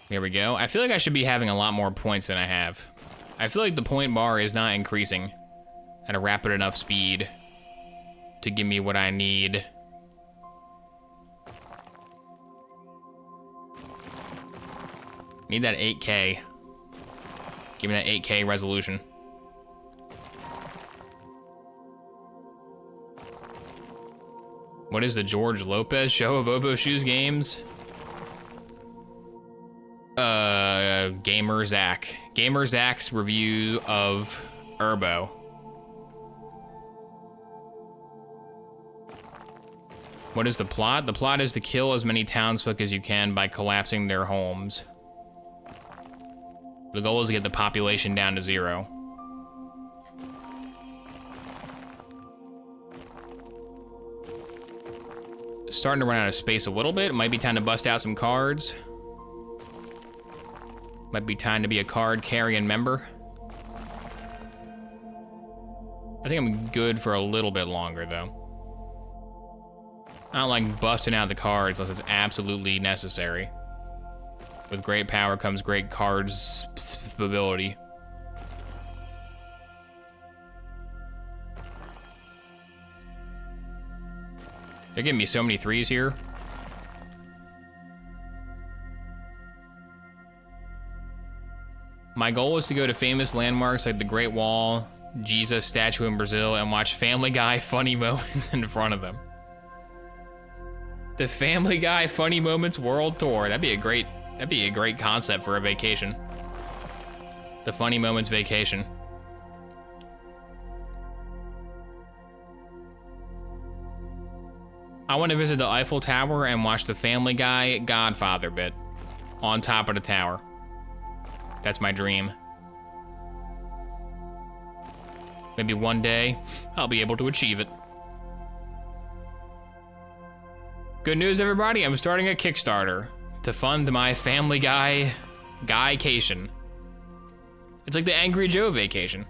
Here we go. I feel like I should be having a lot more points than I have. I feel like the point bar is not increasing at a rapid enough speed to give me what I need. Need that 8K. Give me that 8K resolution. What is the George Lopez show of Oboe Shoes Games? Gamer Zach. Gamer Zach's review of Urbo. What is the plot? The plot is to kill as many townsfolk as you can by collapsing their homes. The goal is to get the population down to 0. Starting to run out of space a little bit. It might be time to bust out some cards. Might be time to be a card-carrying member. I think I'm good for a little bit longer, though. I don't like busting out the cards unless it's absolutely necessary. With great power comes great cards ability. They're giving me so many 3s here. My goal is to go to famous landmarks like the Great Wall, Jesus statue in Brazil, and watch Family Guy funny moments in front of them. The Family Guy Funny Moments World Tour. That'd be a great concept for a vacation. The Funny Moments Vacation. I want to visit the Eiffel Tower and watch the Family Guy Godfather bit on top of the tower. That's my dream. Maybe one day I'll be able to achieve it. Good news, everybody. I'm starting a Kickstarter to fund my Family Guy Guycation. It's like the Angry Joe vacation.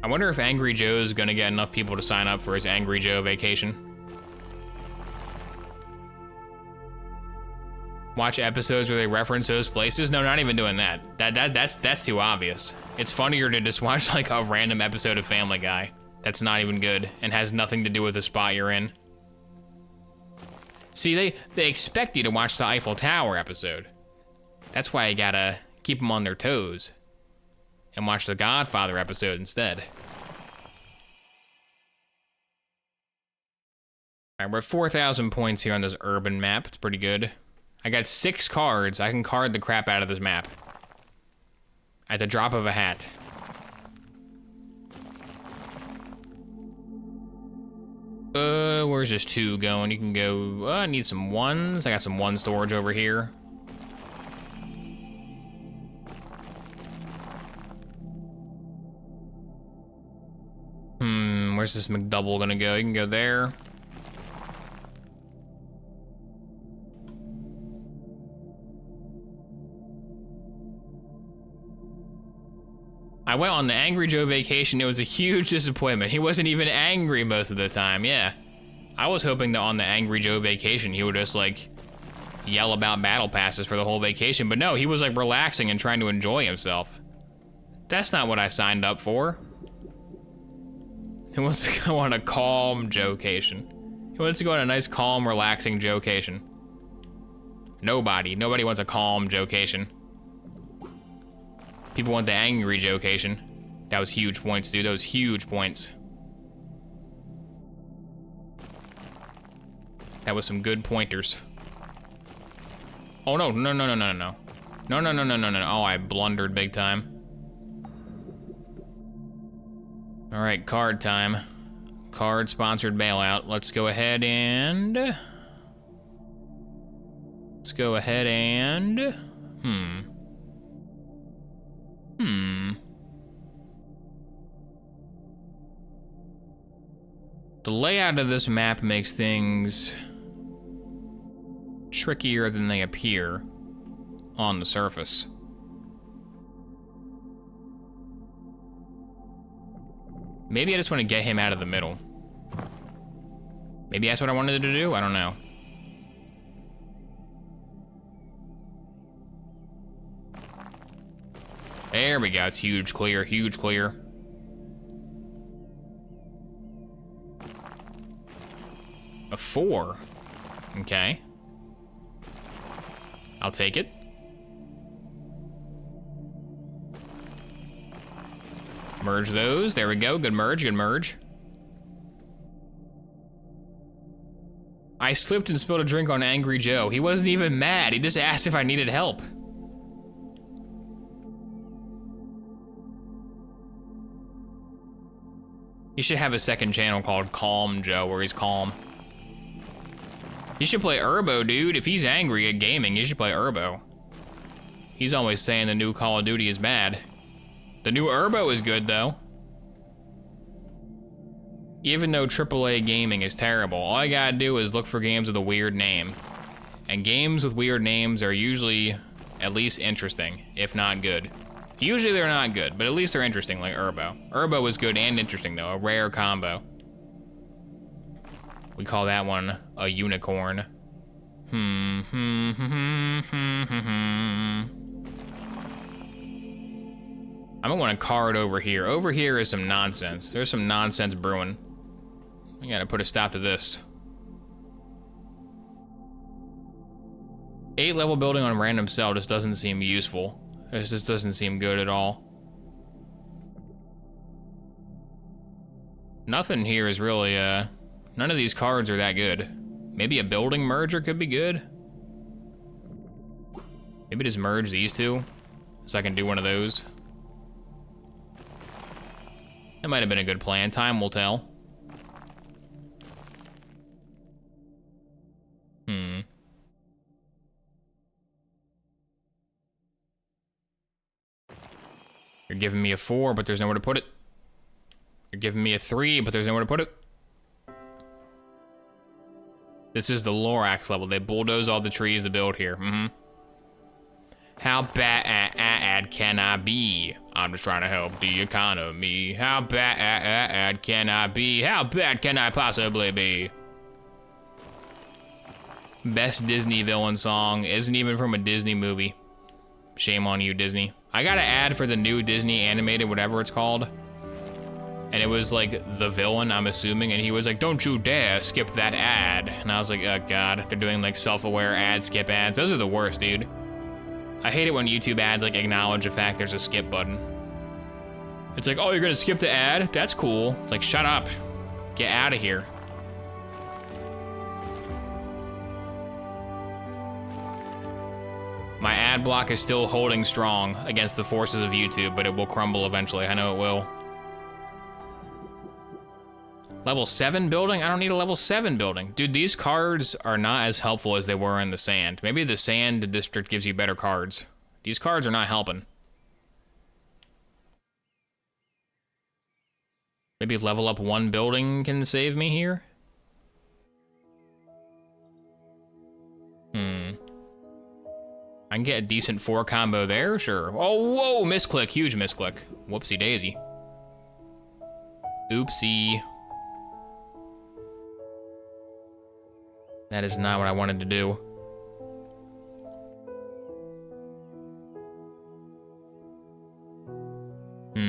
I wonder if Angry Joe's gonna get enough people to sign up for his Angry Joe vacation. Watch episodes where they reference those places? No, not even doing that. That's too obvious. It's funnier to just watch like a random episode of Family Guy that's not even good and has nothing to do with the spot you're in. See, they expect you to watch the Eiffel Tower episode. That's why you gotta keep them on their toes and watch the Godfather episode instead. All right, we're at 4,000 points here on this urban map. It's pretty good. I got 6 cards. I can card the crap out of this map at the drop of a hat. Where's this 2 going? You can go, I need some 1s. I got some 1 storage over here. Where's this McDouble gonna go? You can go there. I went on the Angry Joe vacation. It was a huge disappointment. He wasn't even angry most of the time, yeah. I was hoping that on the Angry Joe vacation, he would just like yell about battle passes for the whole vacation, but no, he was like relaxing and trying to enjoy himself. That's not what I signed up for. He wants to go on a calm Joe-cation. He wants to go on a nice, calm, relaxing Joe-cation. Nobody wants a calm Joe-cation. People want the angry Joe-cation. That was huge points, dude. That was huge points. That was some good pointers. Oh no, no. Oh, I blundered big time. All right, card time. Card sponsored bailout. Let's go ahead and... The layout of this map makes things trickier than they appear on the surface. Maybe I just want to get him out of the middle. Maybe that's what I wanted to do? I don't know. There we go. It's huge clear, huge clear. A 4. Okay. I'll take it. Merge those. There we go. Good merge, good merge. I slipped and spilled a drink on Angry Joe. He wasn't even mad. He just asked if I needed help. He should have a second channel called Calm Joe, where he's calm. You should play Urbo, dude. If he's angry at gaming, you should play Urbo. He's always saying the new Call of Duty is bad. The new Urbo is good, though. Even though AAA gaming is terrible, all I gotta do is look for games with a weird name. And games with weird names are usually at least interesting, if not good. Usually they're not good, but at least they're interesting, like Urbo. Urbo is good and interesting, though, a rare combo. We call that one a unicorn. I might want a card over here. Over here is some nonsense. There's some nonsense brewing. I gotta put a stop to this. 8-level building on random cell just doesn't seem useful. It just doesn't seem good at all. Nothing here is really, none of these cards are that good. Maybe a building merger could be good. Maybe just merge these two, so I can do one of those. That might have been a good plan. Time will tell. You're giving me a 4, but there's nowhere to put it. You're giving me a 3, but there's nowhere to put it. This is the Lorax level. They bulldoze all the trees to build here. How bad can I be? I'm just trying to help the economy. How bad can I be? How bad can I possibly be? Best Disney villain song isn't even from a Disney movie. Shame on you, Disney. I got an ad for the new Disney animated, whatever it's called. And it was like the villain, I'm assuming, and he was like, "Don't you dare skip that ad." And I was like, oh God, they're doing like self-aware ad skip ads. Those are the worst, dude. I hate it when YouTube ads like acknowledge the fact there's a skip button. It's like, oh, you're gonna skip the ad? That's cool. It's like, shut up. Get out of here. My ad block is still holding strong against the forces of YouTube, but it will crumble eventually. I know it will. Level 7 building? I don't need a level 7 building. Dude, these cards are not as helpful as they were in the sand. Maybe the sand district gives you better cards. These cards are not helping. Maybe level up 1 building can save me here? I can get a decent 4 combo there, sure. Oh, whoa, misclick, huge misclick. Whoopsie daisy. Oopsie. That is not what I wanted to do. I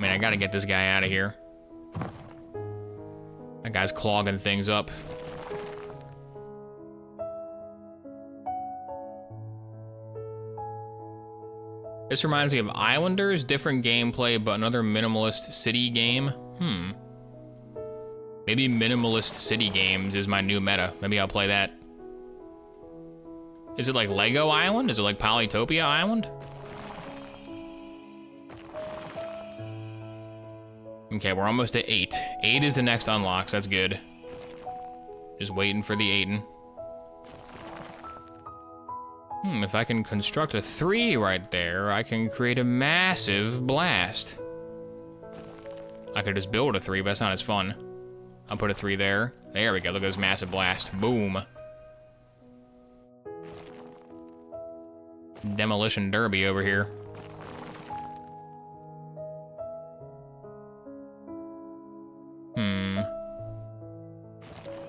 mean, I gotta get this guy out of here. That guy's clogging things up. This reminds me of Islanders, different gameplay, but another minimalist city game. Maybe minimalist city games is my new meta. Maybe I'll play that. Is it like Lego Island? Is it like Polytopia Island? Okay, we're almost at 8. 8 is the next unlock, so that's good. Just waiting for the 8. If I can construct a 3 right there, I can create a massive blast. I could just build a 3, but that's not as fun. I'll put a 3 there. There we go, look at this massive blast. Boom. Demolition derby over here.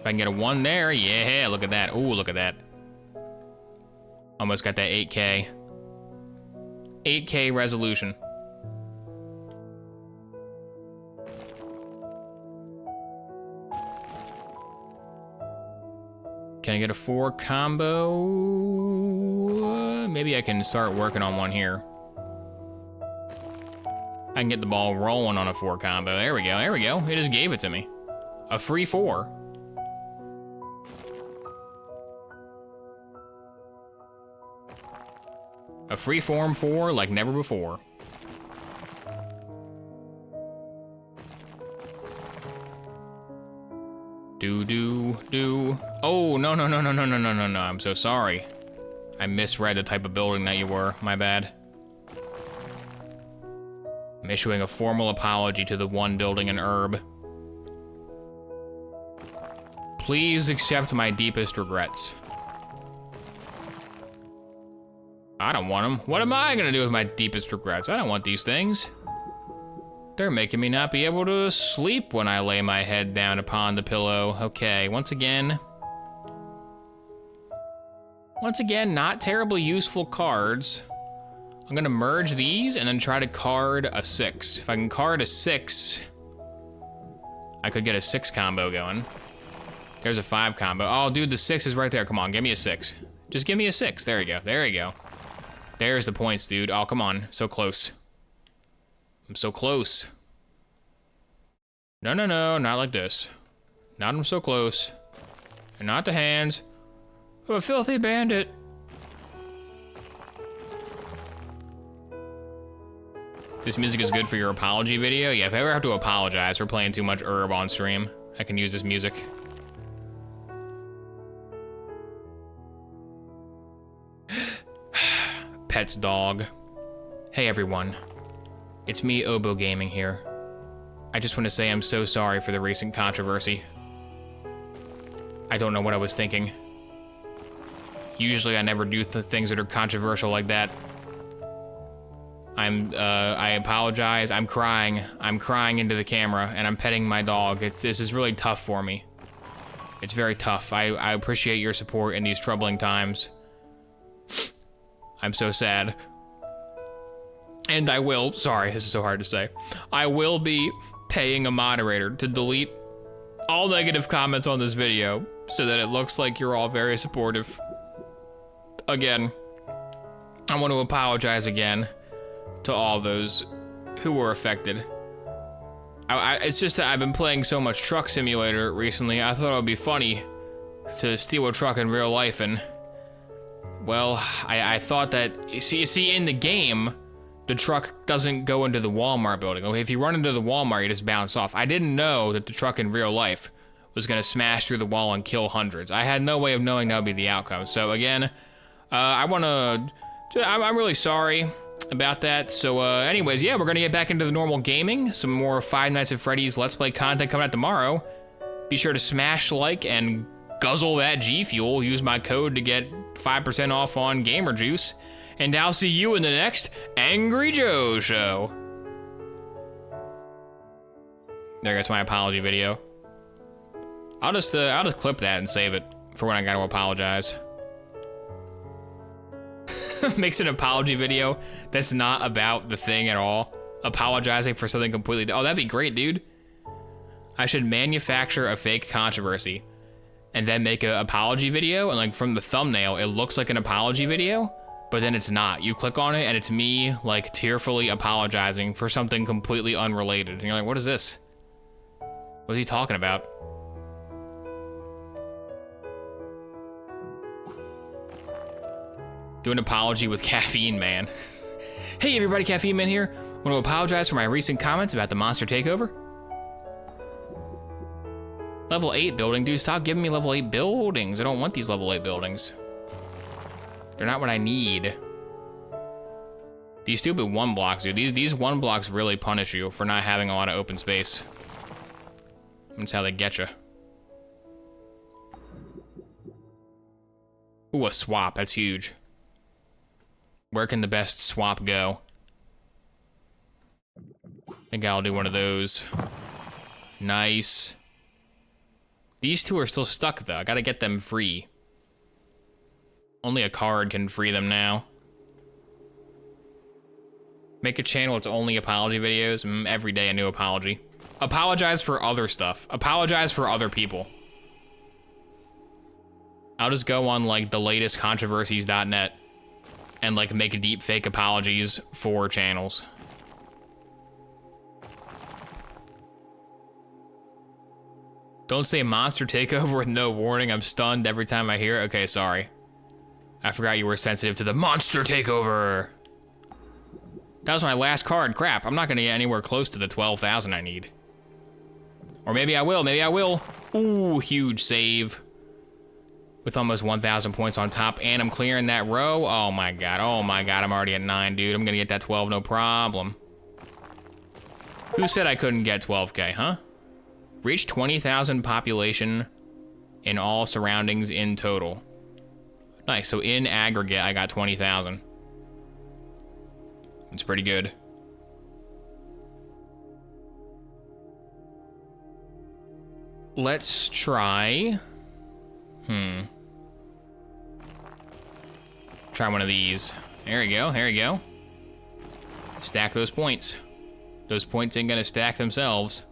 If I can get a 1 there, yeah, look at that. Ooh, look at that. Almost got that 8K. 8K resolution. Can I get a 4 combo? Maybe I can start working on one here. I can get the ball rolling on a 4 combo. There we go, there we go. It just gave it to me. A free 4. A free form 4 like never before. Do. Oh, no. I'm so sorry. I misread the type of building that you were. My bad. I'm issuing a formal apology to the one building in Herb. Please accept my deepest regrets. I don't want them. What am I gonna do with my deepest regrets? I don't want these things. They're making me not be able to sleep when I lay my head down upon the pillow. Okay, once again, not terribly useful cards. I'm gonna merge these and then try to card a 6. If I can card a 6, I could get a 6 combo going. There's a 5 combo. Oh, dude, the 6 is right there. Come on, give me a 6. Just give me a 6. There you go. There you go. There's the points, dude. Oh, come on. So close. I'm so close. No, not like this. Not I'm so close. And not the hands of a filthy bandit. This music is good for your apology video. Yeah, if I ever have to apologize for playing too much Herb on stream, I can use this music. Pet's dog. Hey everyone. It's me, Oboe Gaming here. I just want to say I'm so sorry for the recent controversy. I don't know what I was thinking. Usually I never do things that are controversial like that. I apologize. I'm crying into the camera and I'm petting my dog. This is really tough for me. It's very tough. I appreciate your support in these troubling times. I'm so sad. And I will, sorry, this is so hard to say. I will be paying a moderator to delete all negative comments on this video so that it looks like you're all very supportive. Again, I want to apologize again to all those who were affected. It's just that I've been playing so much Truck Simulator recently, I thought it would be funny to steal a truck in real life, and well, I thought that, you see in the game, the truck doesn't go into the Walmart building. Okay, if you run into the Walmart, you just bounce off. I didn't know that the truck in real life was gonna smash through the wall and kill hundreds. I had no way of knowing that would be the outcome. So again, I'm really sorry about that. So anyways, yeah, we're gonna get back into the normal gaming. Some more Five Nights at Freddy's Let's Play content coming out tomorrow. Be sure to smash like and guzzle that G Fuel. Use my code to get 5% off on Gamer Juice. And I'll see you in the next Angry Joe show. There goes my apology video. I'll just clip that and save it for when I gotta apologize. Makes an apology video that's not about the thing at all. Apologizing for something completely. Oh, that'd be great, dude. I should manufacture a fake controversy and then make an apology video, and like from the thumbnail, it looks like an apology video, but then it's not. You click on it and it's me like tearfully apologizing for something completely unrelated. And you're like, what is this? What is he talking about? Do an apology with Caffeine Man. Hey everybody, Caffeine Man here. Want to apologize for my recent comments about the monster takeover. Level 8 building, dude, stop giving me level 8 buildings. I don't want these level 8 buildings. They're not what I need. These stupid 1 blocks, dude. These 1 blocks really punish you for not having a lot of open space. That's how they get you. Ooh, a swap, that's huge. Where can the best swap go? I think I'll do one of those. Nice. These two are still stuck though. I gotta get them free. Only a card can free them now. Make a channel, it's only apology videos. Every day a new apology. Apologize for other stuff. Apologize for other people. I'll just go on like the latest controversies.net and like make deep fake apologies for channels. Don't say monster takeover with no warning. I'm stunned every time I hear it. Okay, sorry. I forgot you were sensitive to the monster takeover. That was my last card. Crap, I'm not gonna get anywhere close to the 12,000 I need. Or maybe I will, maybe I will. Ooh, huge save. With almost 1,000 points on top, and I'm clearing that row. Oh my god, I'm already at 9, dude. I'm gonna get that 12, no problem. Who said I couldn't get 12K, huh? Reach 20,000 population in all surroundings in total. Nice, so in aggregate, I got 20,000. It's pretty good. Let's try... Try one of these. There we go, there we go. Stack those points. Those points ain't gonna stack themselves.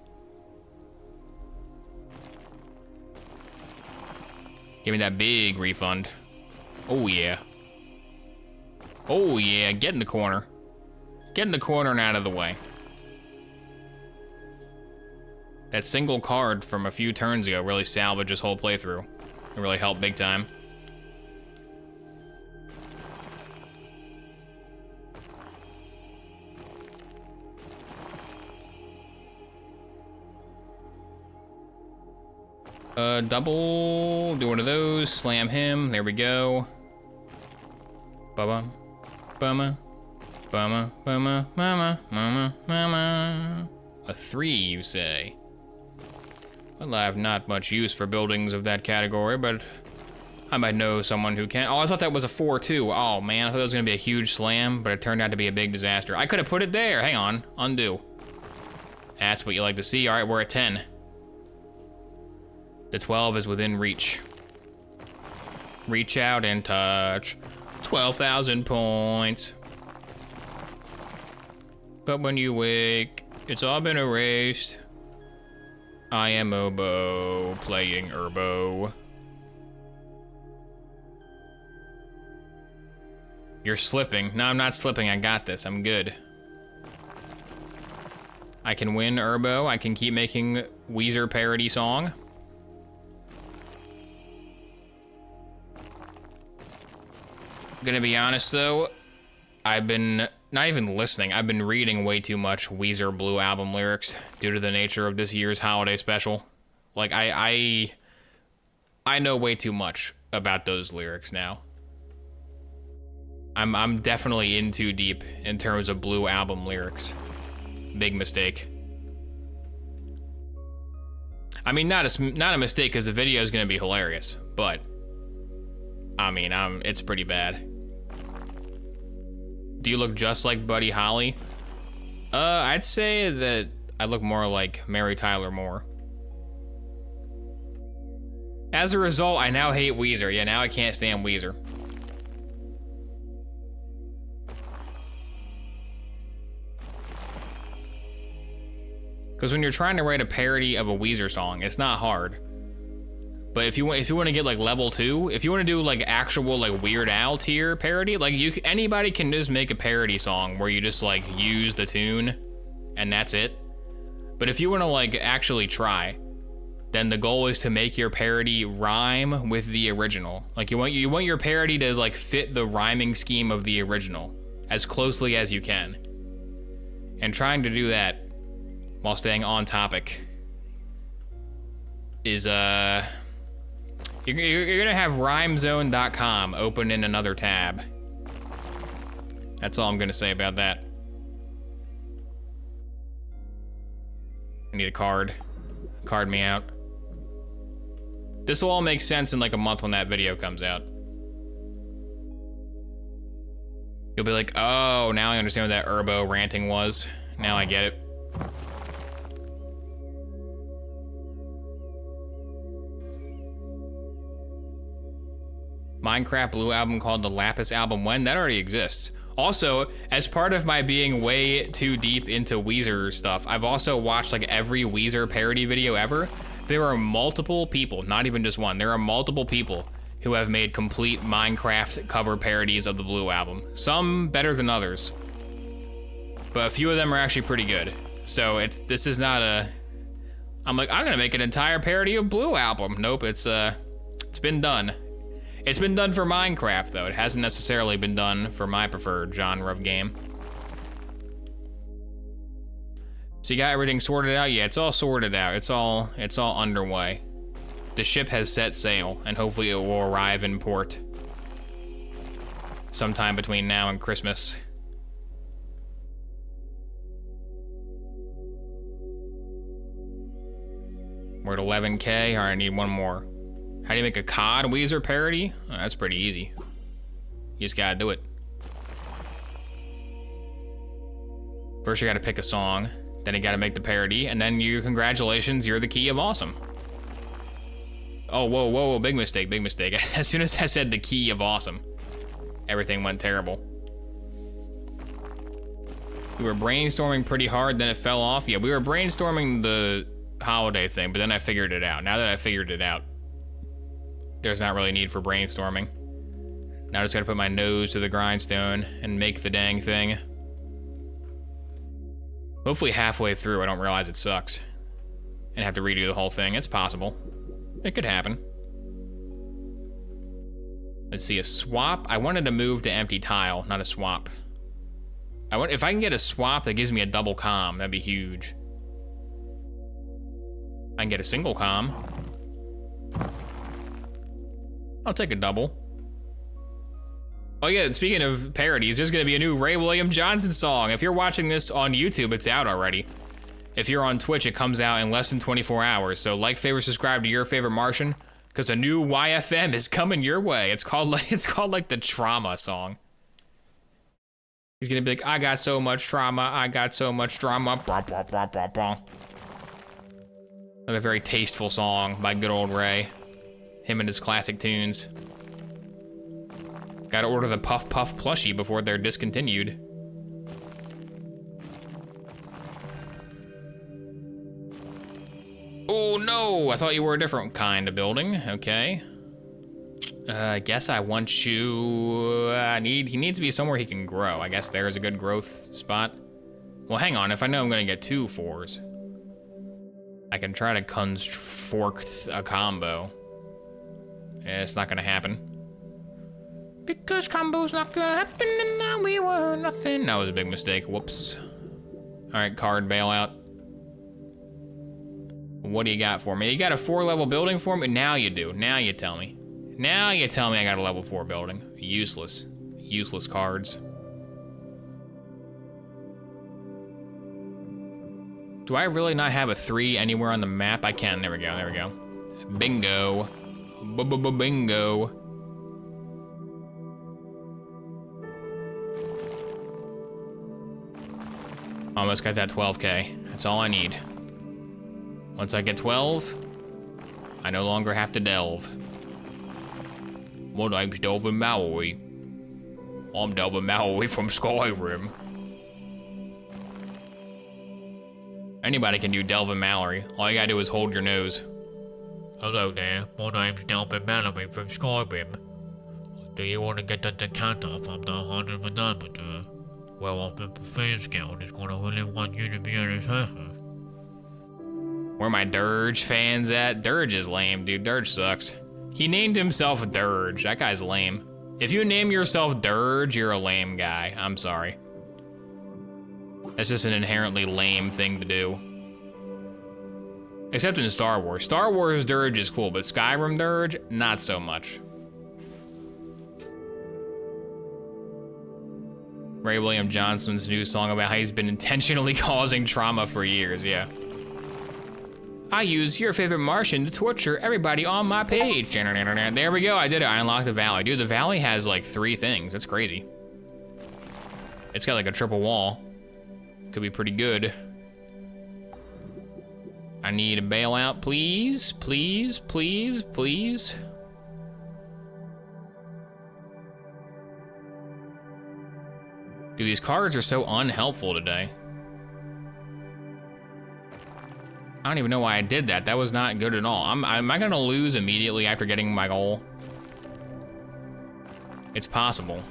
Give me that big refund. Oh yeah. Oh yeah, get in the corner. Get in the corner and out of the way. That single card from a few turns ago really salvaged this whole playthrough. It really helped big time. Double, do one of those, slam him, there we go. Bumma, bumma, bumma, bumma, mama, mama, mama. A 3, you say? Well, I have not much use for buildings of that category, but I might know someone who can. Oh, I thought that was a 4 too. Oh man, I thought it was gonna be a huge slam, but it turned out to be a big disaster. I could have put it there, hang on, undo. That's what you like to see. All right, we're at 10. The 12 is within reach. Reach out and touch. 12,000 points. But when you wake, it's all been erased. I am Oboe, playing Herbo. You're slipping. No, I'm not slipping. I got this. I'm good. I can win Herbo. I can keep making Weezer parody song. Gonna be honest though, I've been not even listening. I've been reading way too much Weezer Blue Album lyrics due to the nature of this year's holiday special. Like I know way too much about those lyrics now. I'm definitely in too deep in terms of Blue Album lyrics. Big mistake. I mean, not a mistake because the video is gonna be hilarious, but I mean, it's pretty bad. Do you look just like Buddy Holly? I'd say that I look more like Mary Tyler Moore. As a result, I now hate Weezer. Yeah, now I can't stand Weezer. Because when you're trying to write a parody of a Weezer song, it's not hard. But if you want to get like level 2, if you want to do like actual like Weird Al tier parody, like anybody can just make a parody song where you just like use the tune and that's it. But if you want to like actually try, then the goal is to make your parody rhyme with the original. Like you want your parody to like fit the rhyming scheme of the original as closely as you can. And trying to do that while staying on topic is You're gonna have rhymezone.com open in another tab. That's all I'm gonna say about that. I need a card. Card me out. This will all make sense in like a month when that video comes out. You'll be like, oh, now I understand what that Herbo ranting was. Now I get it. Minecraft Blue album called the Lapis album. When? That already exists. Also, as part of my being way too deep into Weezer stuff, I've also watched like every Weezer parody video ever. There are multiple people, not even just one, there are multiple people who have made complete Minecraft cover parodies of the Blue album. Some better than others, but a few of them are actually pretty good. So this is not a, I'm like, I'm gonna make an entire parody of Blue album. Nope, it's been done. It's been done for Minecraft though. It hasn't necessarily been done for my preferred genre of game. So you got everything sorted out? Yeah, it's all sorted out. It's all underway. The ship has set sail, and hopefully it will arrive in port sometime between now and Christmas. We're at 11K. All right, I need one more. How do you make a COD Weezer parody? Oh, that's pretty easy. You just gotta do it. First you gotta pick a song, then you gotta make the parody, and then congratulations, you're the key of awesome. Oh, whoa, big mistake. As soon as I said the key of awesome, everything went terrible. We were brainstorming pretty hard, then it fell off. Yeah, we were brainstorming the holiday thing, but then I figured it out. Now that I figured it out, there's not really need for brainstorming. Now I just gotta put my nose to the grindstone and make the dang thing. Hopefully halfway through I don't realize it sucks and have to redo the whole thing. It's possible. It could happen. Let's see, a swap. I wanted to move to empty tile, not a swap. If I can get a swap that gives me a double comm, that'd be huge. I can get a single comm. I'll take a double. Oh yeah, speaking of parodies, there's gonna be a new Ray William Johnson song. If you're watching this on YouTube, it's out already. If you're on Twitch, it comes out in less than 24 hours. So like, favorite, subscribe to Your Favorite Martian, because a new YFM is coming your way. It's called like the Trauma song. He's gonna be like, I got so much trauma, I got so much drama. Another very tasteful song by good old Ray. Him and his classic tunes. Gotta order the Puff Puff plushie before they're discontinued. Oh no, I thought you were a different kind of building. Okay. I guess I want you, he needs to be somewhere he can grow. I guess there's a good growth spot. Well, hang on, if I know I'm gonna get 2 4s, I can try to construct a combo. It's not gonna happen. Because combo's not gonna happen and now we were nothing. That was a big mistake, whoops. All right, card bailout. What do you got for me? You got a 4-level building for me? Now you do, now you tell me. Now you tell me I got a level 4 building. Useless, useless cards. Do I really not have a 3 anywhere on the map? I can, there we go, there we go. Bingo, bingo. Almost got that 12K. That's all I need. Once I get 12, I no longer have to delve. My name's Delvin Mallory. I'm Delvin Mallory from Skyrim. Anybody can do Delvin Mallory. All you gotta do is hold your nose. Hello there, my name's Delvin Mallory from Skyrim. Do you want to get the decanter from the Haunted Manometer? Well, I think the fans guild is gonna really want you to be in his house. Where my Dirge fans at? Dirge is lame, dude. Dirge sucks. He named himself Dirge. That guy's lame. If you name yourself Dirge, you're a lame guy. I'm sorry. That's just an inherently lame thing to do. Except in Star Wars. Star Wars Dirge is cool, but Skyrim Dirge, not so much. Ray William Johnson's new song about how he's been intentionally causing trauma for years, yeah. I use Your Favorite Martian to torture everybody on my page. There we go, I did it, I unlocked the valley. Dude, the valley has like 3 things, that's crazy. It's got like a triple wall. Could be pretty good. I need a bailout, please, please, please, please. Dude, these cards are so unhelpful today. I don't even know why I did that. That was not good at all. Am I gonna lose immediately after getting my goal? It's possible.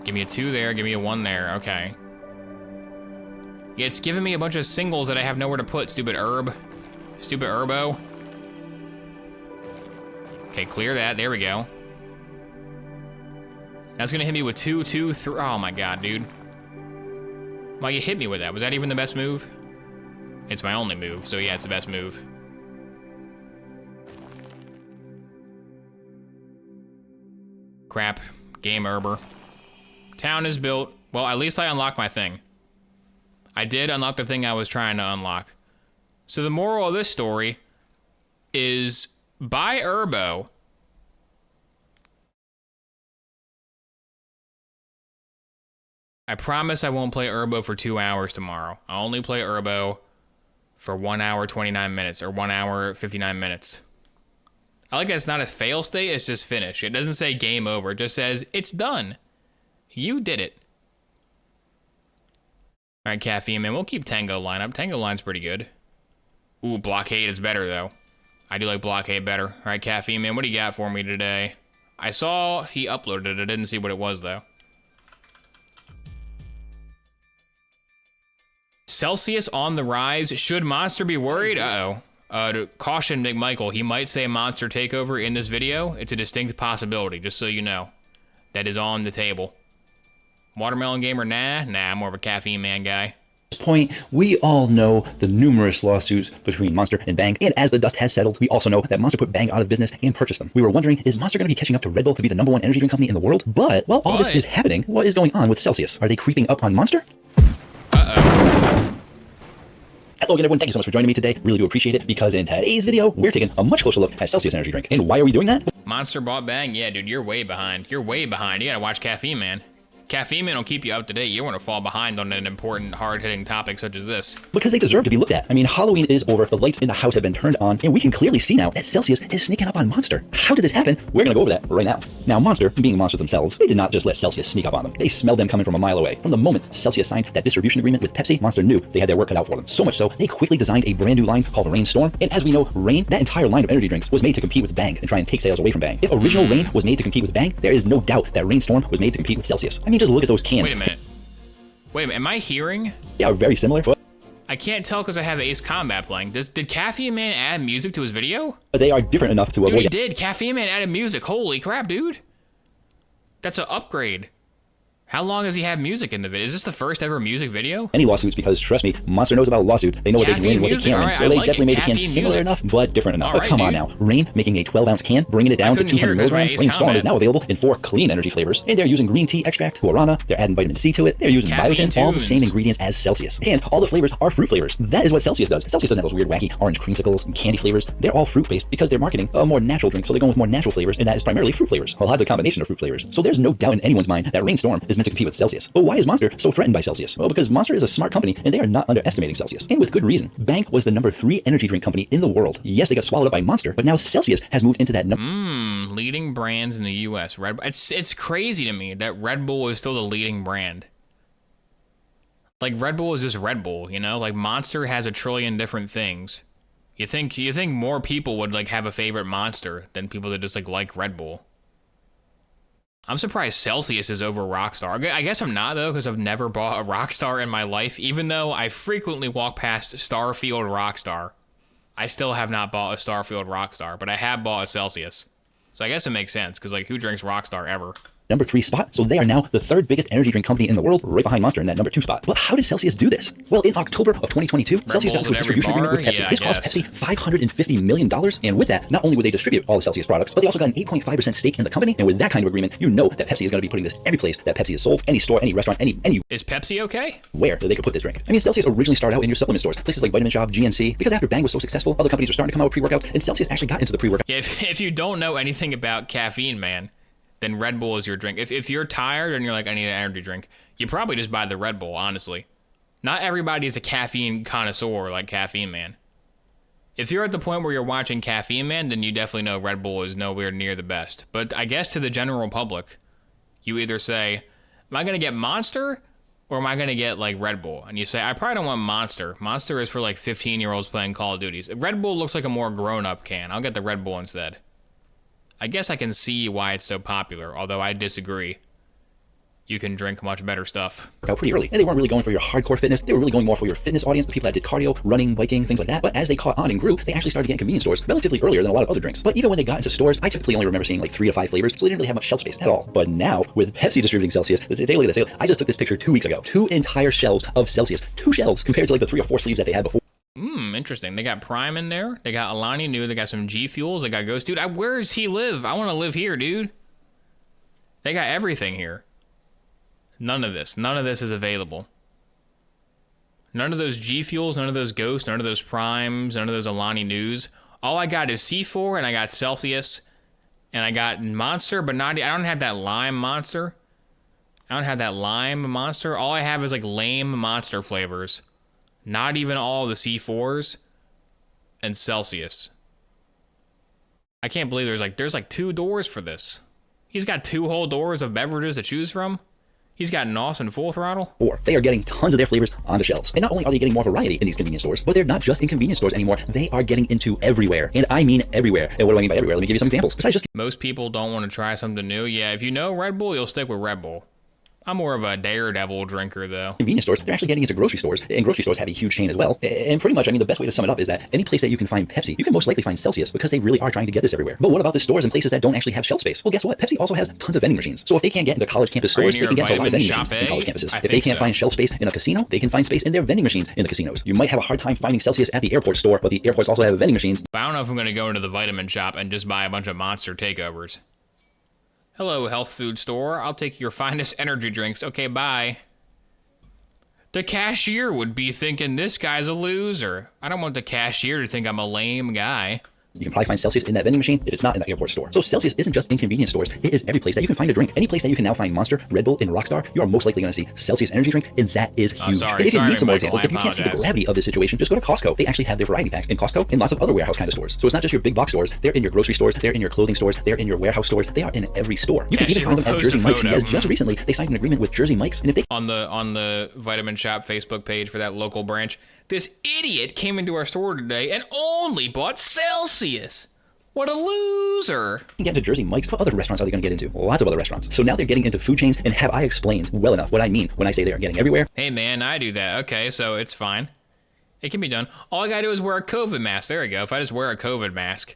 Give me a 2 there, give me a 1 there, okay. Yeah, it's giving me a bunch of singles that I have nowhere to put, stupid herb. Stupid herbo. Okay, clear that, there we go. That's gonna hit me with 2, 2, 3, oh my god, dude. Why you hit me with that? Was that even the best move? It's my only move, so yeah, it's the best move. Crap, game herber. Town is built. Well, at least I unlocked my thing. I did unlock the thing I was trying to unlock. So the moral of this story is buy Herbo. I promise I won't play Herbo for 2 hours tomorrow. I'll only play Herbo for 1 hour, 29 minutes, or 1 hour, 59 minutes. I like that it's not a fail state, it's just finish. It doesn't say game over, it just says it's done. You did it. All right, Caffeine Man, we'll keep Tango lineup. Tango line's pretty good. Ooh, Blockade is better, though. I do like Blockade better. All right, Caffeine Man, what do you got for me today? I saw he uploaded it. I didn't see what it was, though. Celsius on the rise. Should Monster be worried? Uh-oh. To caution McMichael, he might say Monster Takeover in this video. It's a distinct possibility, just so you know. That is on the table. Watermelon Gamer, nah, I'm more of a Caffeine Man guy. Point, we all know the numerous lawsuits between Monster and Bang, and as the dust has settled, we also know that Monster put Bang out of business and purchased them. We were wondering, is Monster going to be catching up to Red Bull to be the #1 energy drink company in the world? But while all this is happening, what is going on with Celsius? Are they creeping up on Monster? Hello again, everyone. Thank you so much for joining me today. Really do appreciate it, because in today's video, we're taking a much closer look at Celsius energy drink. And why are we doing that? Monster bought Bang? Yeah, dude, you're way behind. You're way behind. You gotta watch Caffeine Man. Caffeine Man will keep you up to date. You want to fall behind on an important, hard-hitting topic such as this. Because they deserve to be looked at. I mean, Halloween is over, the lights in the house have been turned on, and we can clearly see now that Celsius is sneaking up on Monster. How did this happen? We're going to go over that right now. Now, Monster, being monsters themselves, they did not just let Celsius sneak up on them. They smelled them coming from a mile away. From the moment Celsius signed that distribution agreement with Pepsi, Monster knew they had their work cut out for them. So much so, they quickly designed a brand new line called Reign Storm. And as we know, Reign, that entire line of energy drinks, was made to compete with Bang and try and take sales away from Bang. If original Reign was made to compete with Bang, there is no doubt that Reign Storm was made to compete with Celsius. I mean, just look at those cans. Wait a minute, am I hearing? Yeah, very similar. But I can't tell because I have Ace Combat playing. Did Caffeine Man add music to his video? they are different enough to avoid. Dude, he did. Caffeine Man added music. Holy crap, dude. That's an upgrade. How long does he have music in the video? Is this the first ever music video? Any lawsuits, because trust me, Monster knows about a lawsuit. They know what they can win, what they can't win. So they definitely made the can similar enough, but different enough. But come on now. Reign making a 12-ounce can, bringing it down to 200 milligrams. Reign Storm is now available in 4 clean energy flavors. And they're using green tea extract, guarana. They're adding vitamin C to it. They're using biotin, all the same ingredients as Celsius. And all the flavors are fruit flavors. That is what Celsius does. Celsius doesn't have those weird, wacky orange creamsicles and candy flavors. They're all fruit-based because they're marketing a more natural drink. So they're going with more natural flavors, and that is primarily fruit flavors. Well, that's a combination of fruit flavors. So there's no doubt in anyone's mind that Reign Storm is meant to compete with Celsius. But why is Monster so threatened by Celsius? Well, because Monster is a smart company, and they are not underestimating Celsius. And with good reason. Bang was the #3 energy drink company in the world. Yes, they got swallowed up by Monster, but now Celsius has moved into that leading brands in the U.S. Red Bull. It's crazy to me that Red Bull is still the leading brand. Like, Red Bull is just Red Bull, you know? Like, Monster has a trillion different things. You think more people would, like, have a favorite Monster than people that just, like Red Bull. I'm surprised Celsius is over Rockstar. I guess I'm not, though, because I've never bought a Rockstar in my life, even though I frequently walk past Starfield Rockstar. I still have not bought a Starfield Rockstar, but I have bought a Celsius. So I guess it makes sense, because, like, who drinks Rockstar ever? #3 spot, so they are now the 3rd biggest energy drink company in the world, right behind Monster in that #2 spot. But how did Celsius do this? Well, in October of 2022, Celsius got into a distribution agreement with Pepsi. This cost Pepsi $550 million, and with that, not only would they distribute all the Celsius products, but they also got an 8.5% stake in the company, and with that kind of agreement, you know that Pepsi is going to be putting this every place that Pepsi is sold, any store, any restaurant, any Is Pepsi okay? Where they could put this drink. I mean, Celsius originally started out in your supplement stores, places like Vitamin Shop, GNC, because after Bang was so successful, other companies were starting to come out with pre-workout, and Celsius actually got into the pre-workout. Yeah, if you don't know anything about Caffeine Man, then Red Bull is your drink. If you're tired and you're like, I need an energy drink, you probably just buy the Red Bull, honestly. Not everybody is a caffeine connoisseur like Caffeine Man. If you're at the point where you're watching Caffeine Man, then you definitely know Red Bull is nowhere near the best. But I guess to the general public, you either say, am I going to get Monster or am I going to get, like, Red Bull? And you say, I probably don't want Monster. Monster is for, like, 15-year-olds playing Call of Duties. Red Bull looks like a more grown-up can. I'll get the Red Bull instead. I guess I can see why it's so popular, although I disagree. You can drink much better stuff. Out pretty early, and they weren't really going for your hardcore fitness. They were really going more for your fitness audience, the people that did cardio, running, biking, things like that. But as they caught on and grew, they actually started getting convenience stores relatively earlier than a lot of other drinks. But even when they got into stores, I typically only remember seeing like 3 to 5 flavors, so they didn't really have much shelf space at all. But now, with Pepsi distributing Celsius, take a look at this. I just took this picture 2 weeks ago. 2 entire shelves of Celsius. 2 shelves compared to like the 3 or 4 sleeves that they had before. Interesting. They got Prime in there. They got Alani Nu. They got some G Fuels. They got Ghost. Dude, where does he live? I want to live here, dude. They got everything here. None of this is available. None of those G Fuels, none of those Ghosts, none of those Primes, none of those Alani News. All I got is C4, and I got Celsius, and I got Monster, but I don't have that Lime Monster. I don't have that Lime Monster. All I have is like lame Monster flavors. Not even all the C4s and Celsius. I can't believe there's like 2 doors for this. He's got 2 whole doors of beverages to choose from. He's got NOS and Full Throttle. Or they are getting tons of their flavors on the shelves. And not only are they getting more variety in these convenience stores, but they're not just in convenience stores anymore. They are getting into everywhere. And I mean everywhere. And what do I mean by everywhere? Let me give you some examples. Besides just... Most people don't want to try something new. Yeah, if you know Red Bull, you'll stick with Red Bull. I'm more of a Daredevil drinker, though. Convenience stores, they're actually getting into grocery stores, and grocery stores have a huge chain as well. And pretty much, I mean, the best way to sum it up is that any place that you can find Pepsi, you can most likely find Celsius because they really are trying to get this everywhere. But what about the stores and places that don't actually have shelf space? Well, guess what? Pepsi also has tons of vending machines. So if they can't get into college campus stores, they can get to a lot of vending machines in college campuses. If they can't find shelf space in a casino, they can find space in their vending machines in the casinos. You might have a hard time finding Celsius at the airport store, but the airports also have vending machines. But I don't know if I'm going to go into the vitamin shop and just buy a bunch of Monster takeovers. Hello, health food store. I'll take your finest energy drinks. Okay, bye. The cashier would be thinking this guy's a loser. I don't want the cashier to think I'm a lame guy. You can probably find Celsius in that vending machine if it's not in the airport store. So Celsius isn't just in convenience stores. It is every place that you can find a drink. Any place that you can now find Monster, Red Bull, and Rockstar, you are most likely going to see Celsius energy drink, and that is huge. And if you need some more examples, if you can't see the gravity of this situation, just go to Costco. They actually have their variety packs in Costco and lots of other warehouse kind of stores. So it's not just your big box stores. They're in your grocery stores. They're in your clothing stores. They're in your warehouse stores. They are in every store. You can even find them at Jersey Mike's. Yes, just recently they signed an agreement with Jersey Mike's, and if they on the Vitamin Shop Facebook page for that local branch, this idiot came into our store today and only bought Celsius. What a loser. You can get into Jersey Mike's. What other restaurants are they going to get into? Lots of other restaurants. So now they're getting into food chains, and have I explained well enough what I mean when I say they are getting everywhere? Hey man, I do that. Okay, so it's fine. It can be done. All I gotta do is wear a COVID mask. There we go. If I just wear a COVID mask,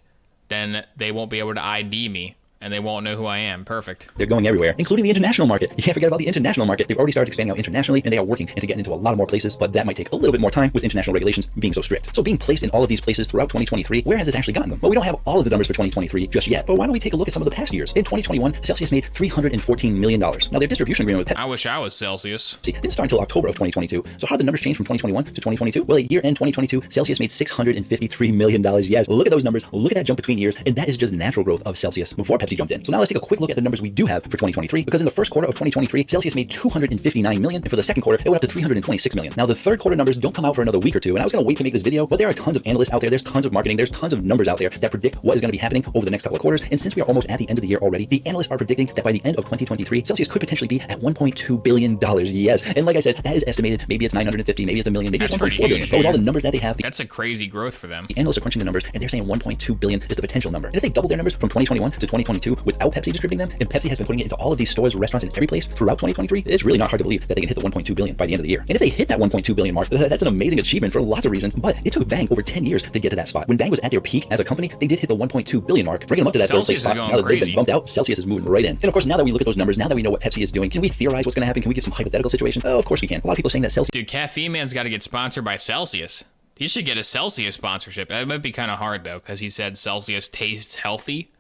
then they won't be able to ID me. And they won't know who I am. Perfect. They're going everywhere, including the international market. You can't forget about the international market. They've already started expanding out internationally, and they are working into getting into a lot more places, but that might take a little bit more time with international regulations being so strict. So being placed in all of these places throughout 2023, where has this actually gotten them? Well, we don't have all of the numbers for 2023 just yet, but why don't we take a look at some of the past years? In 2021, Celsius made $314 million. Now, their distribution agreement with Pepsi... I wish I was Celsius. Didn't start until October of 2022. So how did the numbers change from 2021 to 2022? Well, at year-end 2022, Celsius made $653 million. Yes, look at those numbers. Look at that jump between years, and that is just natural growth of Celsius before Pepsi jumped in. So now let's take a quick look at the numbers we do have for 2023, because in the first quarter of 2023, Celsius made $259 million, and for the second quarter, it went up to $326 million. Now, the third quarter numbers don't come out for another week or two, and I was going to wait to make this video, but there are tons of analysts out there, there's tons of marketing, there's tons of numbers out there that predict what is going to be happening over the next couple of quarters, and since we are almost at the end of the year already, the analysts are predicting that by the end of 2023, Celsius could potentially be at $1.2 billion. Yes, and like I said, that is estimated. Maybe it's 950, maybe it's a million, maybe it's 1.4 billion. But with all the numbers that they have, that's a crazy growth for them. The analysts are crunching the numbers, and they're saying 1.2 billion is the potential number. And if they double their numbers from 2021 to 2022 without Pepsi distributing them, and Pepsi has been putting it into all of these stores, restaurants, and every place throughout 2023, it's really not hard to believe that they can hit the 1.2 billion by the end of the year. And if they hit that 1.2 billion mark, that's an amazing achievement for lots of reasons. But it took Bang over 10 years to get to that spot. When Bang was at their peak as a company, they did hit the 1.2 billion mark, bringing them up to that third place spot. Now that they've been bumped out, Celsius is moving right in. And of course, now that we look at those numbers, now that we know what Pepsi is doing, can we theorize what's going to happen? Can we give some hypothetical situation? Oh, of course we can. A lot of people saying that Celsius... Dude, Caffeine Man's got to get sponsored by Celsius. He should get a Celsius sponsorship. That might be kind of hard, though, because he said Celsius tastes healthy.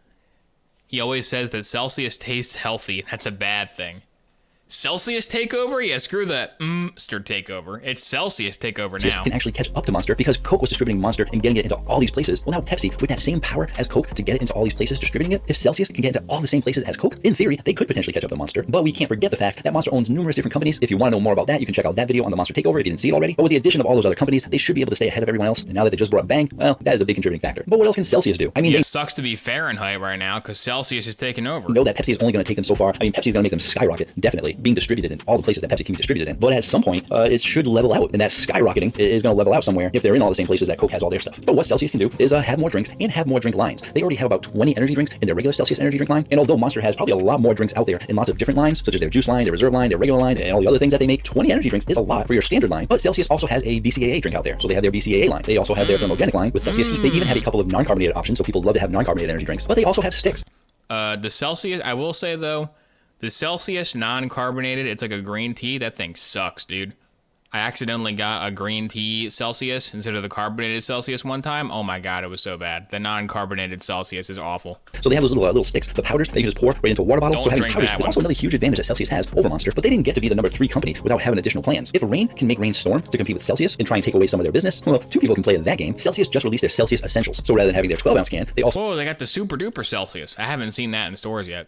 He always says that Celsius tastes healthy. That's a bad thing. Celsius takeover? Yeah, screw the Monster takeover. It's Celsius takeover now. Can actually catch up to Monster because Coke was distributing Monster and getting it into all these places. Well, now Pepsi, with that same power as Coke to get it into all these places, distributing it, if Celsius can get into all the same places as Coke, in theory, they could potentially catch up to Monster. But we can't forget the fact that Monster owns numerous different companies. If you want to know more about that, you can check out that video on the Monster takeover if you didn't see it already. But with the addition of all those other companies, they should be able to stay ahead of everyone else. And now that they just brought Bang, well, that is a big contributing factor. But what else can Celsius do? I mean, it sucks to be Fahrenheit right now because Celsius is taking over. Know that Pepsi is only going to take them so far. I mean, Pepsi is going to make them skyrocket, definitely. being distributed in all the places that Pepsi can be distributed in. But at some point, it should level out, and that skyrocketing is going to level out somewhere if they're in all the same places that Coke has all their stuff. But what Celsius can do is have more drinks and have more drink lines. They already have about 20 energy drinks in their regular Celsius energy drink line, and although Monster has probably a lot more drinks out there in lots of different lines, such as their juice line, their reserve line, their regular line, and all the other things that they make, 20 energy drinks is a lot for your standard line. But Celsius also has a BCAA drink out there, so they have their BCAA line. They also have their thermogenic line with Celsius Heat. They even have a couple of non-carbonated options, so people love to have non-carbonated energy drinks. But they also have sticks. The Celsius, I will say though, the Celsius non-carbonated, it's like a green tea. That thing sucks, dude. I accidentally got a green tea Celsius instead of the carbonated Celsius one time. Oh my god, it was so bad. The non-carbonated Celsius is awful. So they have those little sticks, the powders that you can just pour right into a water bottle. Don't so drink powders that is one. also another huge advantage that Celsius has over Monster, but they didn't get to be the number 3 company without having additional plans. If Reign can make Reign Storm to compete with Celsius and try and take away some of their business, well, 2 people can play in that game. Celsius just released their Celsius Essentials. So rather than having their 12-ounce can, they also Oh, they got the super duper Celsius. I haven't seen that in stores yet.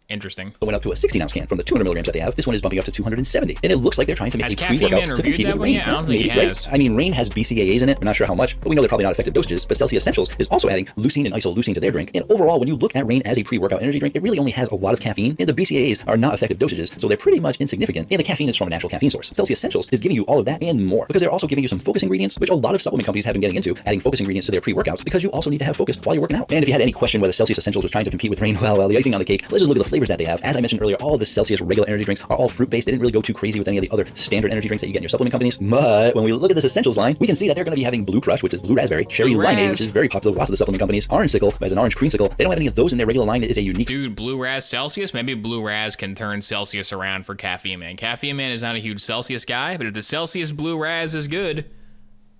Interesting. went up to a 16-ounce can from the 200 milligrams that they have. This one is bumping up to 270, and it looks like they're trying to make Has a Caffeine pre-workout Man to compete reviewed with that one Reign. yet? I don't think he Maybe, has. right? I mean, Reign has BCAAs in it. We're not sure how much, but we know they're probably not effective dosages. But Celsius Essentials is also adding leucine and isoleucine to their drink. And overall, when you look at Reign as a pre-workout energy drink, it really only has a lot of caffeine, and the BCAAs are not effective dosages, so they're pretty much insignificant. And the caffeine is from a natural caffeine source. Celsius Essentials is giving you all of that and more, because they're also giving you some focus ingredients, which a lot of supplement companies have been getting into, adding focus ingredients to their pre-workouts, because you also need to have focus while you're working out. And if you had any question whether Celsius Essentials was trying to compete with Reign, well, the icing on the cake, let's just look at the flavors that they have. As I mentioned earlier, all of the Celsius regular energy drinks are all fruit-based. They didn't really go too crazy with any of the other standard energy drinks that you get in your supplement companies. But when we look at this Essentials line, we can see that they're going to be having Blue Crush, which is blue raspberry, Cherry Limeade, which is very popular with lots of the supplement companies, Orange Sickle, as an orange creamsicle. They don't have any of those in their regular line. It is a unique. Dude, Blue Raz Celsius? Maybe Blue Raz can turn Celsius around for Caffeine Man. Caffeine Man is not a huge Celsius guy, but if the Celsius Blue Raz is good,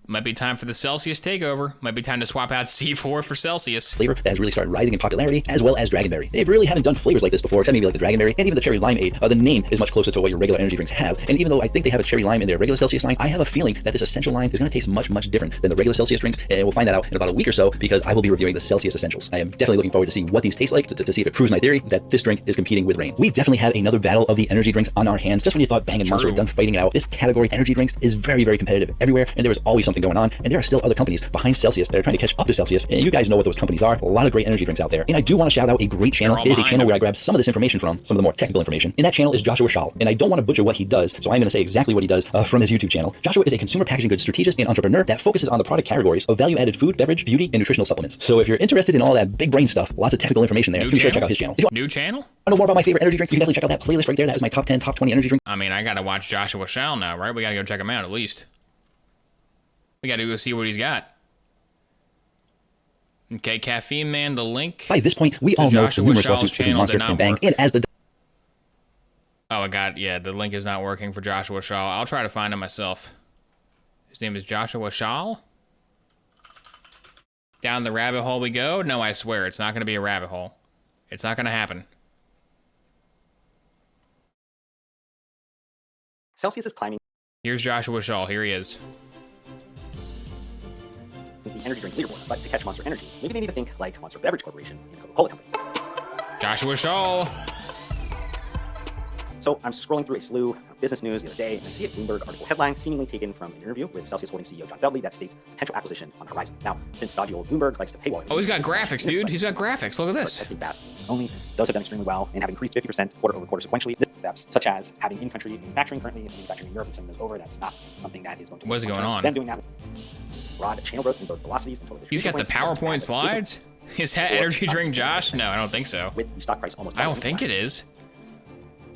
might be time for the Celsius takeover. Might be time to swap out C4 for Celsius. Flavor that has really started rising in popularity, as well as Dragonberry. They really haven't done flavors like this before, except maybe like the Dragonberry and even the Cherry Limeade. The name is much closer to what your regular energy drinks have. And even though I think they have a Cherry Lime in their regular Celsius line, I have a feeling that this Essential line is going to taste much, much different than the regular Celsius drinks. And we'll find that out in about a week or so, because I will be reviewing the Celsius Essentials. I am definitely looking forward to see what these taste like, to see if it proves my theory that this drink is competing with Reign. We definitely have another battle of the energy drinks on our hands. Just when you thought Bang and Monster were done fighting it out, this category, energy drinks, is very, very competitive everywhere, and there is always something going on. And there are still other companies behind Celsius that are trying to catch up to Celsius, and you guys know what those companies are. A lot of great energy drinks out there. And I do want to shout out a great channel. It is a channel where I grab some of this information from, some of the more technical information. And that channel is Joshua Schall. And I don't want to butcher what he does, so I'm going to say exactly what he does from his YouTube channel. Joshua is a consumer packaging goods strategist and entrepreneur that focuses on the product categories of value-added food, beverage, beauty, and nutritional supplements. So if you're interested in all that big brain stuff, lots of technical information there, be sure to check out his channel. If you New channel? want to know more about my favorite energy drink, you can definitely check out that playlist right there. That is my top 10, top 20 energy drink. I mean, I gotta watch Joshua Schall now, right? We gotta go check him out at least. We gotta go see what he's got. Okay, Caffeine Man, the link. By this point, we all know the numerous lawsuits between Monster and Bang, and as the Oh, I got, yeah, the link is not working for Joshua Schall. I'll try to find him myself. His name is Joshua Schall. Down the rabbit hole we go. No, I swear, it's not going to be a rabbit hole. It's not going to happen. Celsius is climbing. Here's Joshua Schall. Here he is. The energy drink leaderboard, but to catch Monster Energy, maybe they need to think like Monster Beverage Corporation and Coca-Cola Company. Joshua Schall. So I'm scrolling through a slew of business news the other day, and I see a Bloomberg article headline seemingly taken from an interview with Celsius Holdings CEO John Dudley that states potential acquisition on the horizon. Now, since stodgy old Bloomberg likes to paywall. Oh, he's got graphics, dude. He's got graphics. Look at this. Testing fast only, those have done extremely well and have increased 50% quarter-over-quarter sequentially. Steps such as having in-country manufacturing currently, manufacturing in Europe and sending those over. That's not something that is going to. What is going on? Then doing that broad channel growth in both velocities and total. He's got the PowerPoint slides. Is that Energy Drink Josh? No, I don't think so. With the stock price almost. I don't think it is.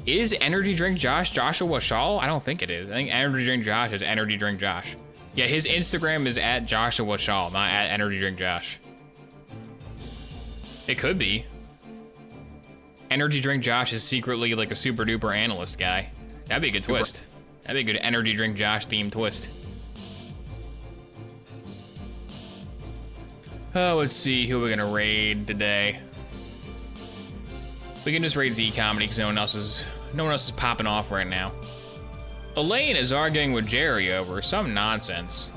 Is Energy Drink Josh Joshua Schall? I don't think it is. I think Energy Drink Josh is Energy Drink Josh. Yeah, his Instagram is at Joshua Schall, not at Energy Drink Josh. It could be. Energy Drink Josh is secretly like a super duper analyst guy. That'd be a good twist. That'd be a good Energy Drink Josh themed twist. Oh, let's see who we're gonna raid today. We can just raid Z Comedy because no one else is popping off right now. Elaine is arguing with Jerry over some nonsense.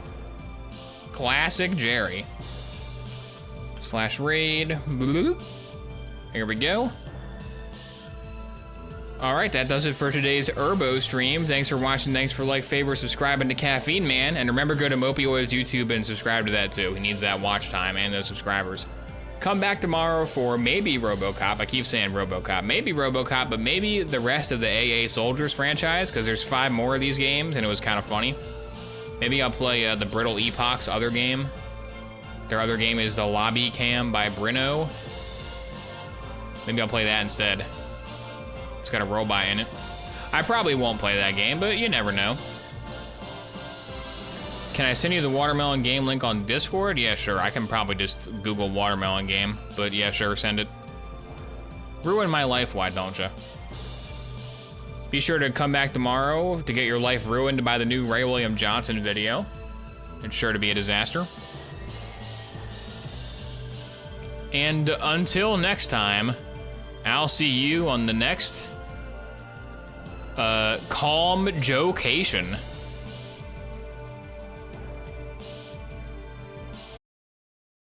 Classic Jerry. /raid. Here we go. All right, that does it for today's Herbo stream. Thanks for watching. Thanks for like, favorite, subscribing to Caffeine Man. And remember, go to Mopioid's YouTube and subscribe to that too. He needs that watch time and those subscribers. come back tomorrow for maybe RoboCop. I keep saying RoboCop. Maybe RoboCop, but maybe the rest of the AA Soldiers franchise, because there's 5 more of these games, and it was kind of funny. Maybe I'll play the Brittle Epoch's other game. Their other game is the Lobby Cam by Brino. Maybe I'll play that instead. It's got a robot in it. I probably won't play that game, but you never know. Can I send you the Watermelon game link on Discord? Yeah, sure. I can probably just Google Watermelon game, but yeah, sure, send it. Ruin my life, why don't you? Be sure to come back tomorrow to get your life ruined by the new Ray William Johnson video. It's sure to be a disaster. And until next time, I'll see you on the next Calm Jocation.